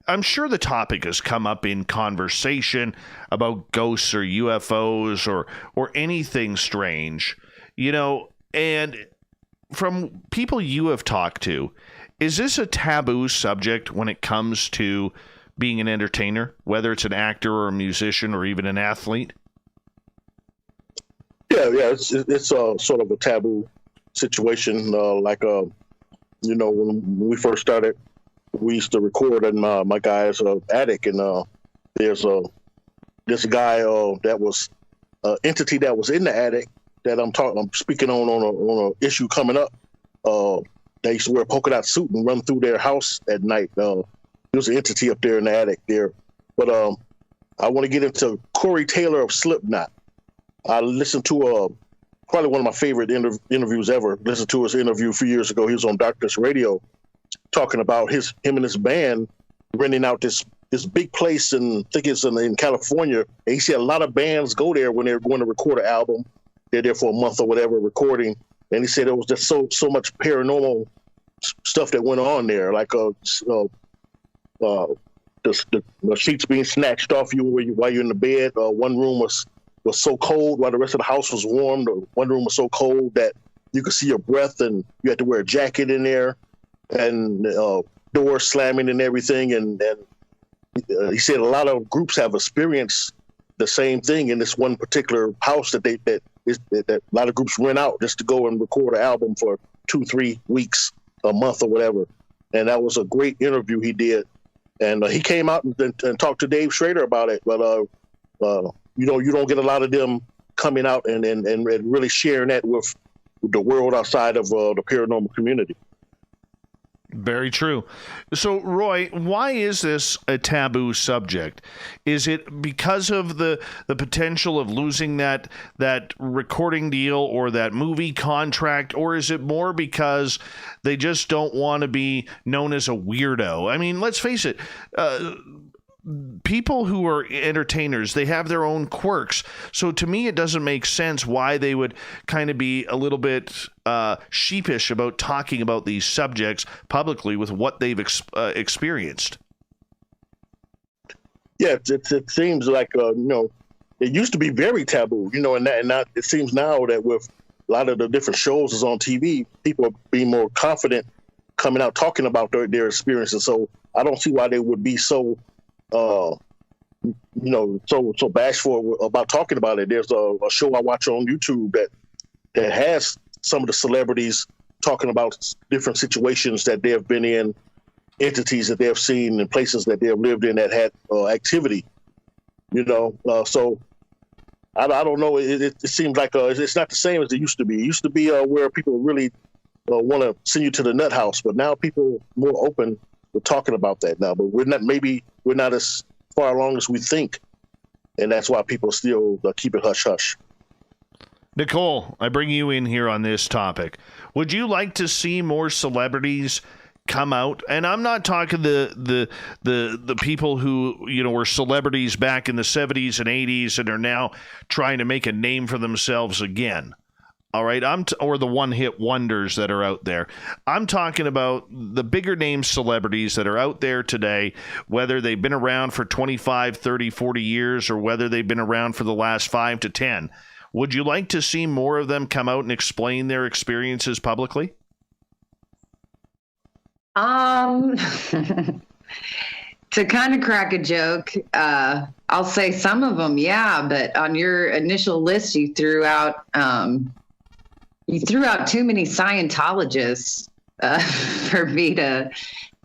I'm sure the topic has come up in conversation about ghosts or UFOs or anything strange, and from people you have talked to, is this a taboo subject when it comes to being an entertainer, whether it's an actor or a musician or even an athlete? Yeah, it's sort of a taboo situation. When we first started, we used to record in my guy's attic, and there's this guy that was an entity that was in the attic that I'm speaking on a issue coming up. They used to wear a polka dot suit and run through their house at night. There's an entity up there in the attic there. But I want to get into Corey Taylor of Slipknot. I listened to probably one of my favorite interviews ever. Listened to his interview a few years ago. He was on Darkness Radio talking about him and his band renting out this big place, and I think it's in California. And he said a lot of bands go there when they're going to record an album. They're there for a month or whatever recording. And he said it was just so much paranormal stuff that went on there, like the sheets being snatched off you while you're in the bed. One room was so cold while the rest of the house was warm. One room was so cold that you could see your breath, and you had to wear a jacket in there, and doors slamming and everything. And he said a lot of groups have experienced the same thing in this one particular house that a lot of groups rent out just to go and record an album for 2-3 weeks, a month or whatever. And that was a great interview he did. And he came out and talked to Dave Schrader about it. But, you don't get a lot of them coming out and really sharing that with the world outside of the paranormal community. Very true. So, Roy, why is this a taboo subject? Is it because of the potential of losing that recording deal or that movie contract, or is it more because they just don't want to be known as a weirdo? I mean, let's face it. people who are entertainers, they have their own quirks. So to me, it doesn't make sense why they would kind of be a little bit sheepish about talking about these subjects publicly with what they've experienced. Yeah, it seems like it used to be very taboo, and it seems now that with a lot of the different shows is on TV, people are being more confident coming out talking about their experiences. So I don't see why they would be so so bashful about talking about it. There's a show I watch on YouTube that has some of the celebrities talking about different situations that they have been in, entities that they have seen, and places that they have lived in that had activity. So I don't know. It seems like it's not the same as it used to be. It used to be where people really want to send you to the nut house, but now people are more open to talking about that now. But we're not as far along as we think, and that's why people still keep it hush hush. Nicole, I bring you in here on this topic. Would you like to see more celebrities come out? And I'm not talking the people who were celebrities back in the 70s and 80s and are now trying to make a name for themselves again. All right, or the one-hit wonders that are out there. I'm talking about the bigger name celebrities that are out there today, whether they've been around for 25, 30, 40 years, or whether they've been around for the last 5 to 10. Would you like to see more of them come out and explain their experiences publicly? To kind of crack a joke, I'll say some of them, yeah, but on your initial list, you threw out too many Scientologists for me to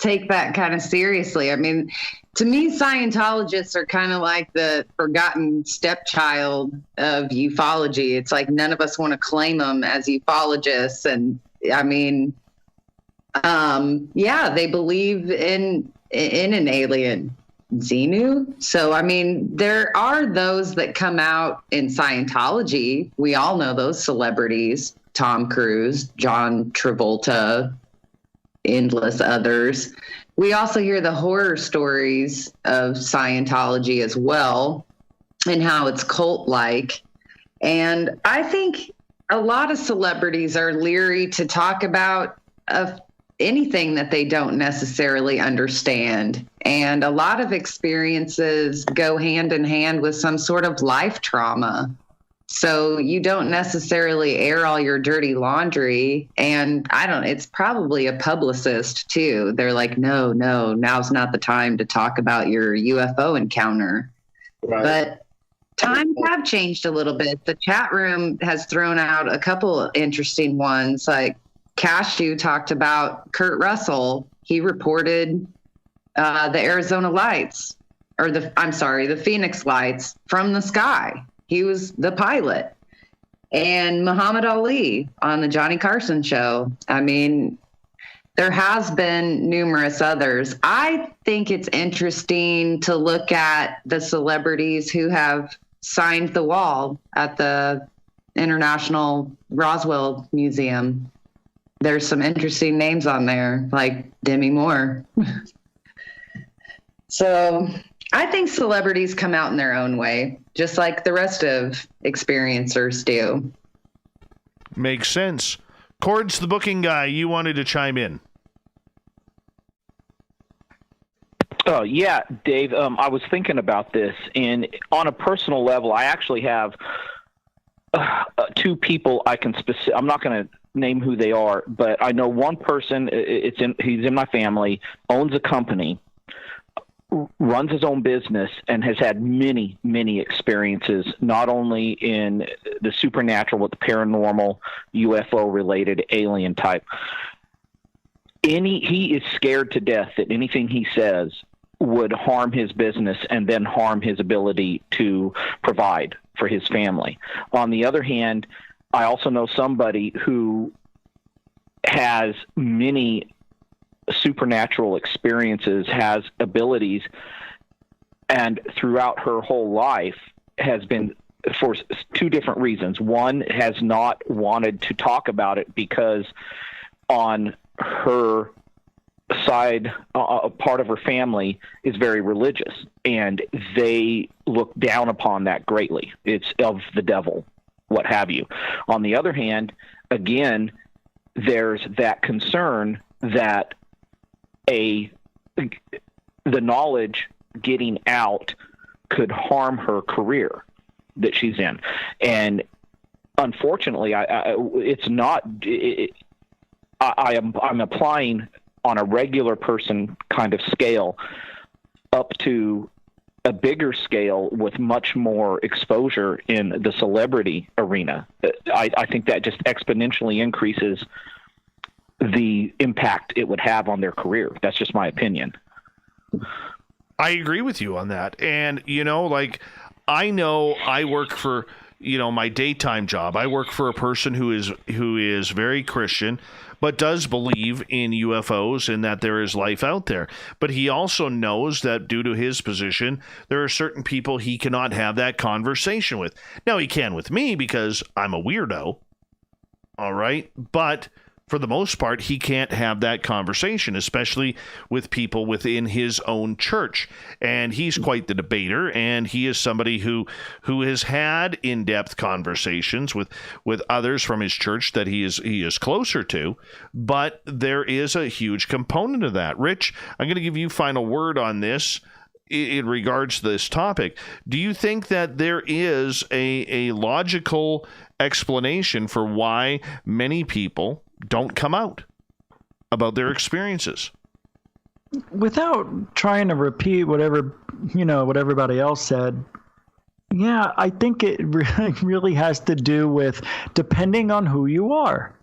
take that kind of seriously. I mean, to me, Scientologists are kind of like the forgotten stepchild of ufology. It's like none of us want to claim them as ufologists. And I mean, they believe in an alien, Xenu. So, I mean, there are those that come out in Scientology. We all know those celebrities, Tom Cruise, John Travolta, endless others. We also hear the horror stories of Scientology as well and how it's cult-like. And I think a lot of celebrities are leery to talk about anything that they don't necessarily understand. And a lot of experiences go hand in hand with some sort of life trauma. So you don't necessarily air all your dirty laundry. And it's probably a publicist too. They're like, no, now's not the time to talk about your UFO encounter. Right. But times have changed a little bit. The chat room has thrown out a couple interesting ones. Like Cashew talked about Kurt Russell. He reported the Arizona lights, or the Phoenix lights from the sky. He was the pilot. And Muhammad Ali on the Johnny Carson show. I mean, there has been numerous others. I think it's interesting to look at the celebrities who have signed the wall at the International Roswell Museum. There's some interesting names on there, like Demi Moore. So I think celebrities come out in their own way, just like the rest of experiencers do. Makes sense. Corrence, the booking guy, you wanted to chime in. Oh, yeah, Dave, I was thinking about this, and on a personal level, I actually have two people I'm not going to name who they are, but I know one person, he's in my family, owns a company, runs his own business, and has had many, many experiences, not only in the supernatural, but the paranormal, UFO-related, alien type. He is scared to death that anything he says would harm his business and then harm his ability to provide for his family. On the other hand, I also know somebody who has many supernatural experiences, has abilities, and throughout her whole life has been, for two different reasons. One, has not wanted to talk about it because on her side, part of her family is very religious, and they look down upon that greatly. It's of the devil, what have you. On the other hand, again, there's that concern that the knowledge getting out could harm her career that she's in. And unfortunately, I'm applying on a regular person kind of scale up to a bigger scale with much more exposure in the celebrity arena. I think that just exponentially increases the impact it would have on their career. That's just my opinion. I agree with you on that. And, I know I work for, my daytime job. I work for a person who is very Christian, but does believe in UFOs and that there is life out there. But he also knows that due to his position, there are certain people he cannot have that conversation with. Now, he can with me because I'm a weirdo. All right. But for the most part, he can't have that conversation, especially with people within his own church. And he's quite the debater, and he is somebody who has had in-depth conversations with others from his church that he is closer to. But there is a huge component of that. Rich, I'm going to give you final word on this in regards to this topic. Do you think that there is a logical explanation for why many people don't come out about their experiences? Without trying to repeat what everybody else said, yeah, I think it really has to do with depending on who you are.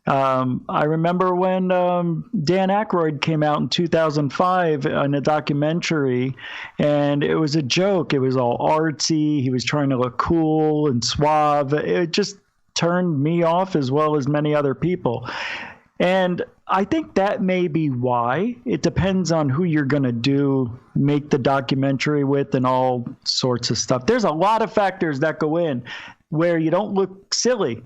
I remember when Dan Aykroyd came out in 2005 in a documentary, and it was a joke. It was all artsy. He was trying to look cool and suave. It just turned me off as well as many other people. And I think that may be why. It depends on who you're going to make the documentary with and all sorts of stuff. There's a lot of factors that go in where you don't look silly.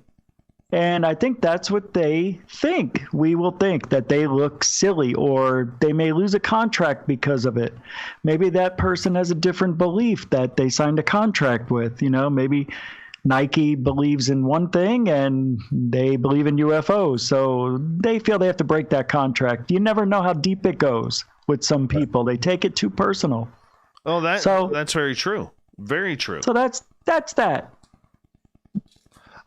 And I think that's what they think. We will think that they look silly, or they may lose a contract because of it. Maybe that person has a different belief that they signed a contract with. Maybe Nike believes in one thing and they believe in UFOs, so they feel they have to break that contract. You never know how deep it goes with some people. They take it too personal. Oh, that's very true. Very true. So that's that.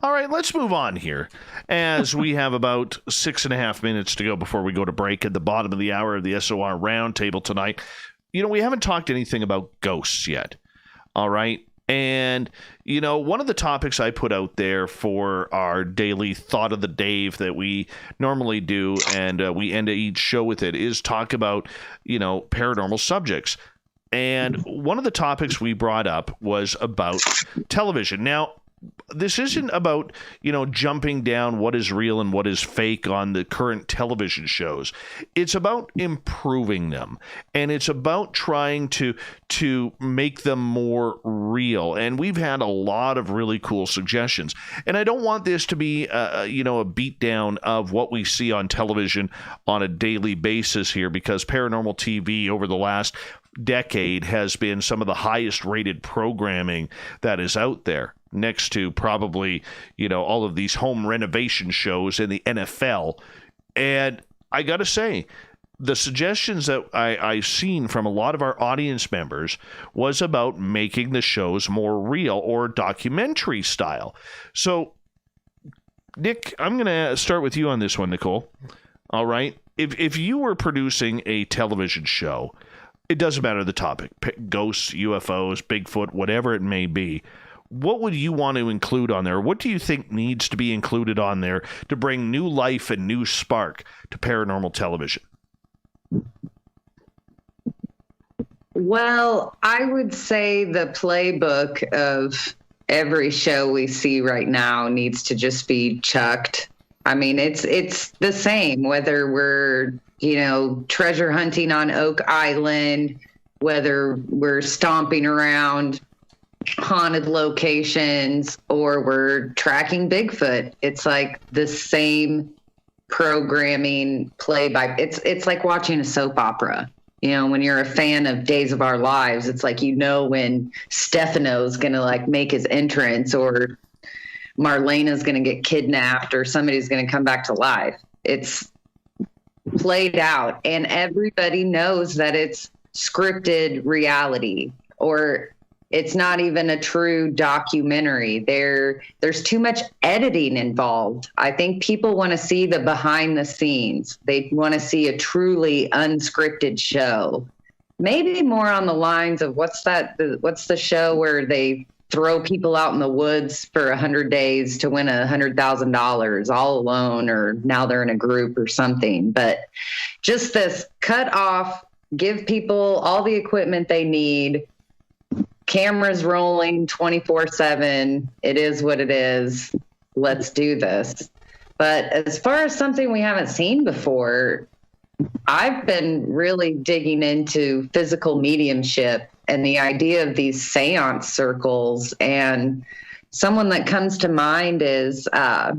All right, let's move on here, as we have about 6.5 minutes to go before we go to break at the bottom of the hour of the SOR Roundtable tonight. We haven't talked anything about ghosts yet. All right. And, one of the topics I put out there for our daily Thought of the Dave that we normally do, and we end each show with it, is talk about, paranormal subjects. And one of the topics we brought up was about television. Now, this isn't about, jumping down what is real and what is fake on the current television shows. It's about improving them, and it's about trying to make them more real. And we've had a lot of really cool suggestions. And I don't want this to be, a beatdown of what we see on television on a daily basis here, because Paranormal TV over the last decade has been some of the highest rated programming that is out there, next to probably, all of these home renovation shows in the NFL. And I got to say, the suggestions that I've seen from a lot of our audience members was about making the shows more real or documentary style. So, Nick, I'm going to start with you on this one, Nicole. All right. If you were producing a television show, it doesn't matter the topic, ghosts, UFOs, Bigfoot, whatever it may be, what would you want to include on there? What do you think needs to be included on there to bring new life and new spark to paranormal television? Well, I would say the playbook of every show we see right now needs to just be chucked. I mean, it's the same, whether we're, treasure hunting on Oak Island, whether we're stomping around haunted locations, or we're tracking Bigfoot. It's like the same programming it's like watching a soap opera. You know, when you're a fan of Days of Our Lives, it's like, you know, when Stefano's going to like make his entrance, or Marlena's going to get kidnapped, or somebody's going to come back to life. It's played out, and everybody knows that it's scripted reality, or it's not even a true documentary. There's too much editing involved. I think people want to see the behind the scenes. They want to see a truly unscripted show. Maybe more on the lines of what's the show where they throw people out in the woods for 100 days to win $100,000 all alone, or now they're in a group or something. But just this cut off, give people all the equipment they need, cameras rolling 24/7. It is what it is. Let's do this. But as far as something we haven't seen before, I've been really digging into physical mediumship and the idea of these seance circles. And someone that comes to mind is, I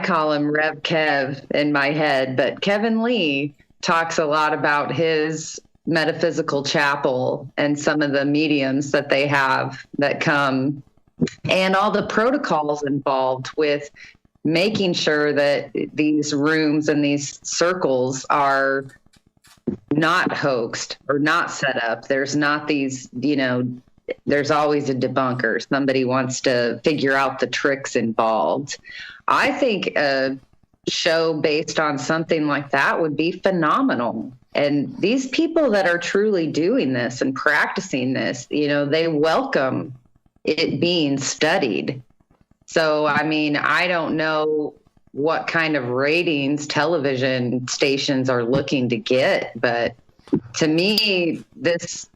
call him Rev Kev in my head, but Kevin Lee talks a lot about his metaphysical chapel and some of the mediums that they have that come, and all the protocols involved with making sure that these rooms and these circles are not hoaxed or not set up. There's not these, you know, there's always a debunker. Somebody wants to figure out the tricks involved. I think a show based on something like that would be phenomenal. And these people that are truly doing this and practicing this, you know, they welcome it being studied. So, I mean, I don't know what kind of ratings television stations are looking to get, but to me, this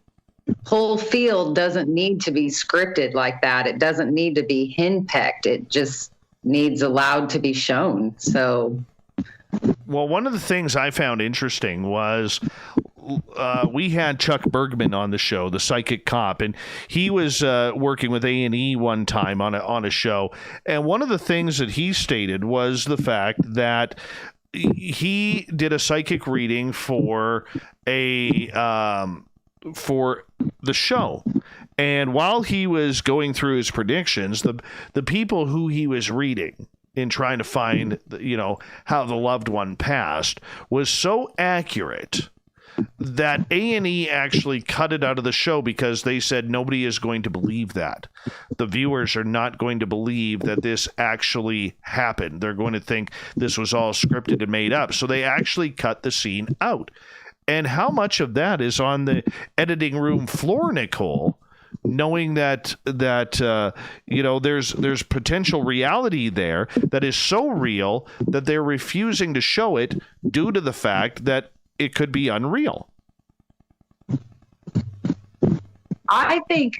whole field doesn't need to be scripted like that. It doesn't need to be henpecked. It just needs allowed to be shown. So, well, one of the things I found interesting was we had Chuck Bergman on the show, the psychic cop, and he was working with A&E one time on a show. And one of the things that he stated was the fact that he did a psychic reading for for the show. And while he was going through his predictions, the people who he was reading in trying to find, you know, how the loved one passed was so accurate that A&E actually cut it out of the show because they said nobody is going to believe that. The viewers are not going to believe that this actually happened. They're going to think this was all scripted and made up. So they actually cut the scene out. And how much of that is on the editing room floor, Nicole, knowing that you know, there's potential reality there that is so real that they're refusing to show it due to the fact that it could be unreal? I think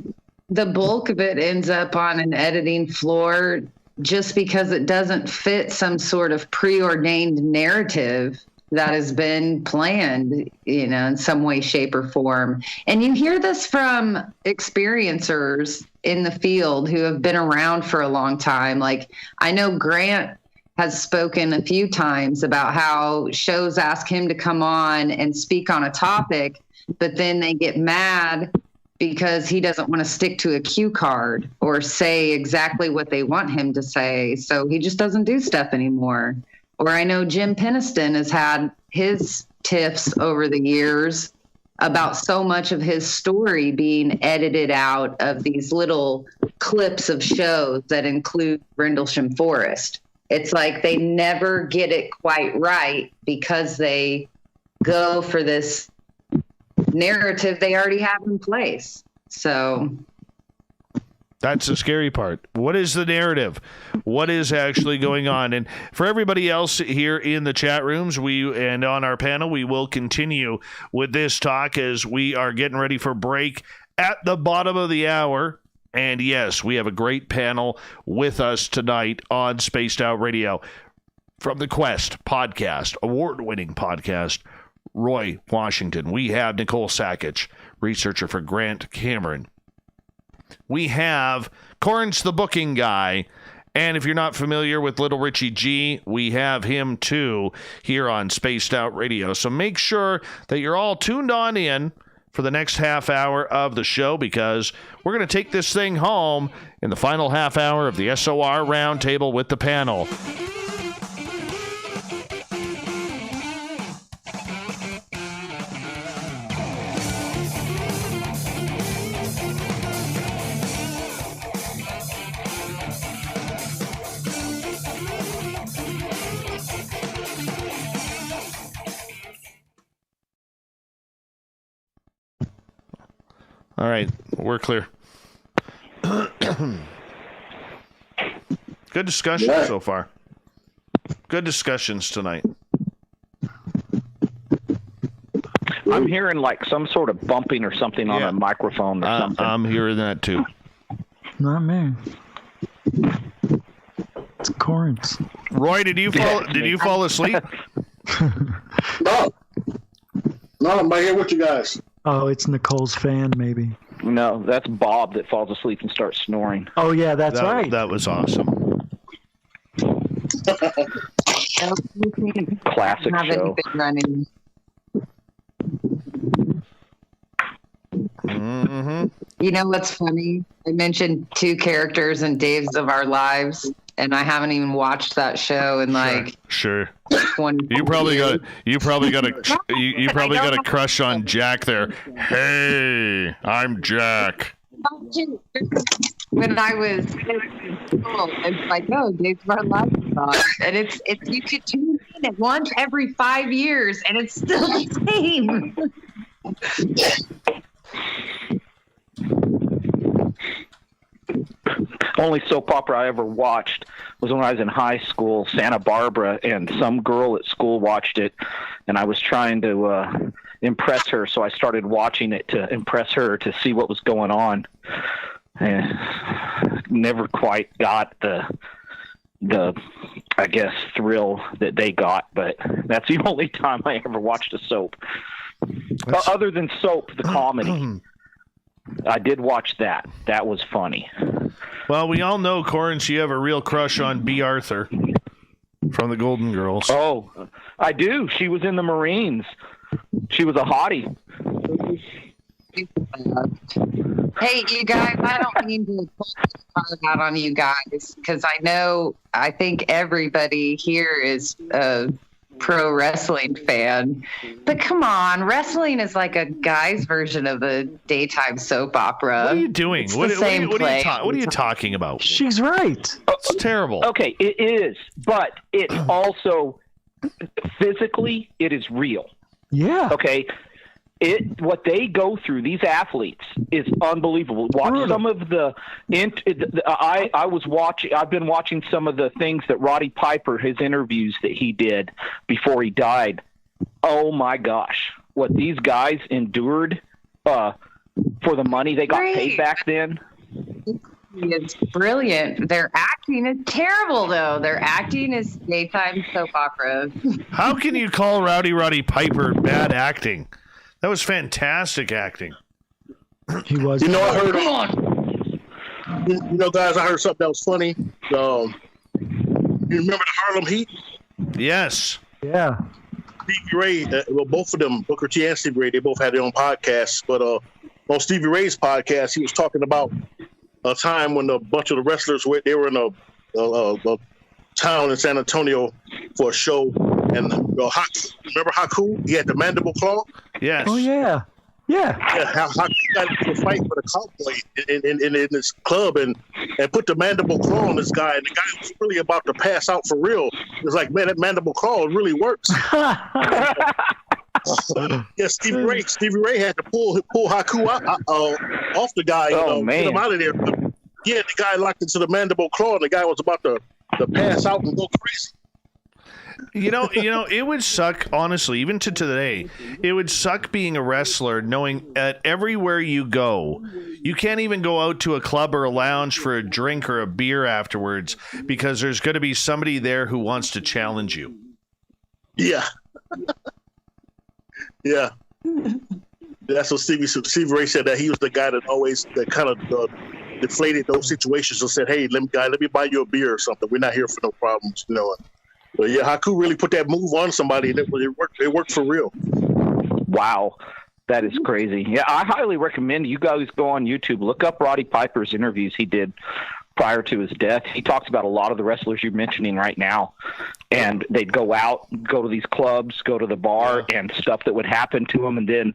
the bulk of it ends up on an editing floor just because it doesn't fit some sort of preordained narrative that has been planned, you know, in some way, shape, or form. And you hear this from experiencers in the field who have been around for a long time. Like, I know Grant has spoken a few times about how shows ask him to come on and speak on a topic, but then they get mad because he doesn't want to stick to a cue card or say exactly what they want him to say. So he just doesn't do stuff anymore. Or I know Jim Peniston has had his tiffs over the years about so much of his story being edited out of these little clips of shows that include Rendlesham Forest. It's like they never get it quite right because they go for this narrative they already have in place. So that's the scary part. What is the narrative? What is actually going on? And for everybody else here in the chat rooms, and on our panel, we will continue with this talk as we are getting ready for break at the bottom of the hour. And yes, we have a great panel with us tonight on Spaced Out Radio. From the Quest podcast, award-winning podcast, Roy Washington. We have Nicole Sakach, researcher for Grant Cameron. We have Corrence, the booking guy, And if you're not familiar with Little Richie G, we have him too here on Spaced Out Radio. So make sure that you're all tuned on in for the next half hour of the show, because we're going to take this thing home in the final half hour of the SOR Roundtable with the panel. All right, we're clear. Good discussion so far. Good discussions tonight. I'm hearing like some sort of bumping or something on a microphone or something. I'm hearing that too. Not me. It's Corrence. Roy, did you fall asleep? No, I'm right here with you guys. Oh, it's Nicole's fan, maybe. No, that's Bob that falls asleep and starts snoring. Oh, yeah, that's right. That was awesome. Classic show. Mm-hmm. You know what's funny? I mentioned 2 characters in Days of Our Lives, and I haven't even watched that show in Sure. 20 You probably years. got a crush on Jack there. Hey, I'm Jack. When I was in school, it's like, oh, Days of Our Lives is on. And it's you could tune in at once every 5 years, and it's still the same. Only soap opera I ever watched was when I was in high school, Santa Barbara, and some girl at school watched it, and I was trying to impress her, so I started watching it to impress her, to see what was going on, and never quite got the I guess thrill that they got, but that's the only time I ever watched a soap. Other than Soap, the comedy. I did watch that. That was funny. Well, we all know, Corrence, you have a real crush on B. Arthur from the Golden Girls. Oh, I do. She was in the Marines. She was a hottie. Hey, you guys, I don't mean to put it out on you guys, because I think everybody here is a pro wrestling fan. But come on, wrestling is like a guy's version of a daytime soap opera. What are you doing? What are you talking about? She's right. It's terrible. Okay, it is, but it's also physically, it is real. Yeah. Okay. What they go through, these athletes, is unbelievable. Watch some of I've been watching some of the things that Roddy Piper, his interviews that he did before he died. Oh my gosh, what these guys endured for the money they got paid back then. It's brilliant. Their acting is terrible, though. Their acting is daytime soap opera. How can you call Roddy Piper bad acting? That was fantastic acting. He was. You know, I heard. Guys, I heard something that was funny. You remember the Harlem Heat? Yes. Yeah. Stevie Ray. Both of them, Booker T and Stevie Ray, they both had their own podcasts. But on Stevie Ray's podcast, he was talking about a time when a bunch of the wrestlers were in a town in San Antonio for a show. And remember Haku? He had the mandible claw. Yes. Oh yeah. Yeah. How Haku got into a fight with a cowboy in this club and put the mandible claw on this guy, and the guy was really about to pass out for real. It was like, man, that mandible claw really works. Yeah, Stevie Ray had to pull Haku off the guy, get him out of there. Yeah, the guy locked into the mandible claw, and the guy was about to pass out and go crazy. You know, it would suck, honestly, even to today. It would suck being a wrestler, knowing that everywhere you go, you can't even go out to a club or a lounge for a drink or a beer afterwards because there's going to be somebody there who wants to challenge you. Yeah. Yeah. That's what Stevie Ray said, that he was the guy that always, that kind of deflated those situations and said, "Hey, let me buy you a beer or something. We're not here for no problems," you know. But yeah, Haku really put that move on somebody, and it worked. It worked for real. Wow. That is crazy. Yeah, I highly recommend you guys go on YouTube, look up Roddy Piper's interviews he did prior to his death. He talks about a lot of the wrestlers you're mentioning right now, and they'd go out, go to these clubs, go to the bar, and stuff that would happen to them, and then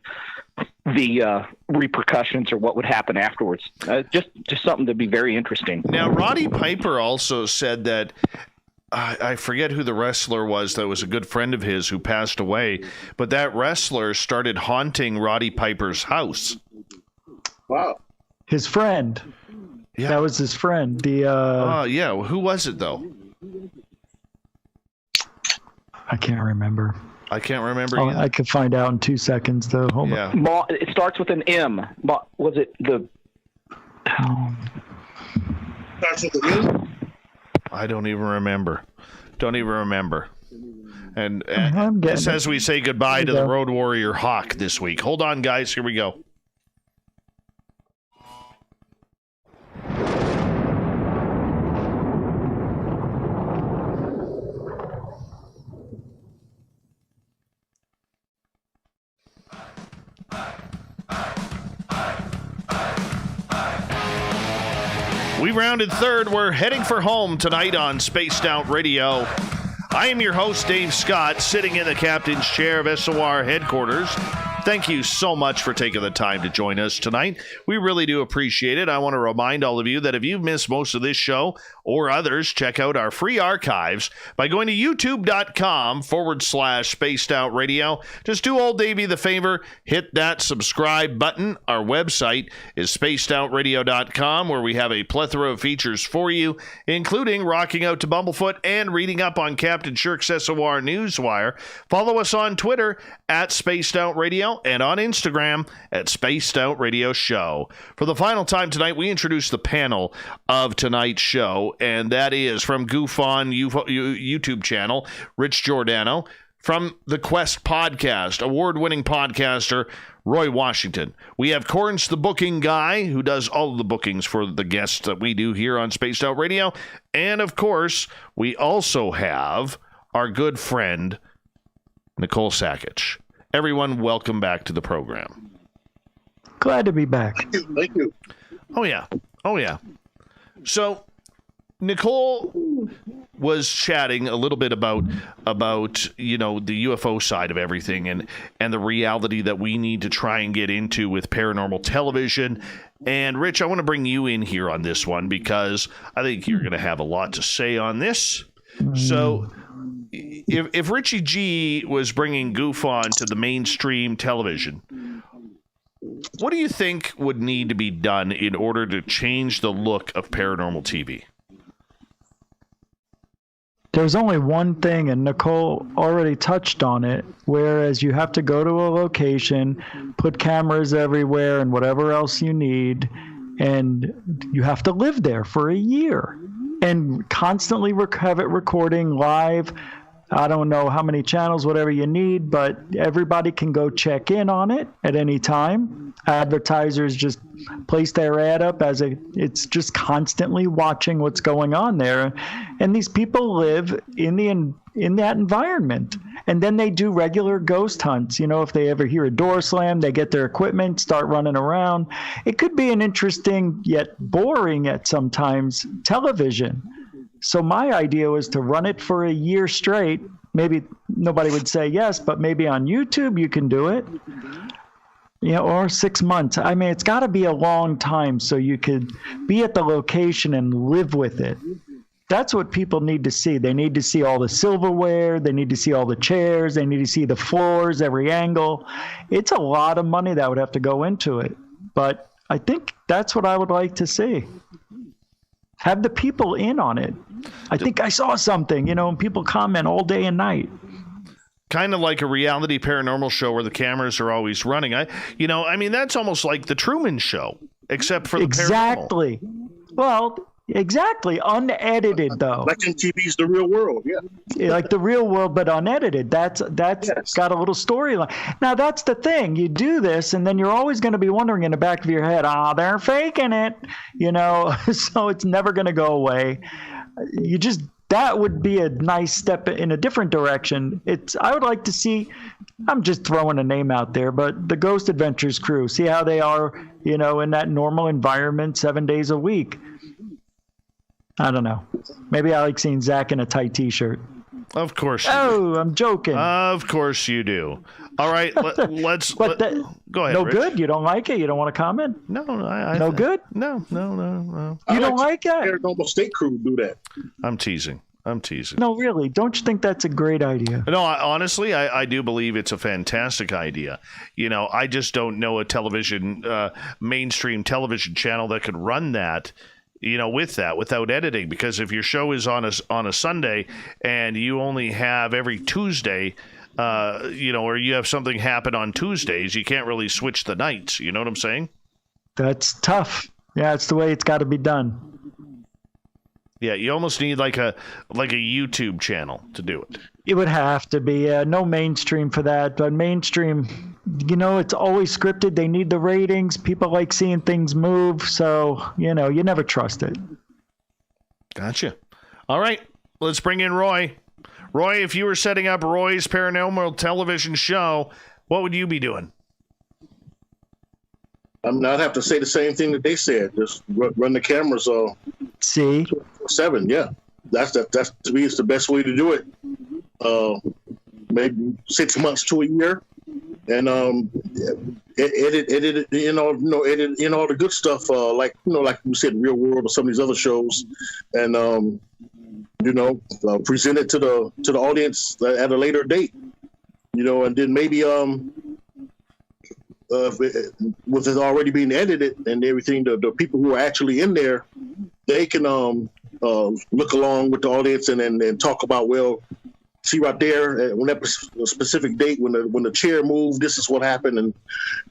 the repercussions or what would happen afterwards. Just something to be very interesting. Now, Roddy Piper also said that I forget who the wrestler was that was a good friend of his who passed away, but that wrestler started haunting Roddy Piper's house. Wow. His friend. Yeah. That was his friend. Yeah. Who was it, though? I can't remember. I can't remember. I could find out in 2 seconds, though. Hold on. It starts with an M. Was it the... Starts with an M? I don't even remember. And as we say goodbye to the Road Warrior Hawk this week. Hold on, guys. Here we go. We rounded third. We're heading for home tonight on Spaced Out Radio. I am your host, Dave Scott, sitting in the captain's chair of SOR headquarters. Thank you so much for taking the time to join us tonight. We really do appreciate it. I want to remind all of you that if you've missed most of this show or others, check out our free archives by going to youtube.com/Spaced Out Radio. Just do old Davey the favor, hit that subscribe button. Our website is spacedoutradio.com, where we have a plethora of features for you, including rocking out to Bumblefoot and reading up on Captain Shirk's SOR Newswire. Follow us on Twitter at Spaced Out Radio and on Instagram at Spaced Out Radio Show. For the final time tonight, we introduce the panel of tonight's show, and that is from Goof On YouTube channel, Rich Giordano, from the Quest podcast, award-winning podcaster Roy Washington. We have Corrence, the booking guy, who does all of the bookings for the guests that we do here on Spaced Out Radio, and of course, we also have our good friend Nicole Sakach. Everyone, welcome back to the program. Glad to be back. Thank you. Oh, yeah. So, Nicole was chatting a little bit about the UFO side of everything and the reality that we need to try and get into with paranormal television. And, Rich, I want to bring you in here on this one because I think you're going to have a lot to say on this. So, if Richie G was bringing Goof On to the mainstream television, what do you think would need to be done in order to change the look of paranormal TV? There's only one thing, and Nicole already touched on it, whereas you have to go to a location, put cameras everywhere and whatever else you need, and you have to live there for a year and constantly have it recording live. I don't know how many channels, whatever you need, but everybody can go check in on it at any time. Advertisers just place their ad up it's just constantly watching what's going on there. And these people live in that environment. And then they do regular ghost hunts. If they ever hear a door slam, they get their equipment, start running around. It could be an interesting yet boring at sometimes television. So my idea was to run it for a year straight. Maybe nobody would say yes, but maybe on YouTube you can do it. Or 6 months. I mean, it's got to be a long time so you could be at the location and live with it. That's what people need to see. They need to see all the silverware. They need to see all the chairs. They need to see the floors, every angle. It's a lot of money that would have to go into it. But I think that's what I would like to see. Have the people in on it. I think I saw something, and people comment all day and night. Kind of like a reality paranormal show where the cameras are always running. That's almost like the Truman Show, except for the paranormal. Exactly. Well, Exactly. Unedited, though. Like MTV's The Real World, yeah. Like The Real World, but unedited. That's Yes. got a little storyline. Now, that's the thing. You do this, and then you're always going to be wondering in the back of your head, they're faking it, so it's never going to go away. That would be a nice step in a different direction. I would like to see, I'm just throwing a name out there, but the Ghost Adventures crew, see how they are, in that normal environment 7 days a week. I don't know. Maybe I like seeing Zach in a tight T-shirt. Of course you do. I'm joking. Of course you do. All right, let's go ahead. No Rich. good? You don't like it? You don't want to comment? No, no good? No. You don't like that? Paranormal State Crew do that. I'm teasing. No, really. Don't you think that's a great idea? No, honestly, I do believe it's a fantastic idea. I just don't know a mainstream television channel that could run that. Without editing, because if your show is on a Sunday and you only have every Tuesday, or you have something happen on Tuesdays, you can't really switch the nights. You know what I'm saying? That's tough. Yeah, it's the way it's got to be done. Yeah, you almost need like a YouTube channel to do it. It would have to be no mainstream for that, but mainstream, it's always scripted. They need the ratings. People like seeing things move, so you never trust it. Gotcha. All right, let's bring in Roy. Roy, if you were setting up Roy's paranormal television show, what would you be doing? I'd have to say the same thing that they said. Just run the cameras. See, 7, yeah. That's to me, it's the best way to do it. Maybe 6 months to a year, and edit edit all the good stuff. Like we said, Real World or some of these other shows, and present it to the audience at a later date. And then maybe with it already being edited and everything, the people who are actually in there, they can look along with the audience and talk about, well, see right there when that specific date when the chair moved, this is what happened, and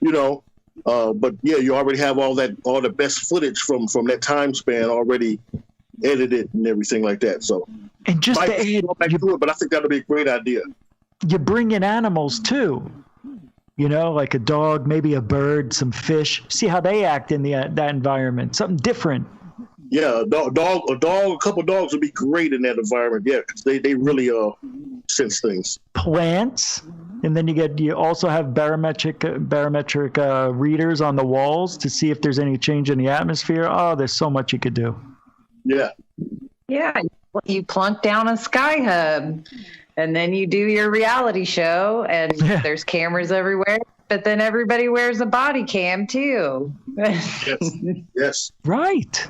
but yeah, you already have all the best footage from that time span already edited and everything like that. So and just to add, back to it, but I think that'll be a great idea. You bring in animals too. Like a dog, maybe a bird, some fish. See how they act in that environment. Something different. Yeah, a couple of dogs would be great in that environment. Yeah, because they really sense things. Plants, and then you also have barometric readers on the walls to see if there's any change in the atmosphere. Oh, there's so much you could do. Yeah. Yeah, you plunk down a sky hub. And then you do your reality show, and there's cameras everywhere. But then everybody wears a body cam too. Yes. Right.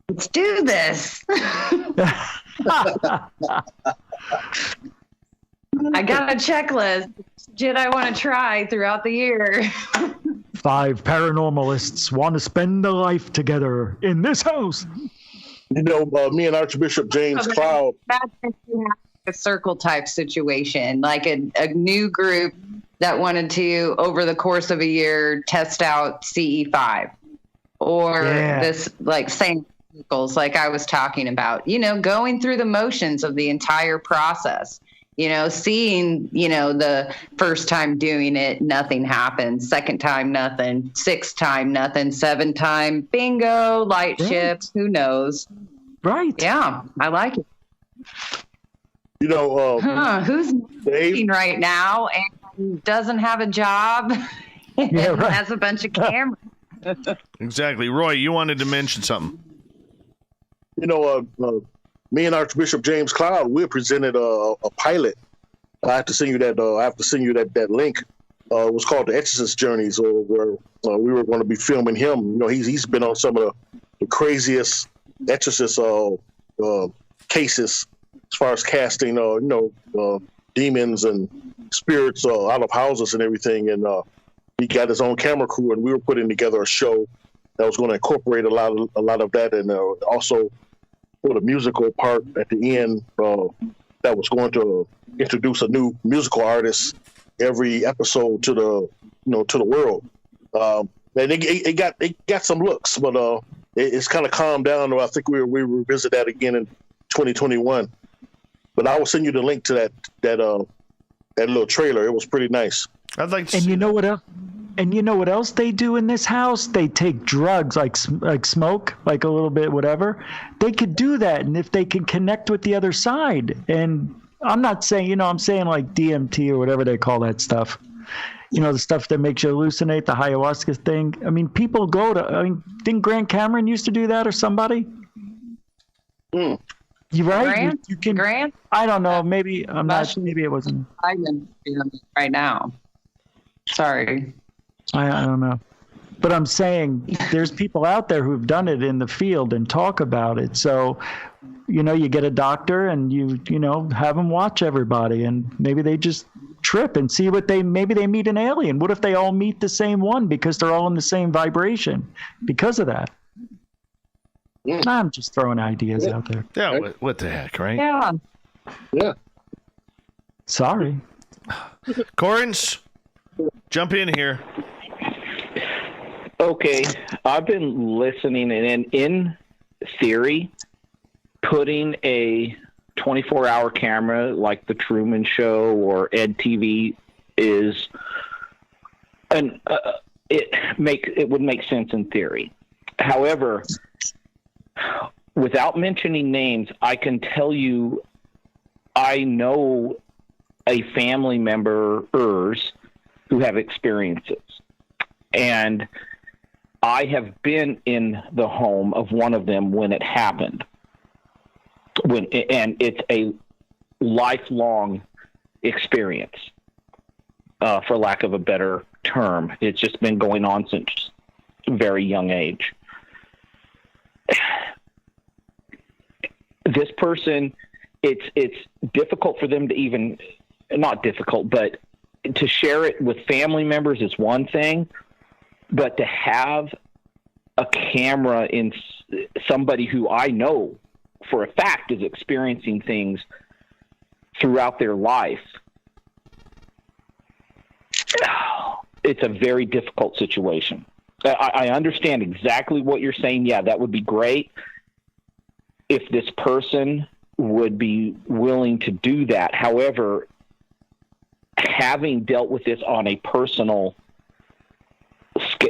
Let's do this. I got a checklist. Shit, I want to try throughout the year. 5 paranormalists want to spend a life together in this house. Me and Archbishop James Cloud. A circle type situation, like a new group that wanted to, over the course of a year, test out CE5 or this like same circles like I was talking about, going through the motions of the entire process, seeing, the first time doing it, nothing happens. Second time, nothing. 6th time, nothing. 7th time, bingo, light ships, who knows? Right. Yeah, I like it. Who's working right now and doesn't have a job and has a bunch of cameras? Exactly. Roy, you wanted to mention something. Me and Archbishop James Cloud, we presented a pilot. I have to send you that. That link. It was called The Exorcist Journeys, where we were going to be filming him. He's been on some of the craziest exorcist cases. As far as casting, demons and spirits out of houses and everything, and he got his own camera crew, and we were putting together a show that was going to incorporate a lot of that, and also put a musical part at the end that was going to introduce a new musical artist every episode to the world. And it got some looks, but it's kind of calmed down. I think we revisit that again in 2021. But I will send you the link to that little trailer. It was pretty nice. I'd like to. And you know what else? And you know what else they do in this house? They take drugs like smoke, like a little bit, whatever. They could do that, and if they can connect with the other side. And I'm not saying, I'm saying like DMT or whatever they call that stuff. The stuff that makes you hallucinate, the ayahuasca thing. I mean, people go to. Didn't Grant Cameron used to do that or somebody? Mm. You right? Grant? You can. Grant? I don't know. Maybe I'm not. Maybe it wasn't. I'm right now. Sorry. I don't know. But I'm saying there's people out there who've done it in the field and talk about it. So, you get a doctor and you have them watch everybody, and maybe they just trip and see maybe they meet an alien. What if they all meet the same one because they're all in the same vibration because of that? I'm just throwing ideas out there. Yeah, what the heck, right? Yeah. Sorry. Corrence, jump in here. Okay, I've been listening, and in theory, putting a 24-hour camera like the Truman Show or EdTV is, it would make sense in theory. However, without mentioning names, I can tell you, I know a family members who have experiences, and I have been in the home of one of them when it happened. And it's a lifelong experience, for lack of a better term. It's just been going on since a very young age. This person, it's difficult for them to even, not difficult, but to share it with family members is one thing. But to have a camera in somebody who I know for a fact is experiencing things throughout their life, it's a very difficult situation. I understand exactly what you're saying. Yeah, that would be great if this person would be willing to do that. However, having dealt with this on a personal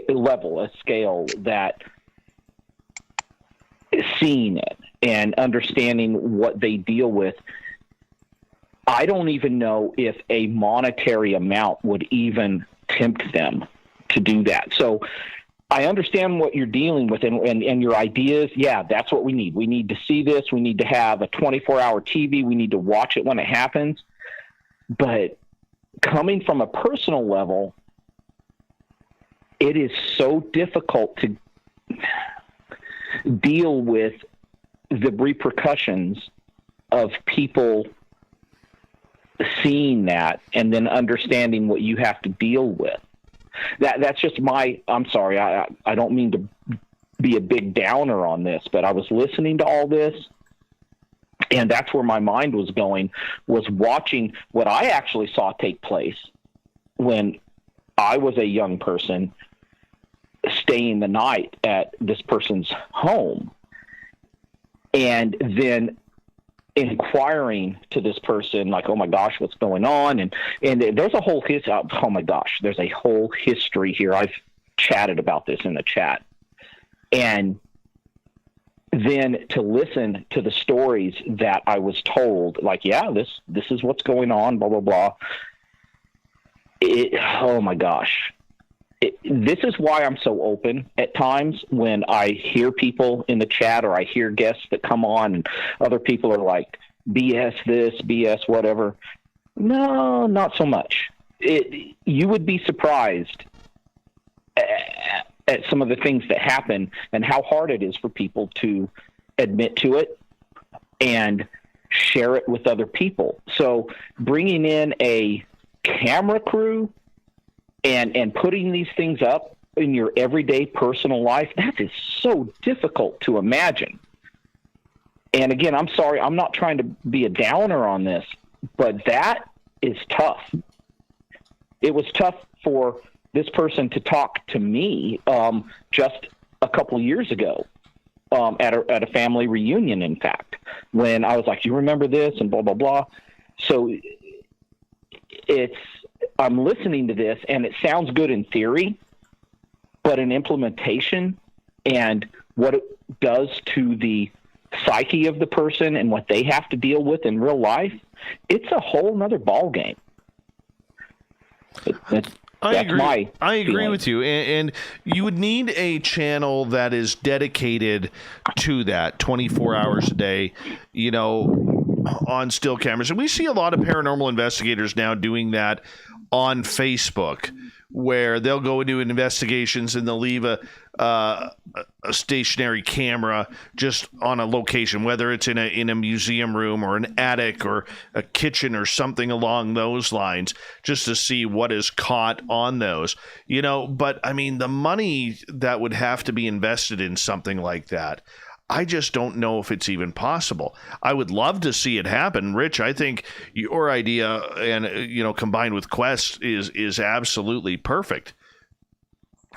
level, a scale that seeing it and understanding what they deal with, I don't even know if a monetary amount would even tempt them to do that. So I understand what you're dealing with and your ideas. Yeah, that's what we need. We need to see this. We need to have a 24-hour TV. We need to watch it when it happens. But coming from a personal level, it is so difficult to deal with the repercussions of people seeing that and then understanding what you have to deal with. That's just I'm sorry, I don't mean to be a big downer on this, but I was listening to all this, and that's where my mind was going, was watching what I actually saw take place when I was a young person staying the night at this person's home, and then inquiring to this person, like, oh my gosh, what's going on? And there's a whole there's a whole history here. I've chatted about this in the chat. And then to listen to the stories that I was told, like, yeah, this is what's going on, blah, blah, blah. Oh my gosh. This is why I'm so open at times when I hear people in the chat or I hear guests that come on and other people are like, BS this, BS whatever. No, not so much. You would be surprised at some of the things that happen and how hard it is for people to admit to it and share it with other people. So bringing in a camera crew and putting these things up in your everyday personal life, that is so difficult to imagine. And again, I'm sorry, I'm not trying to be a downer on this, but that is tough. It was tough for this person to talk to me just a couple years ago at a family reunion, in fact, when I was like, do you remember this? And blah, blah, blah. So I'm listening to this and it sounds good in theory, but in implementation and what it does to the psyche of the person and what they have to deal with in real life, it's a whole nother ball game. I agree with you, and you would need a channel that is dedicated to that 24 hours a day, on still cameras. And we see a lot of paranormal investigators now doing that on Facebook, where they'll go into investigations and they'll leave a stationary camera just on a location, whether it's in a museum room or an attic or a kitchen or something along those lines, just to see what is caught on those. But I mean, the money that would have to be invested in something like that, I just don't know if it's even possible. I would love to see it happen. Rich, I think your idea and combined with Quest is absolutely perfect.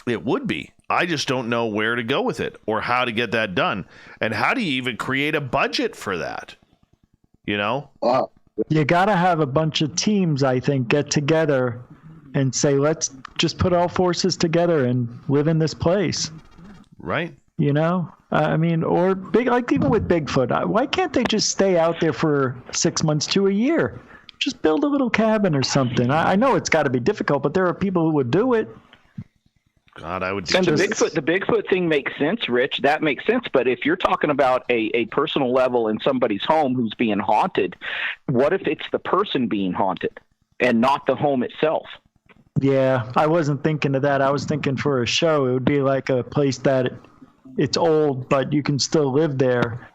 It would be. I just don't know where to go with it or how to get that done. And how do you even create a budget for that? Wow. You got to have a bunch of teams, I think, get together and say, let's just put all forces together and live in this place. Right. I mean, or even with Bigfoot, why can't they just stay out there for 6 months to a year? Just build a little cabin or something. I know it's got to be difficult, but there are people who would do it. God, I would. And the Bigfoot thing makes sense, Rich. That makes sense. But if you're talking about a personal level in somebody's home who's being haunted, what if it's the person being haunted and not the home itself? Yeah, I wasn't thinking of that. I was thinking for a show, it would be like a place that it's old, but you can still live there.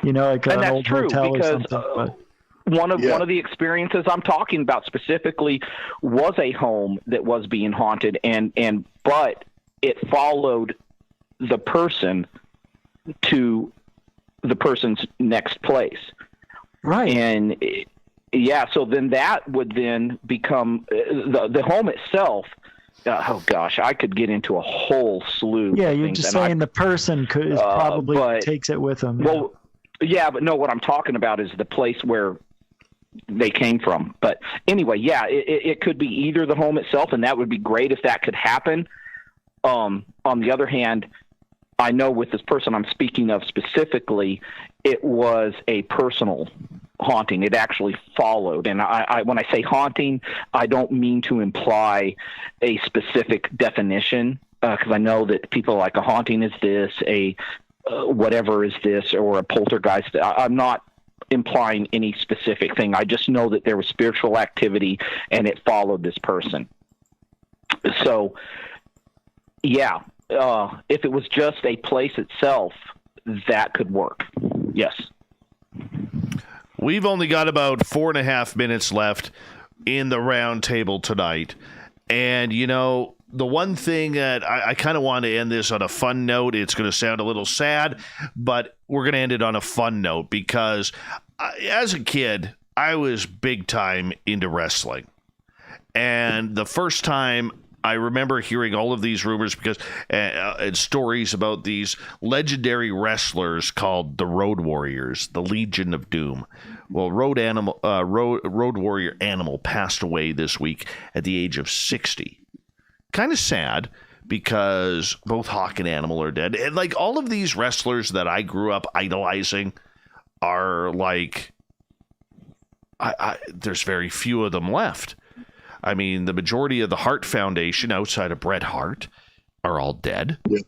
Like an old hotel or something. One of the experiences I'm talking about specifically was a home that was being haunted, but it followed the person to the person's next place. Right. And so then that would then become the home itself. Oh gosh, I could get into a whole slew. Yeah, of you're things. just saying the person probably takes it with them. Well, but no, what I'm talking about is the place where they came from. But anyway, it could be either the home itself, and that would be great if that could happen. On the other hand, I know with this person I'm speaking of specifically, it was a personal haunting. It actually followed. And I when I say haunting, I don't mean to imply a specific definition, because I know that people are like, a haunting is this, whatever is this, or a poltergeist. I'm not implying any specific thing. I just know that there was spiritual activity and it followed this person. So, if it was just a place itself, that could work. Yes. We've only got about 4.5 minutes left in the round table tonight. And, the one thing that I kind of want to end this on a fun note, it's going to sound a little sad, but we're going to end it on a fun note because as a kid, I was big time into wrestling. And the first time I remember hearing all of these rumors because and stories about these legendary wrestlers called the Road Warriors, the Legion of Doom. Well, Road Warrior Animal passed away this week at the age of 60. Kind of sad because both Hawk and Animal are dead. And like all of these wrestlers that I grew up idolizing are like, there's very few of them left. I mean, the majority of the Hart Foundation outside of Bret Hart are all dead. Yeah.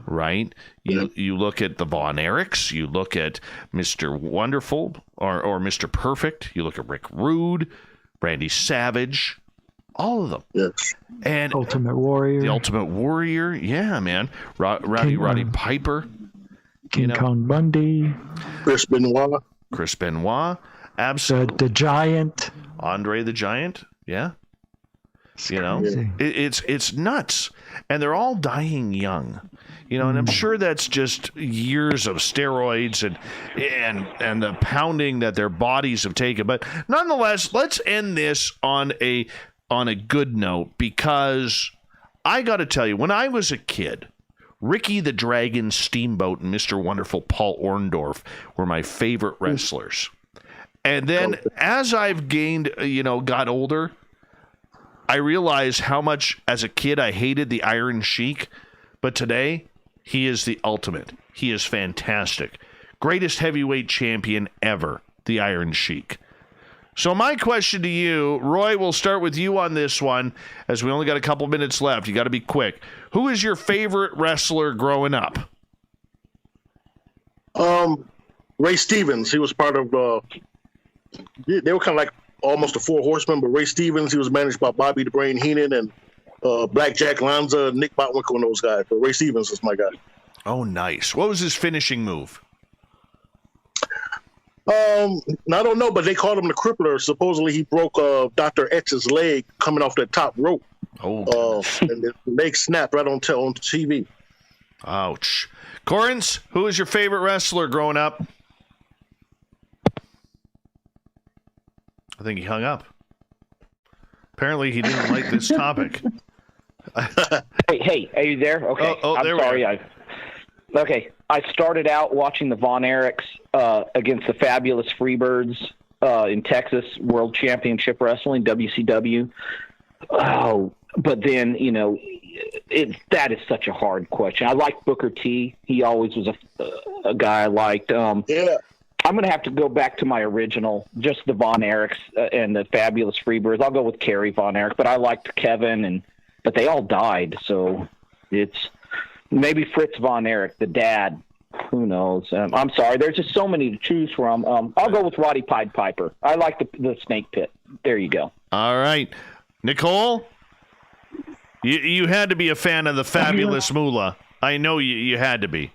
Right? You look at the Von Erichs, you look at Mr. Wonderful or Mr. Perfect, you look at Rick Rude, Randy Savage, all of them. Yes. And Ultimate Warrior. The Ultimate Warrior, yeah, man. Roddy Piper. King Kong Bundy. Chris Benoit. Absolutely. The Giant. Andre the Giant. Yeah. It's nuts. And they're all dying young. And I'm sure that's just years of steroids and the pounding that their bodies have taken. But nonetheless, let's end this on a good note, because I got to tell you, when I was a kid, Ricky the Dragon Steamboat and Mr. Wonderful Paul Orndorff were my favorite wrestlers. And then as I've got older, I realized how much as a kid I hated the Iron Sheik. But today, he is the ultimate. He is fantastic. Greatest heavyweight champion ever, the Iron Sheik. So my question to you, Roy, we'll start with you on this one, as we only got a couple minutes left. You got to be quick. Who is your favorite wrestler growing up? Ray Stevens. He was part of. They were kind of like almost the Four Horsemen, but Ray Stevens. He was managed by Bobby the Brain Heenan and Blackjack Lanza, Nick Botwinkle, and those guys. But Ray Stevens was my guy. Oh, nice. What was his finishing move? I don't know, but they called him the Crippler. Supposedly, he broke Dr. Etch's leg coming off that top rope. Oh, and the leg snapped right on TV. Ouch. Corrence, who is your favorite wrestler growing up? I think he hung up. Apparently, he didn't like this topic. Hey, are you there? Okay. I'm sorry. Okay. I started out watching the Von Erichs against the Fabulous Freebirds in Texas, World Championship Wrestling, WCW. Oh, but then, that is such a hard question. I liked Booker T. He always was a guy I liked. Yeah. I'm going to have to go back to my original, just the Von Erichs and the Fabulous Freebirds. I'll go with Kerry Von Erich, but I liked Kevin, but they all died, so it's maybe Fritz Von Erich, the dad. Who knows? I'm sorry. There's just so many to choose from. I'll go with Roddy Pied Piper. I like the Snake Pit. There you go. All right. Nicole, you had to be a fan of the Fabulous Moolah. I know you had to be.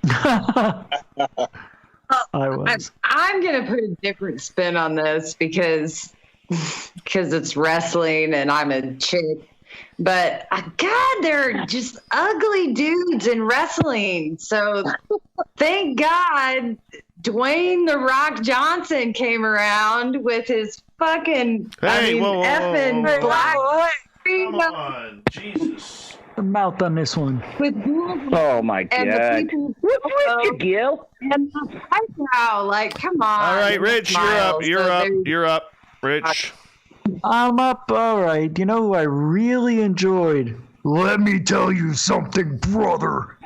I was. I'm going to put a different spin on this because it's wrestling and I'm a chick. But God, they're just ugly dudes in wrestling. So thank God Dwayne "The Rock" Johnson came around with his fucking effing black. Come on, Jesus. The mouth on this one. With oh my God! And the people, what's with you, Gil? And the eyebrow, like, come on. All right, Rich, you're up. Rich. I'm up. All right. You know who I really enjoyed? Let me tell you something, brother.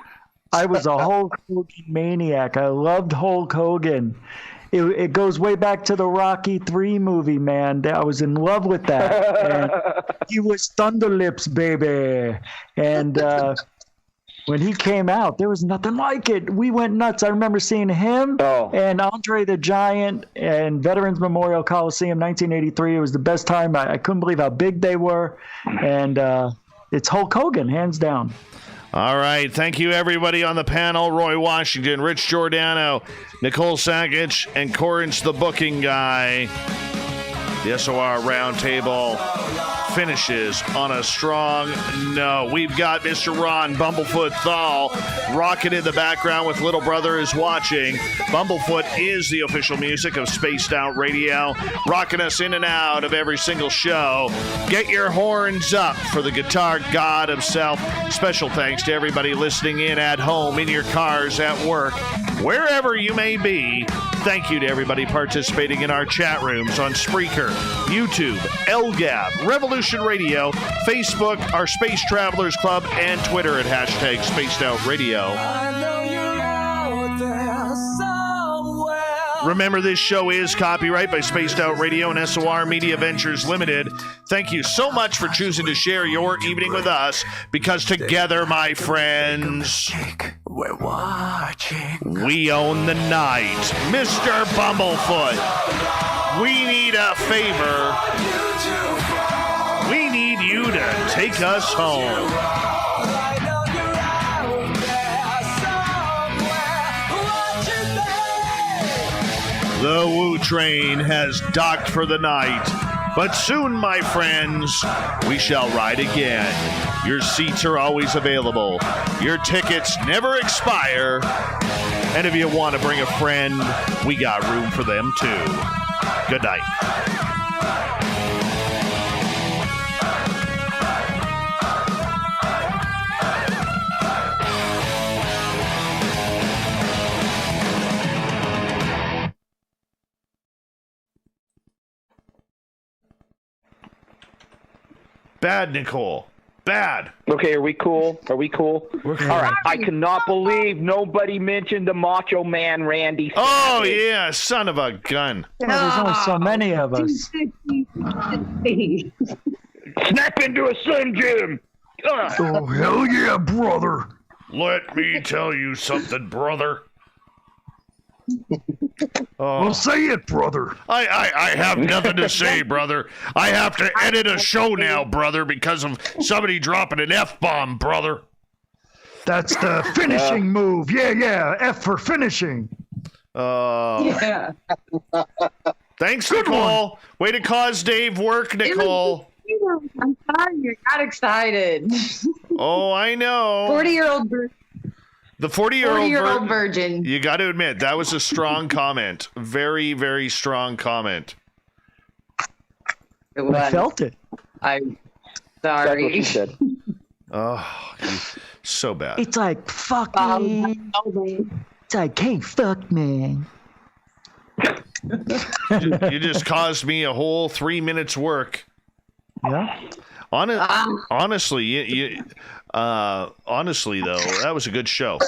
I was a Hulk Hogan maniac. I loved Hulk Hogan. It goes way back to the Rocky III movie, man. I was in love with that. And he was Thunder Lips, baby. And when he came out, there was nothing like it. We went nuts. I remember seeing him and Andre the Giant and Veterans Memorial Coliseum, 1983. It was the best time. I couldn't believe how big they were. And it's Hulk Hogan, hands down. All right. Thank you, everybody on the panel. Roy Washington, Rich Giordano, Nicole Sakach, and Corrence the Booking Guy. The SOR Roundtable finishes on a strong note. We've got Mr. Ron Bumblefoot Thal rocking in the background with Little Brother is Watching. Bumblefoot is the official music of Spaced Out Radio, rocking us in and out of every single show. Get your horns up for the guitar god himself. Special thanks to everybody listening in at home, in your cars, at work, wherever you may be. Thank you to everybody participating in our chat rooms on Spreaker, YouTube, LGAB, Revolution Radio, Facebook, our Space Travelers Club, and Twitter at hashtag Spaced Out Radio. Remember, this show is copyright by Spaced Out Radio and SOR Media Ventures Limited. Thank you so much for choosing to share your evening with us, because together, my friends, we're watching. We own the night. Mr. Bumblefoot, we need a favor. We need you to take us home. The Woo Train has docked for the night, but soon, my friends, we shall ride again. Your seats are always available. Your tickets never expire. And if you want to bring a friend, we got room for them too. Good night. Bad, Nicole. Bad. Okay, are we cool? All right. I cannot believe nobody mentioned the Macho Man Randy Savage. Oh, yeah, son of a gun. There's only so many of us. Snap into a Slim Jim. Oh, hell yeah, brother. Let me tell you something, brother. Well, say it, brother. I have nothing to say, brother. I have to edit a show now, brother, because of somebody dropping an F-bomb, brother. That's the finishing move. Yeah. F for finishing. Yeah. Thanks, Nicole. Way to cause Dave work, Nicole. I'm sorry, you got excited. Oh, I know. 40-year-old The 40-year-old virgin. You got to admit, that was a strong comment. Very, very strong comment. I felt it. I'm That's what sorry. she said. Oh, so bad. It's like, fuck me. It's like, hey, fuck me. You just caused me a whole 3 minutes work. Yeah. Honestly, honestly though, that was a good show.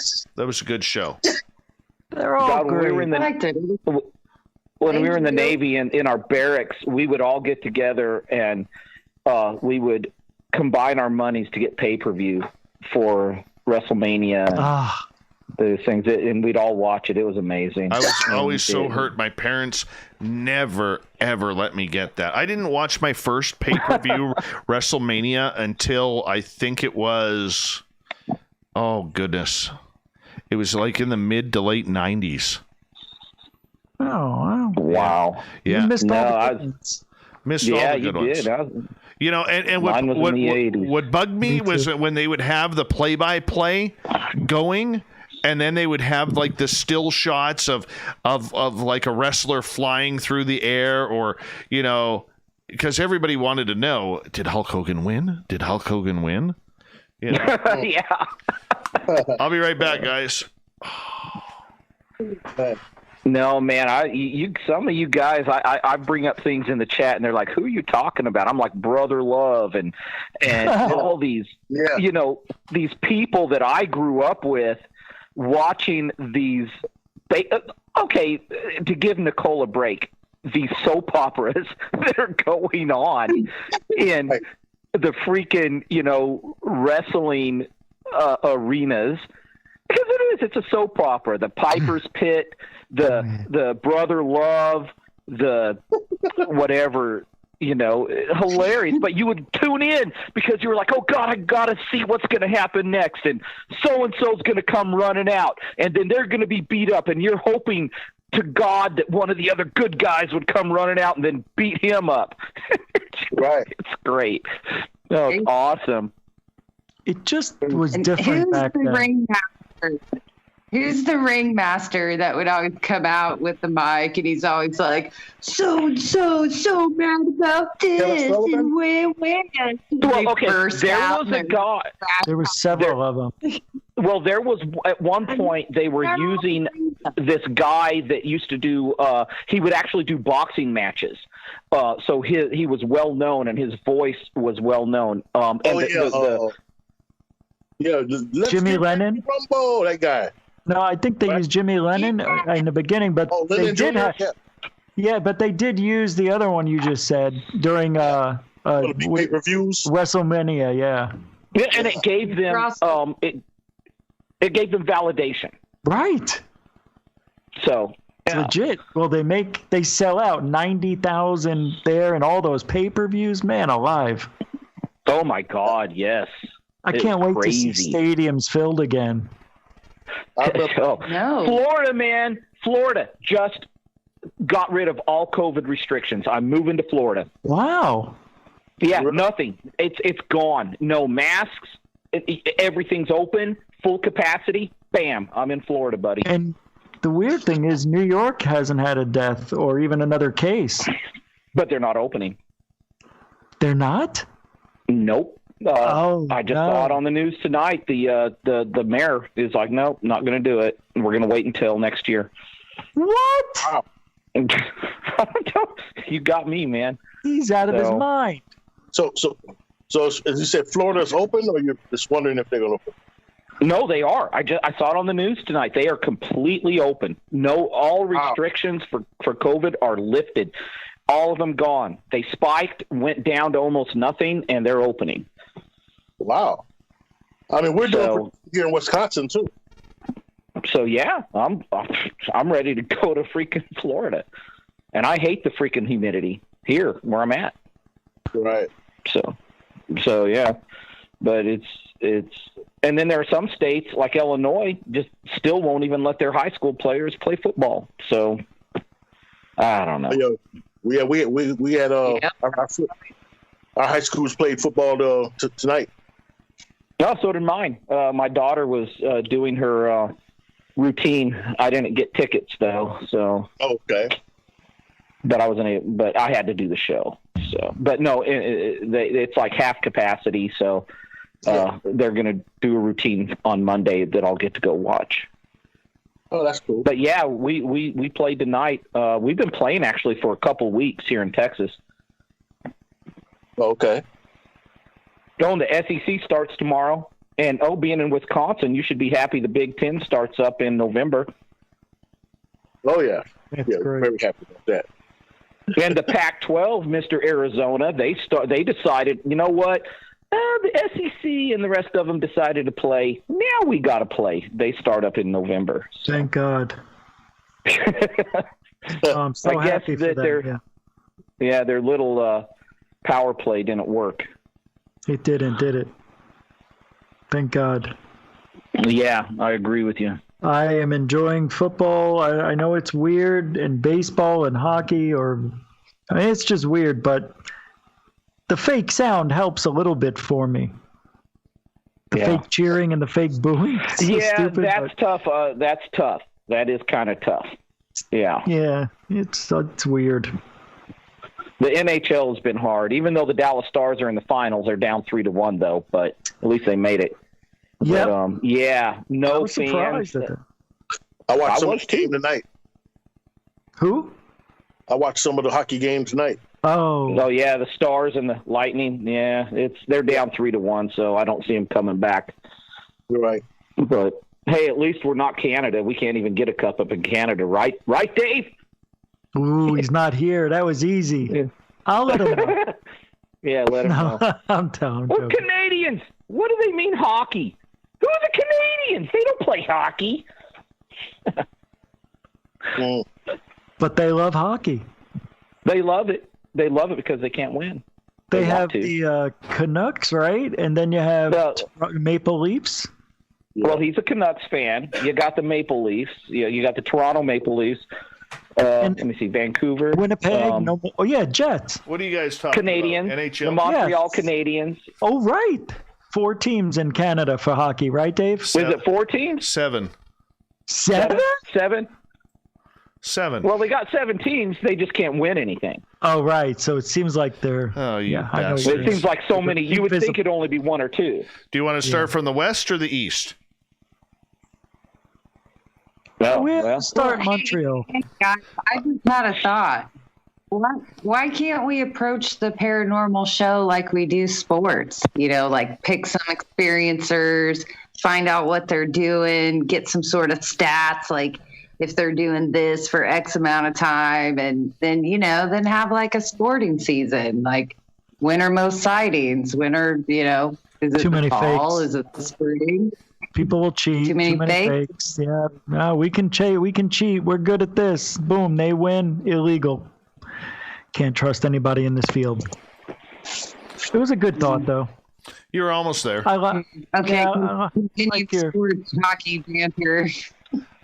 They're all God, great. when we were in the Navy and in our barracks, we would all get together and we would combine our monies to get pay-per-view for WrestleMania. Those things, and we'd all watch it. It was amazing. I was always so hurt. My parents never, ever let me get that. I didn't watch my first pay-per-view WrestleMania until I think it was, oh, goodness. It was like in the mid to late 90s. Oh, wow. Yeah. You missed all No, the good ones. Missed all the good ones. You know, and Mine was in the 80s. what bugged me was when they would have the play-by-play going, and then they would have like the still shots of like a wrestler flying through the air, or, you know, because everybody wanted to know, did Hulk Hogan win? You know? Yeah. I'll be right back, guys. No, man. Some of you guys, I bring up things in the chat, and they're like, "Who are you talking about?" I'm like, "Brother Love," and all these, you know, these people that I grew up with, watching these. Okay, to give Nicole a break, these soap operas that are going on in the freaking, you know, wrestling arenas. Because it's a soap opera. The Piper's Pit, the Brother Love, the whatever, you know, hilarious. But you would tune in because you were like, oh, God, I got to see what's going to happen next. And so-and-so's going to come running out. And then they're going to be beat up. And you're hoping to God that one of the other good guys would come running out and then beat him up. Right. It's great. No, it's awesome. It just was different back then. Who's the ringmaster that would always come out with the mic, and he's always like, so mad about this, and where? Well, okay, there was a guy. There were several of them. Well, there was at one point they were using this guy that used to do. He would actually do boxing matches. So he was well known, and his voice was well known. Jimmy Lennon. Rumble, that guy. No, I think they used Jimmy Lennon in the beginning, but they did have. Yeah, but they did use the other one you just said during pay-per-views. WrestleMania. Yeah, and it gave them it gave them validation. Right. So it's legit. Well, they sell out 90,000 there and all those pay-per-views. Man alive. Oh my God, yes. I can't wait to see stadiums filled again. No. Florida, man. Florida just got rid of all COVID restrictions. I'm moving to Florida. Wow. Yeah, nothing. It's gone. No masks. Everything's open, full capacity. Bam, I'm in Florida, buddy. And the weird thing is New York hasn't had a death or even another case. But they're not opening. They're not? Nope. I just saw it on the news tonight. The mayor is like, nope, not going to do it. We're going to wait until next year. What? Wow. You got me, man. He's out of his mind. So So as you said, Florida's open, or you're just wondering if they're going to open? No, they are. I saw it on the news tonight. They are completely open. All restrictions for COVID are lifted. All of them gone. They spiked, went down to almost nothing, and they're opening. Wow. I mean, we're doing here in Wisconsin too. So yeah, I'm ready to go to freaking Florida, and I hate the freaking humidity here where I'm at. Right. So yeah, but it's and then there are some states like Illinois just still won't even let their high school players play football. So I don't know. Yeah, we had our high schools played football tonight. No, so did mine. My daughter was doing her routine. I didn't get tickets though, so okay. But I had to do the show. So, but no, it's like half capacity. So they're going to do a routine on Monday that I'll get to go watch. Oh, that's cool. But yeah, we played tonight. We've been playing actually for a couple weeks here in Texas. Okay. The SEC starts tomorrow, and being in Wisconsin, you should be happy the Big Ten starts up in November. Oh yeah, That's great. Very happy about that. And the Pac-12, Mr. Arizona, they decided, you know what? The SEC and the rest of them decided to play. Now we got to play. They start up in November. So. Thank God. I'm so happy for that. Yeah, their little power play didn't work. It didn't, did it? Thank God. Yeah, I agree with you. I am enjoying football. I know it's weird, and baseball and hockey, it's just weird, but the fake sound helps a little bit for me. The fake cheering and the fake booing. So stupid, that's tough. That's tough. That is kind of tough. Yeah. Yeah, it's weird. The NHL has been hard. Even though the Dallas Stars are in the finals, they're down 3-1 though. But at least they made it. Yep. But, no I was surprised fans. at that. I watched some of the game tonight. Who? I watched some of the hockey games tonight. Oh yeah, the Stars and the Lightning. Yeah, they're down 3-1, so I don't see them coming back. You're right. But hey, at least we're not Canada. We can't even get a cup up in Canada, right? Right, Dave? Ooh, he's not here. That was easy. Yeah. I'll let him know. Yeah, let him know. I'm down. We're Canadians. What do they mean hockey? Who are the Canadians? They don't play hockey. But they love hockey. They love it. They love it because they can't win. They have the Canucks, right? And then you have Maple Leafs. Well, he's a Canucks fan. You got the Maple Leafs. You got the Toronto Maple Leafs. Let me see, Vancouver. Winnipeg. Jets. What are you guys talking Canadians, about? NHL? The Montreal Canadiens. Oh, right. 4 teams in Canada for hockey, right, Dave? Is it 4 teams? 7. 7? 7. Well, they got 7 teams. They just can't win anything. Oh, right. So it seems like they're... Oh, you It seems like so many. You would think it'd only be 1 or 2. Do you want to start from the west or the east? We'll start Montreal. Guys, I just had a thought. Why can't we approach the paranormal show like we do sports? Like pick some experiencers, find out what they're doing, get some sort of stats, like if they're doing this for X amount of time, and then, then have like a sporting season, like winter most sightings, winter, is it Too many fall? fakes. Is it the spring? People will cheat. Too many fakes. Yeah. No, we can cheat. We can cheat. We're good at this. Boom. They win. Illegal. Can't trust anybody in this field. It was a good thought, though. You were almost there. Okay. Sports, hockey, banter.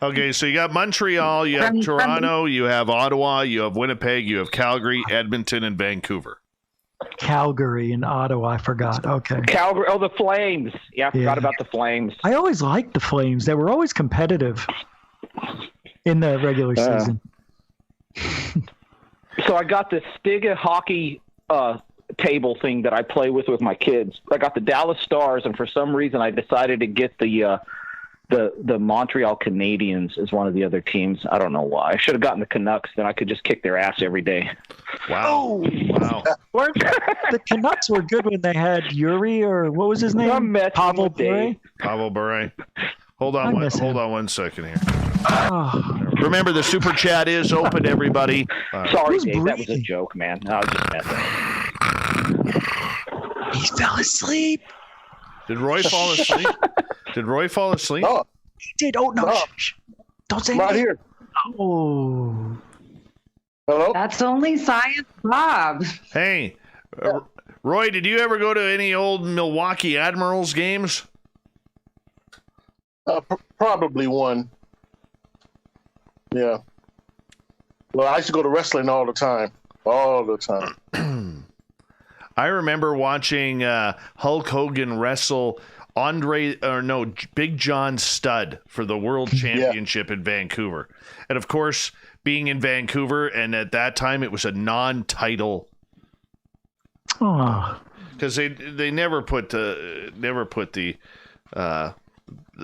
Okay, so you got Montreal, you have Toronto, you have Ottawa, you have Winnipeg, you have Calgary, Edmonton, and Vancouver. Calgary and Ottawa, I forgot. Okay. Calgary. Oh, the Flames. Yeah, I forgot about the Flames. I always liked the Flames. They were always competitive in the regular season. So I got this Stiga hockey table thing that I play with my kids. I got the Dallas Stars, and for some reason I decided to get the Montreal Canadiens as one of the other teams. I don't know why. I should have gotten the Canucks. Then I could just kick their ass every day. Wow. Wow. The Canucks were good when they had Yuri, or what was his name? I'm messing Pavel with Dave. Bure. Pavel Bure. Hold on. Hold on 1 second here. Oh, Remember, the super chat is open, everybody. Sorry, Who's Dave. That was a breathing? joke, man. I was just messing. he fell asleep. Did Roy fall asleep? Did Roy fall asleep? No, He did. Oh no! No. Shh. Don't say I'm right anything. here. Oh. Hello? That's only science, Bob. Hey, Roy, did you ever go to any old Milwaukee Admirals games? Probably one. Yeah. Well, I used to go to wrestling all the time. All the time. I remember watching Hulk Hogan wrestle Big John Studd for the World Championship in Vancouver. And of course, being in Vancouver, and at that time it was a non-title, Oh. because they never put the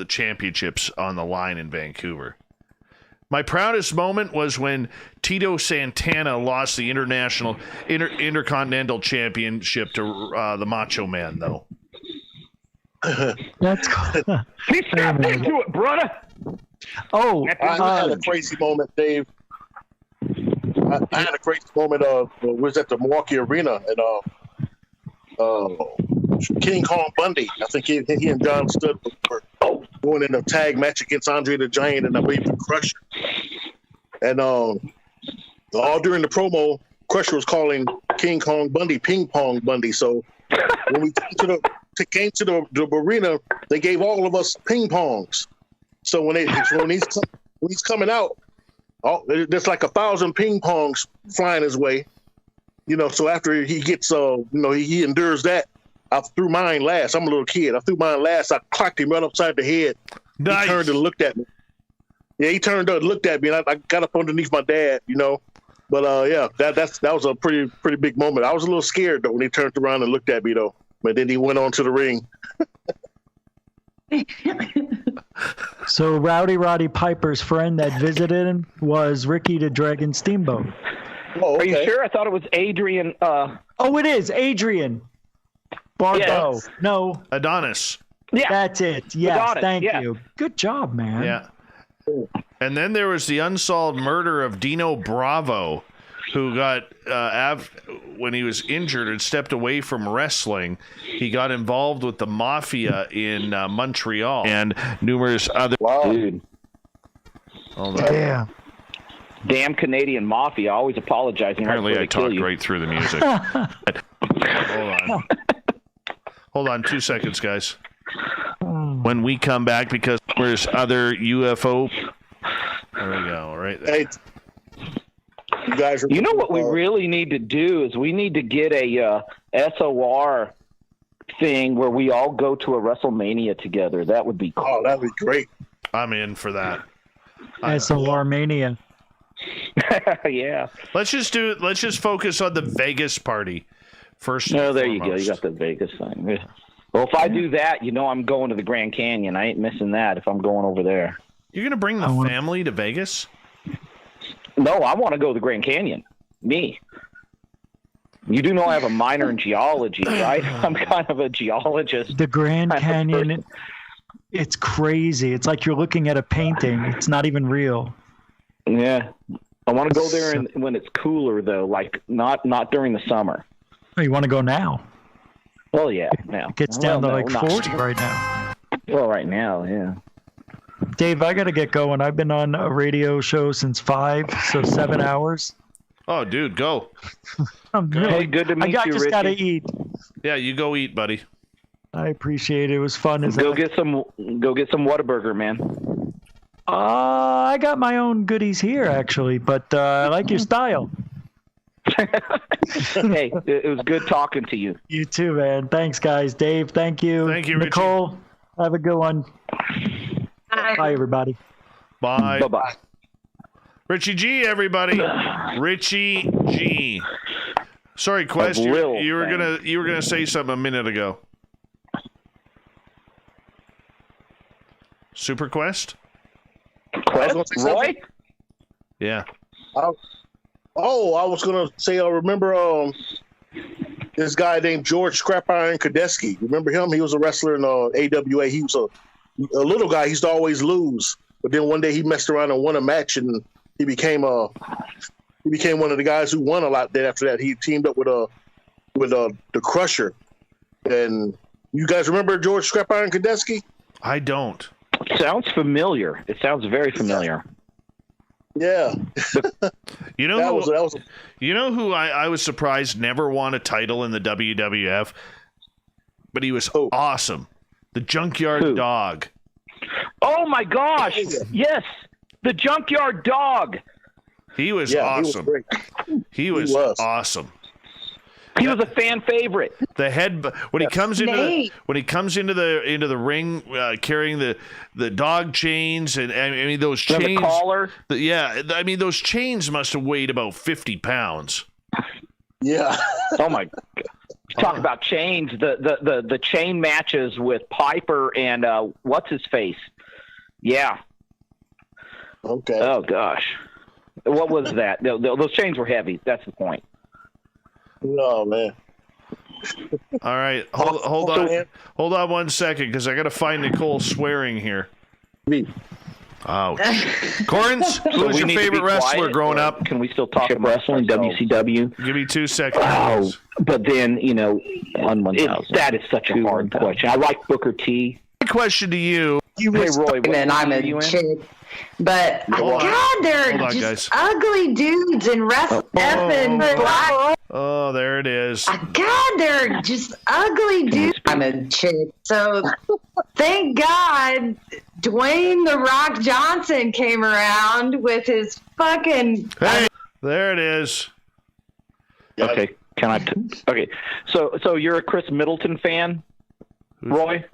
championships on the line in Vancouver. My proudest moment was when Tito Santana lost the Intercontinental Championship to the Macho Man, though. That's cool. Please step into it, brother. Oh, I had a crazy moment, Dave. I had a crazy moment. Was at the Milwaukee Arena, and King Kong Bundy. I think he and John Studd were going in a tag match against Andre the Giant, and I believe the Crusher. And all during the promo, Crusher was calling King Kong Bundy Ping Pong Bundy. So when we came to the arena, they gave all of us ping pongs. So when he's coming out, there's like 1,000 ping pongs flying his way. So after he gets, he endures that. I threw mine last. I'm a little kid. I threw mine last. I clocked him right upside the head. Nice. He turned and looked at me. Yeah, he turned and looked at me, and I got up underneath my dad. But that was a pretty big moment. I was a little scared though when he turned around and looked at me though. But then he went on to the ring. so Roddy Piper's friend that visited him was Ricky the Dragon Steamboat. Oh, Are okay. you sure? I thought it was Adrian. Oh, it is Adrian Barbeau. Yes. No, Adonis. Yeah. that's it. Yes, Adonis, thank yeah. you. Good job, man. Yeah. And then there was the unsolved murder of Dino Bravo, who got, when he was injured and stepped away from wrestling, he got involved with the mafia in Montreal and numerous other... Wow. Dude. Hold on. Yeah. Damn Canadian mafia, always apologizing. Apparently I right before they talked kill you. right through the music. Hold on 2 seconds, guys. When we come back, because there's other UFO... There we go, right there. Hey, you guys are. You know what we really need to do is we need to get a SOR thing where we all go to a WrestleMania together. That would be cool. Oh, that'd be great. I'm in for that. SOR Mania. Yeah. Let's just focus on the Vegas party first. No, and there you go. foremost. You got the Vegas thing. Yeah. Well, if I do that, I'm going to the Grand Canyon. I ain't missing that if I'm going over there. You're gonna bring the family to Vegas? No, I want to go to the Grand Canyon. Me. You do know I have a minor in geology, right? I'm kind of a geologist. The Grand Canyon, it's crazy. It's like you're looking at a painting. It's not even real. Yeah. I want to go there when it's cooler, though, like not during the summer. Oh, you want to go now? Well, yeah, now. It gets down to like 40 right now. Well, right now, yeah. Dave, I got to get going. I've been on a radio show since 5, so 7 hours. Oh, dude, go. I'm really, Hey, good to meet I you, just got to Richie. eat. Yeah, you go eat, buddy. I appreciate it. It was fun. Go get some Whataburger, man. I got my own goodies here, actually, but I like your style. Hey, it was good talking to you. You too, man. Thanks, guys. Dave, thank you. Thank you, Richie. Nicole, have a good one. Bye, everybody. Bye. Bye-bye. Richie G, everybody. Richie G. Sorry, Quest. You were gonna say something a minute ago. Super Quest? Quest? Roy? Yeah. Oh, I was gonna say, I remember this guy named George Scrap Iron Kadeski. Remember him? He was a wrestler in AWA. He was a little guy. He used to always lose, but then one day he messed around and won a match, and he became one of the guys who won a lot. Then after that, he teamed up with the Crusher. And you guys remember George Scrap Iron Kadeski? I don't. Sounds familiar. It sounds very familiar. Yeah. You know who I was surprised never won a title in the WWF, but he was awesome. The Junkyard Dog. Oh my gosh! Yes, the Junkyard Dog. He was awesome. He was awesome. He was a fan favorite. The head when he comes into the ring carrying the dog chains and I mean those chains. The collar. I mean those chains must have weighed about 50 pounds. Yeah. Oh my God. Talk about chains. The chain matches with Piper and what's his face. Yeah. Okay. Oh gosh. What was that? Those chains were heavy. That's the point. No, man. All right, hold on 1 second, because I got to find Nicole swearing here. Me. Ouch. Corrence, who was your favorite wrestler growing up? Can we still talk about wrestling? WCW. Give me 2 seconds. Oh, but then that is such a hard question. I like Booker T. My question to you. Hey Roy, and I'm a chick. But God, they're just ugly dudes in effing black. Oh, there it is. God, they're just ugly dudes. I'm a chick. So thank God Dwayne The Rock Johnson came around with his fucking... Hey, there it is. Okay, okay. So you're a Chris Middleton fan, Roy?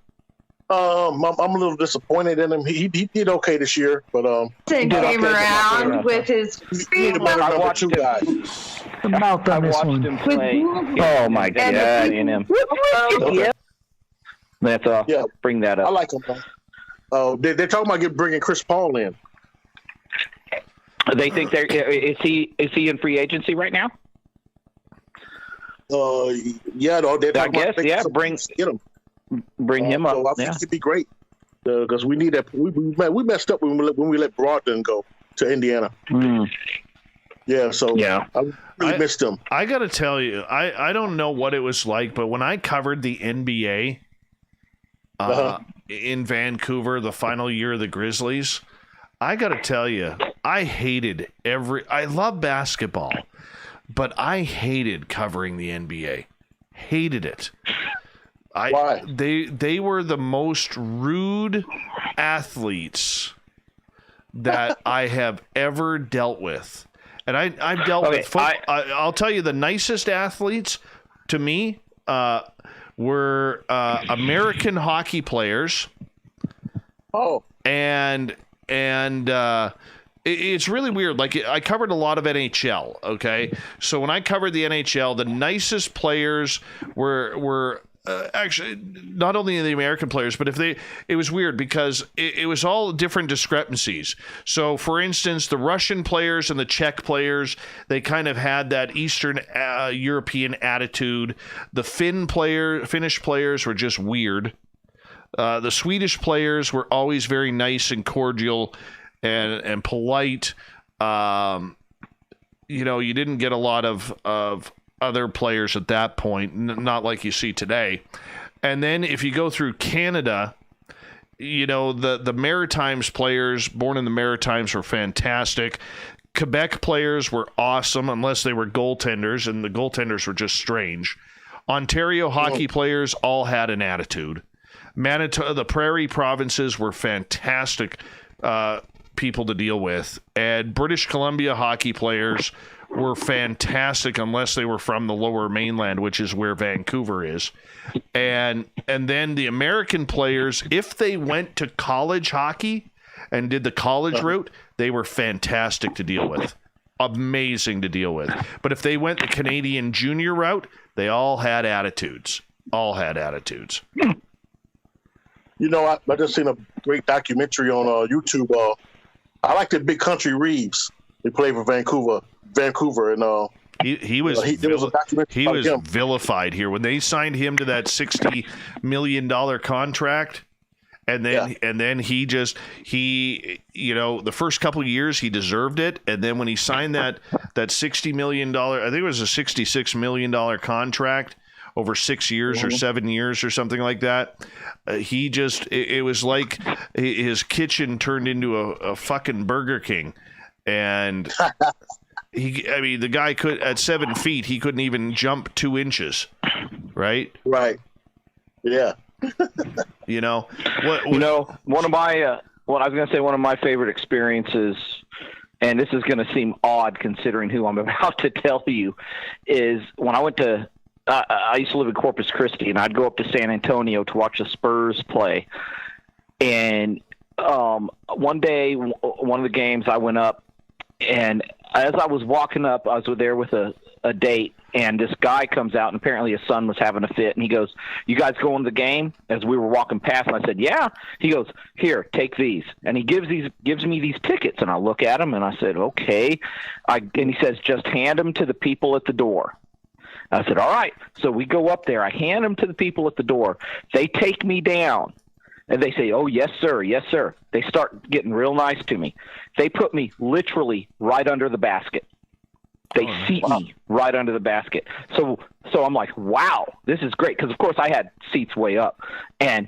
I'm a little disappointed in him. He did okay this year, but came around with his. I watched two guys. The mouth on this one. Him play. Oh my God! Yeah. Let's bring that up. I like him. They're talking about bringing Chris Paul in. They think is he in free agency right now? Yeah, I guess get him. Bring him up. So I think it'd be great because we need that. We messed up when we let Brogdon go to Indiana. Yeah, so I really missed him. I got to tell you, I don't know what it was like, but when I covered the NBA in Vancouver, the final year of the Grizzlies, I got to tell you, I love basketball, but I hated covering the NBA. Hated it. Why? They were the most rude athletes that I have ever dealt with. And I've dealt with I'll tell you, the nicest athletes to me were American hockey players. Oh. And it's really weird. Like, I covered a lot of NHL, okay? So when I covered the NHL, the nicest players were actually not only the American players, but it was weird because it was all different discrepancies. So for instance, the Russian players and the Czech players, they kind of had that Eastern European attitude. The Finnish players were just weird. The Swedish players were always very nice and cordial and polite. You didn't get a lot of other players at that point, not like you see today. And then if you go through Canada, the Maritimes players born in the Maritimes were fantastic. Quebec players were awesome unless they were goaltenders, and the goaltenders were just strange. Ontario hockey players all had an attitude. Manitoba, the Prairie provinces were fantastic people to deal with. And British Columbia hockey players were fantastic unless they were from the Lower Mainland, which is where Vancouver is. And then the American players, if they went to college hockey and did the college route, they were fantastic to deal with. Amazing to deal with. But if they went the Canadian junior route, they all had attitudes. All had attitudes. I just seen a great documentary on YouTube. I like the Big Country Reeves. He played for Vancouver, and he was there was a documentary about him. vilified here when they signed him to that $60 million contract. And then he the first couple of years he deserved it, and then when he signed that $60 million, I think it was a $66 million contract over 6 years or 7 years or something like that, it was like his kitchen turned into a fucking Burger King, and the guy could at 7 feet he couldn't even jump 2 inches, right? Right. Yeah. One of my favorite experiences, and this is going to seem odd considering who I'm about to tell you, is when I went to I used to live in Corpus Christi, and I'd go up to San Antonio to watch the Spurs play. And one day, one of the games, I went up, and as I was walking up, I was there with a date, and this guy comes out, and apparently his son was having a fit, and he goes, "You guys going to the game?" As we were walking past, and I said, "Yeah." He goes, "Here, take these," and he gives me these tickets, and I look at them, and I said, "Okay," and he says, "Just hand them to the people at the door." I said, "All right." So we go up there. I hand them to the people at the door. They take me down, and they say, "Oh, yes, sir. Yes, sir." They start getting real nice to me. They put me literally right under the basket. They seat me right under the basket. So I'm like, wow, this is great. Because, of course, I had seats way up. And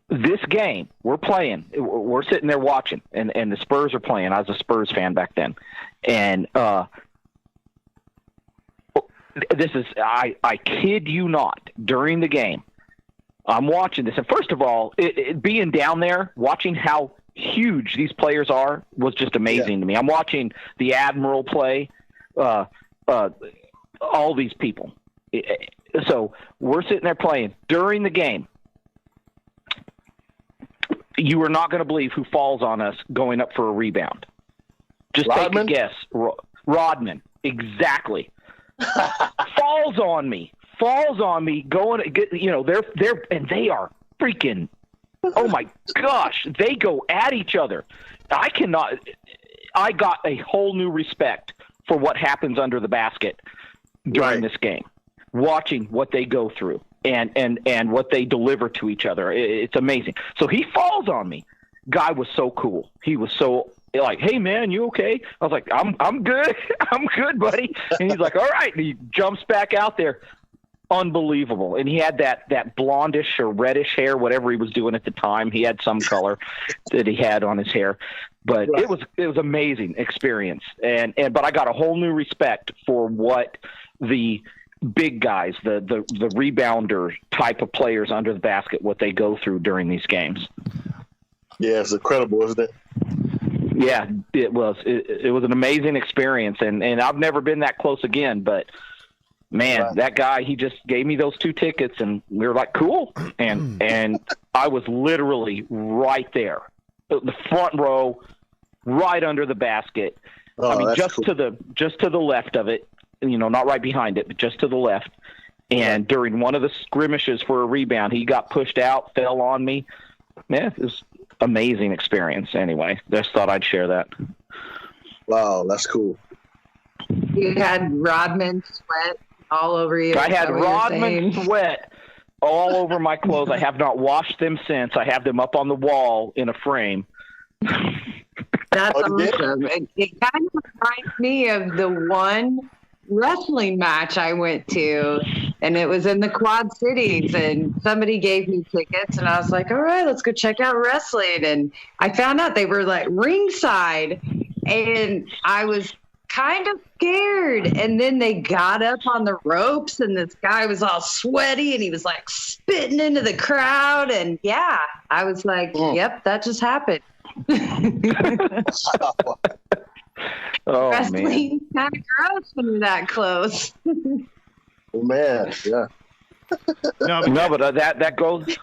this game, we're playing. We're sitting there watching, and the Spurs are playing. I was a Spurs fan back then. And this is, I kid you not, during the game, I'm watching this. And first of all, being down there, watching how huge these players are was just amazing to me. I'm watching the Admiral play, all these people. So we're sitting there playing. During the game, you are not going to believe who falls on us going up for a rebound. Just Rodman? Take a guess. Rodman. Exactly. falls on me, going, they're and they are freaking, oh my gosh, they go at each other. I got a whole new respect for what happens under the basket during this game, watching what they go through and what they deliver to each other. It's amazing. So he falls on me. Guy was so cool. He was so like, "Hey man, you okay?" I was like, I'm good. I'm good, buddy. And he's like, "All right." And he jumps back out there. Unbelievable. And he had that blondish or reddish hair, whatever he was doing at the time. He had some color that he had on his hair, but it was amazing experience. But I got a whole new respect for what the big guys, the rebounder type of players under the basket, what they go through during these games. Yeah, it's incredible, isn't it? Yeah, it was. It was an amazing experience, and I've never been that close again. But man, that guy, he just gave me those 2 tickets, and we were like, cool. And I was literally right there, the front row, right under the basket. I mean, just cool. to the left of it, not right behind it, but just to the left. And during one of the skirmishes for a rebound, he got pushed out, fell on me. Yeah, it was amazing experience. Anyway, just thought I'd share that. Wow, that's cool. You had Rodman sweat all over you. I had Rodman sweat all over my clothes. I have not washed them since. I have them up on the wall in a frame. That's awesome. It kind of reminds me of the one wrestling match I went to, and it was in the Quad Cities, and somebody gave me tickets, and I was like, all right, let's go check out wrestling. And I found out they were like ringside, and I was kind of scared. And then they got up on the ropes, and this guy was all sweaty, and he was like spitting into the crowd. And yeah, I was like, yep, that just happened. Oh, wrestling kind of gross when you're that close. Oh man, yeah. But that goes.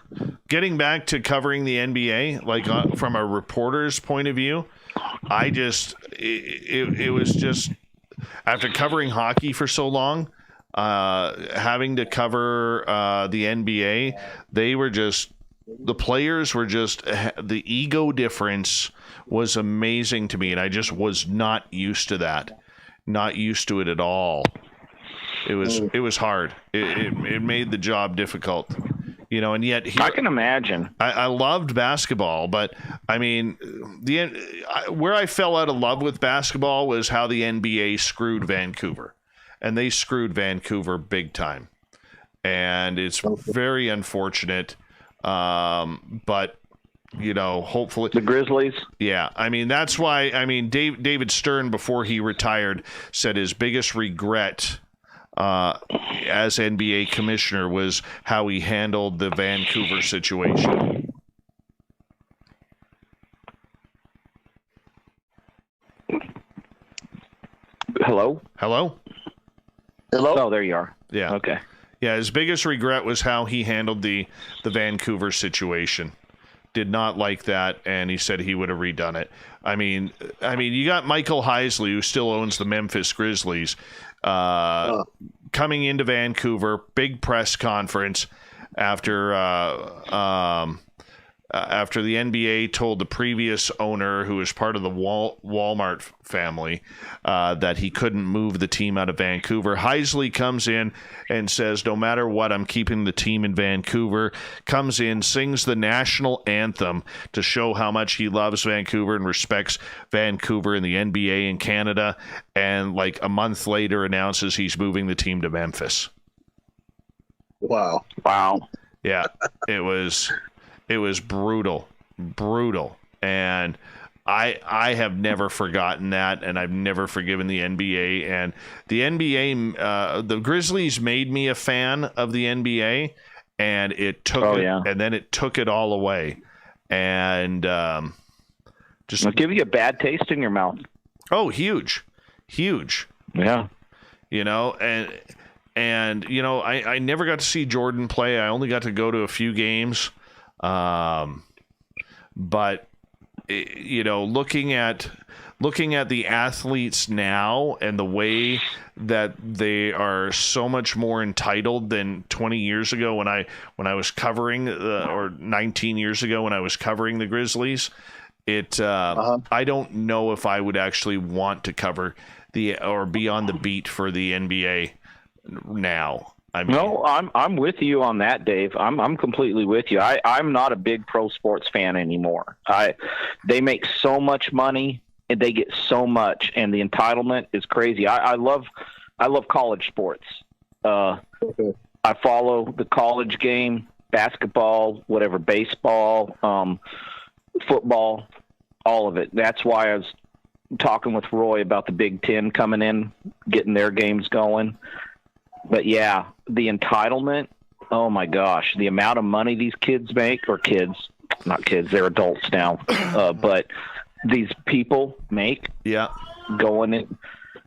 Getting back to covering the NBA, like from a reporter's point of view, it was just after covering hockey for so long, having to cover the NBA, they were just the players were just, the ego difference was amazing to me, and I just was not used to that. Not used to it at all. It was hard. It made the job difficult. And yet I can imagine. I loved basketball, but I mean, where I fell out of love with basketball was how the NBA screwed Vancouver, and they screwed Vancouver big time, and it's very unfortunate. But hopefully the Grizzlies. Yeah, I mean that's why. I mean, David Stern, before he retired, said his biggest regret as NBA commissioner was how he handled the Vancouver situation. Hello? Oh, there you are. Yeah. Okay. Yeah, his biggest regret was how he handled the Vancouver situation. Did not like that, and he said he would have redone it. I mean, you got Michael Heisley, who still owns the Memphis Grizzlies, coming into Vancouver, big press conference after the NBA told the previous owner, who was part of the Walmart family, that he couldn't move the team out of Vancouver. Heisley comes in and says, no matter what, I'm keeping the team in Vancouver. Comes in, sings the national anthem to show how much he loves Vancouver and respects Vancouver and the NBA in Canada. And like a month later announces he's moving the team to Memphis. Wow. Yeah, it was brutal. And I have never forgotten that, and I've never forgiven the NBA. And the NBA, the Grizzlies made me a fan of the NBA, and it took and then it took it all away. And just it'll give you a bad taste in your mouth. Oh, huge. Yeah. And I never got to see Jordan play. I only got to go to a few games. But looking at the athletes now and the way that they are so much more entitled than 20 years ago when I was covering or 19 years ago when I was covering the Grizzlies, I don't know if I would actually want to cover or be on the beat for the NBA now. No, I'm with you on that, Dave. I'm completely with you. I'm not a big pro sports fan anymore. They make so much money and they get so much, and the entitlement is crazy. I love college sports. I follow the college game, basketball, whatever, baseball, football, all of it. That's why I was talking with Roy about the Big Ten coming in, getting their games going. But yeah, the entitlement, oh my gosh, the amount of money these kids make, or not kids, they're adults now, but these people make going in.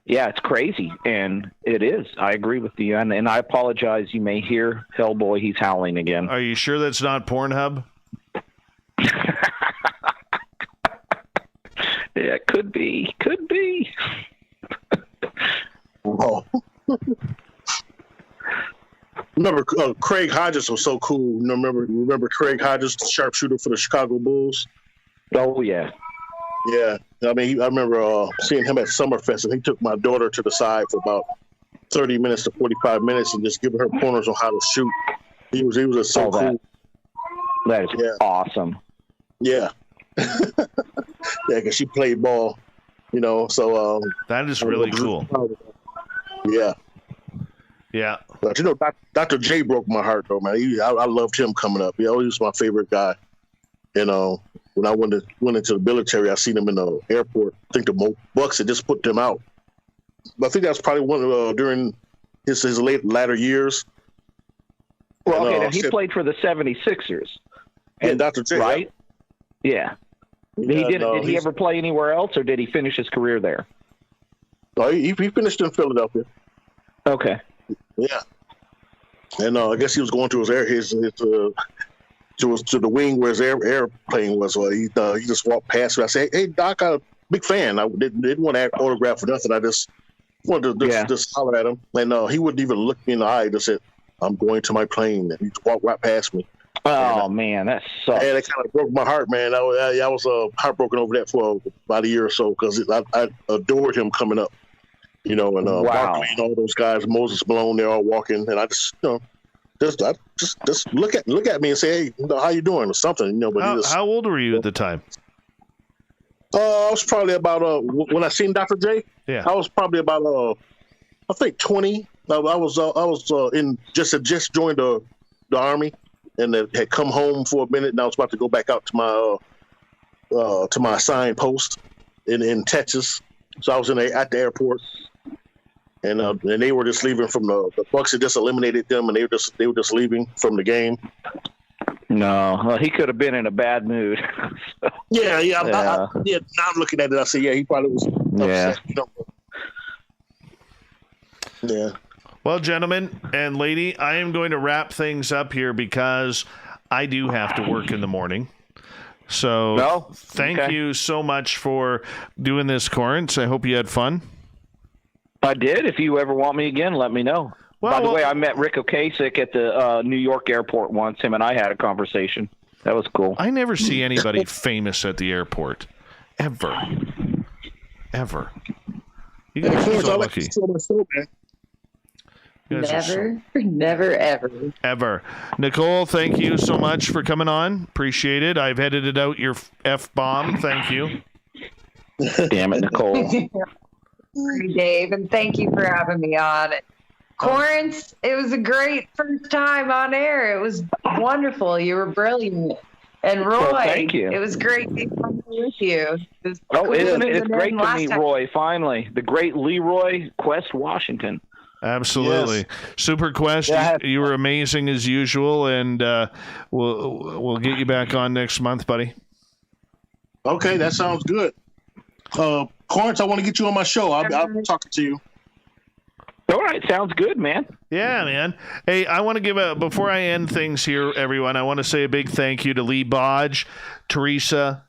Yeah, it's crazy. And it is. I agree with you. And I apologize. You may hear Hellboy. He's howling again. Are you sure that's not Pornhub? Yeah, could be. Oh. Remember, Craig Hodges was so cool. Remember Craig Hodges, the sharpshooter for the Chicago Bulls? Oh, yeah. Yeah. I mean, I remember seeing him at Summerfest, and he took my daughter to the side for about 30 minutes to 45 minutes and just giving her pointers on how to shoot. He was just so cool. That is awesome. Yeah. Yeah, because she played ball, so. That is really cool. Yeah. Yeah. But Dr. J broke my heart though, man. I loved him coming up. He always was my favorite guy. When I went into the military, I seen him in the airport. I think the Bucks had just put them out. But I think that's probably one during his latter years. Well, okay, now he played for the 76ers. And Dr. J, right? Yeah. Did he ever play anywhere else, or did he finish his career there? No, he finished in Philadelphia. Okay. Yeah. And I guess he was going to to the wing where his airplane was. He just walked past me. I said, "Hey, Doc, I'm a big fan." I didn't want to autograph or nothing. I just wanted to just holler at him. And he wouldn't even look me in the eye. He just said, "I'm going to my plane." And he walked right past me. Oh man, that sucks. And it kind of broke my heart, man. I was heartbroken over that for about a year or so because I adored him coming up, and Wow. Barkley and all those guys, Moses Malone, they're all walking, and I just just look at me and say, hey, how you doing or something, But how old were you at the time? I was probably about when I seen Dr. J. Yeah, I was probably about I think 20. I was in just joined the army and had come home for a minute, and I was about to go back out to my assigned post in Texas. So I was at the airport, and they were just leaving from the Bucks had just eliminated them, and they were just leaving from the game. No, he could have been in a bad mood. Yeah. Now I'm looking at it, I say, yeah, he probably was upset. Yeah. Well, gentlemen and lady, I am going to wrap things up here because I do have to work in the morning. So thank you so much for doing this, Corrence. I hope you had fun. I did. If you ever want me again, let me know. By the way, I met Rick Ocasek at the New York airport once. Him and I had a conversation. That was cool. I never see anybody famous at the airport. Ever. You guys are so lucky. Never, ever. Nicole, thank you so much for coming on. Appreciate it. I've edited out your F-bomb. Thank you. Damn it, Nicole. Sorry, Dave, and thank you for having me on. Corrence, it was a great first time on air. It was wonderful. You were brilliant. And Roy, thank you. It was great being with you. Isn't it? It's great to meet Roy, finally. The great Leroy Quest Washington. Absolutely. Yes. Super Quest, you were amazing as usual, and we'll get you back on next month, buddy. Okay, that sounds good. Corrence, I want to get you on my show. I'll talk to you. All right, sounds good, man. Yeah, man. Hey, I want to before I end things here, everyone, I want to say a big thank you to Lee Bodge, Teresa,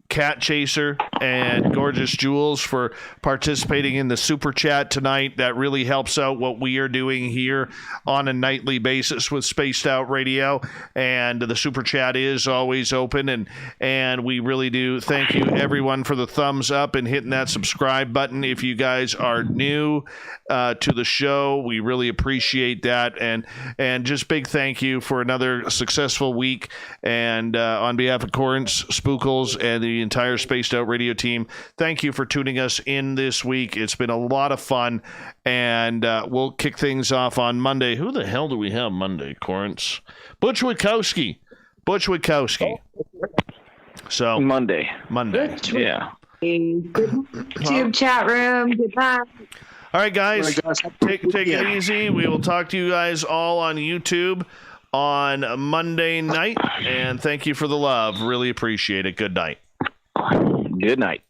Cat Chaser, and Gorgeous Jules for participating in the super chat tonight. That really helps out what we are doing here on a nightly basis with Spaced Out Radio. And the super chat is always open, and we really do thank you everyone for the thumbs up and hitting that subscribe button. If you guys are new to the show, we really appreciate that, and just big thank you for another successful week. And on behalf of Corrence, Spookles, and the entire Spaced Out Radio team, thank you for tuning us in this week. It's been a lot of fun, and we'll kick things off on Monday. Who the hell do we have Monday, Corrence? Butch Witkowski. So Monday. Yeah. YouTube chat room. Goodbye. All right, guys. Take it easy. We will talk to you guys all on YouTube on Monday night, and thank you for the love. Really appreciate it. Good night. Good night.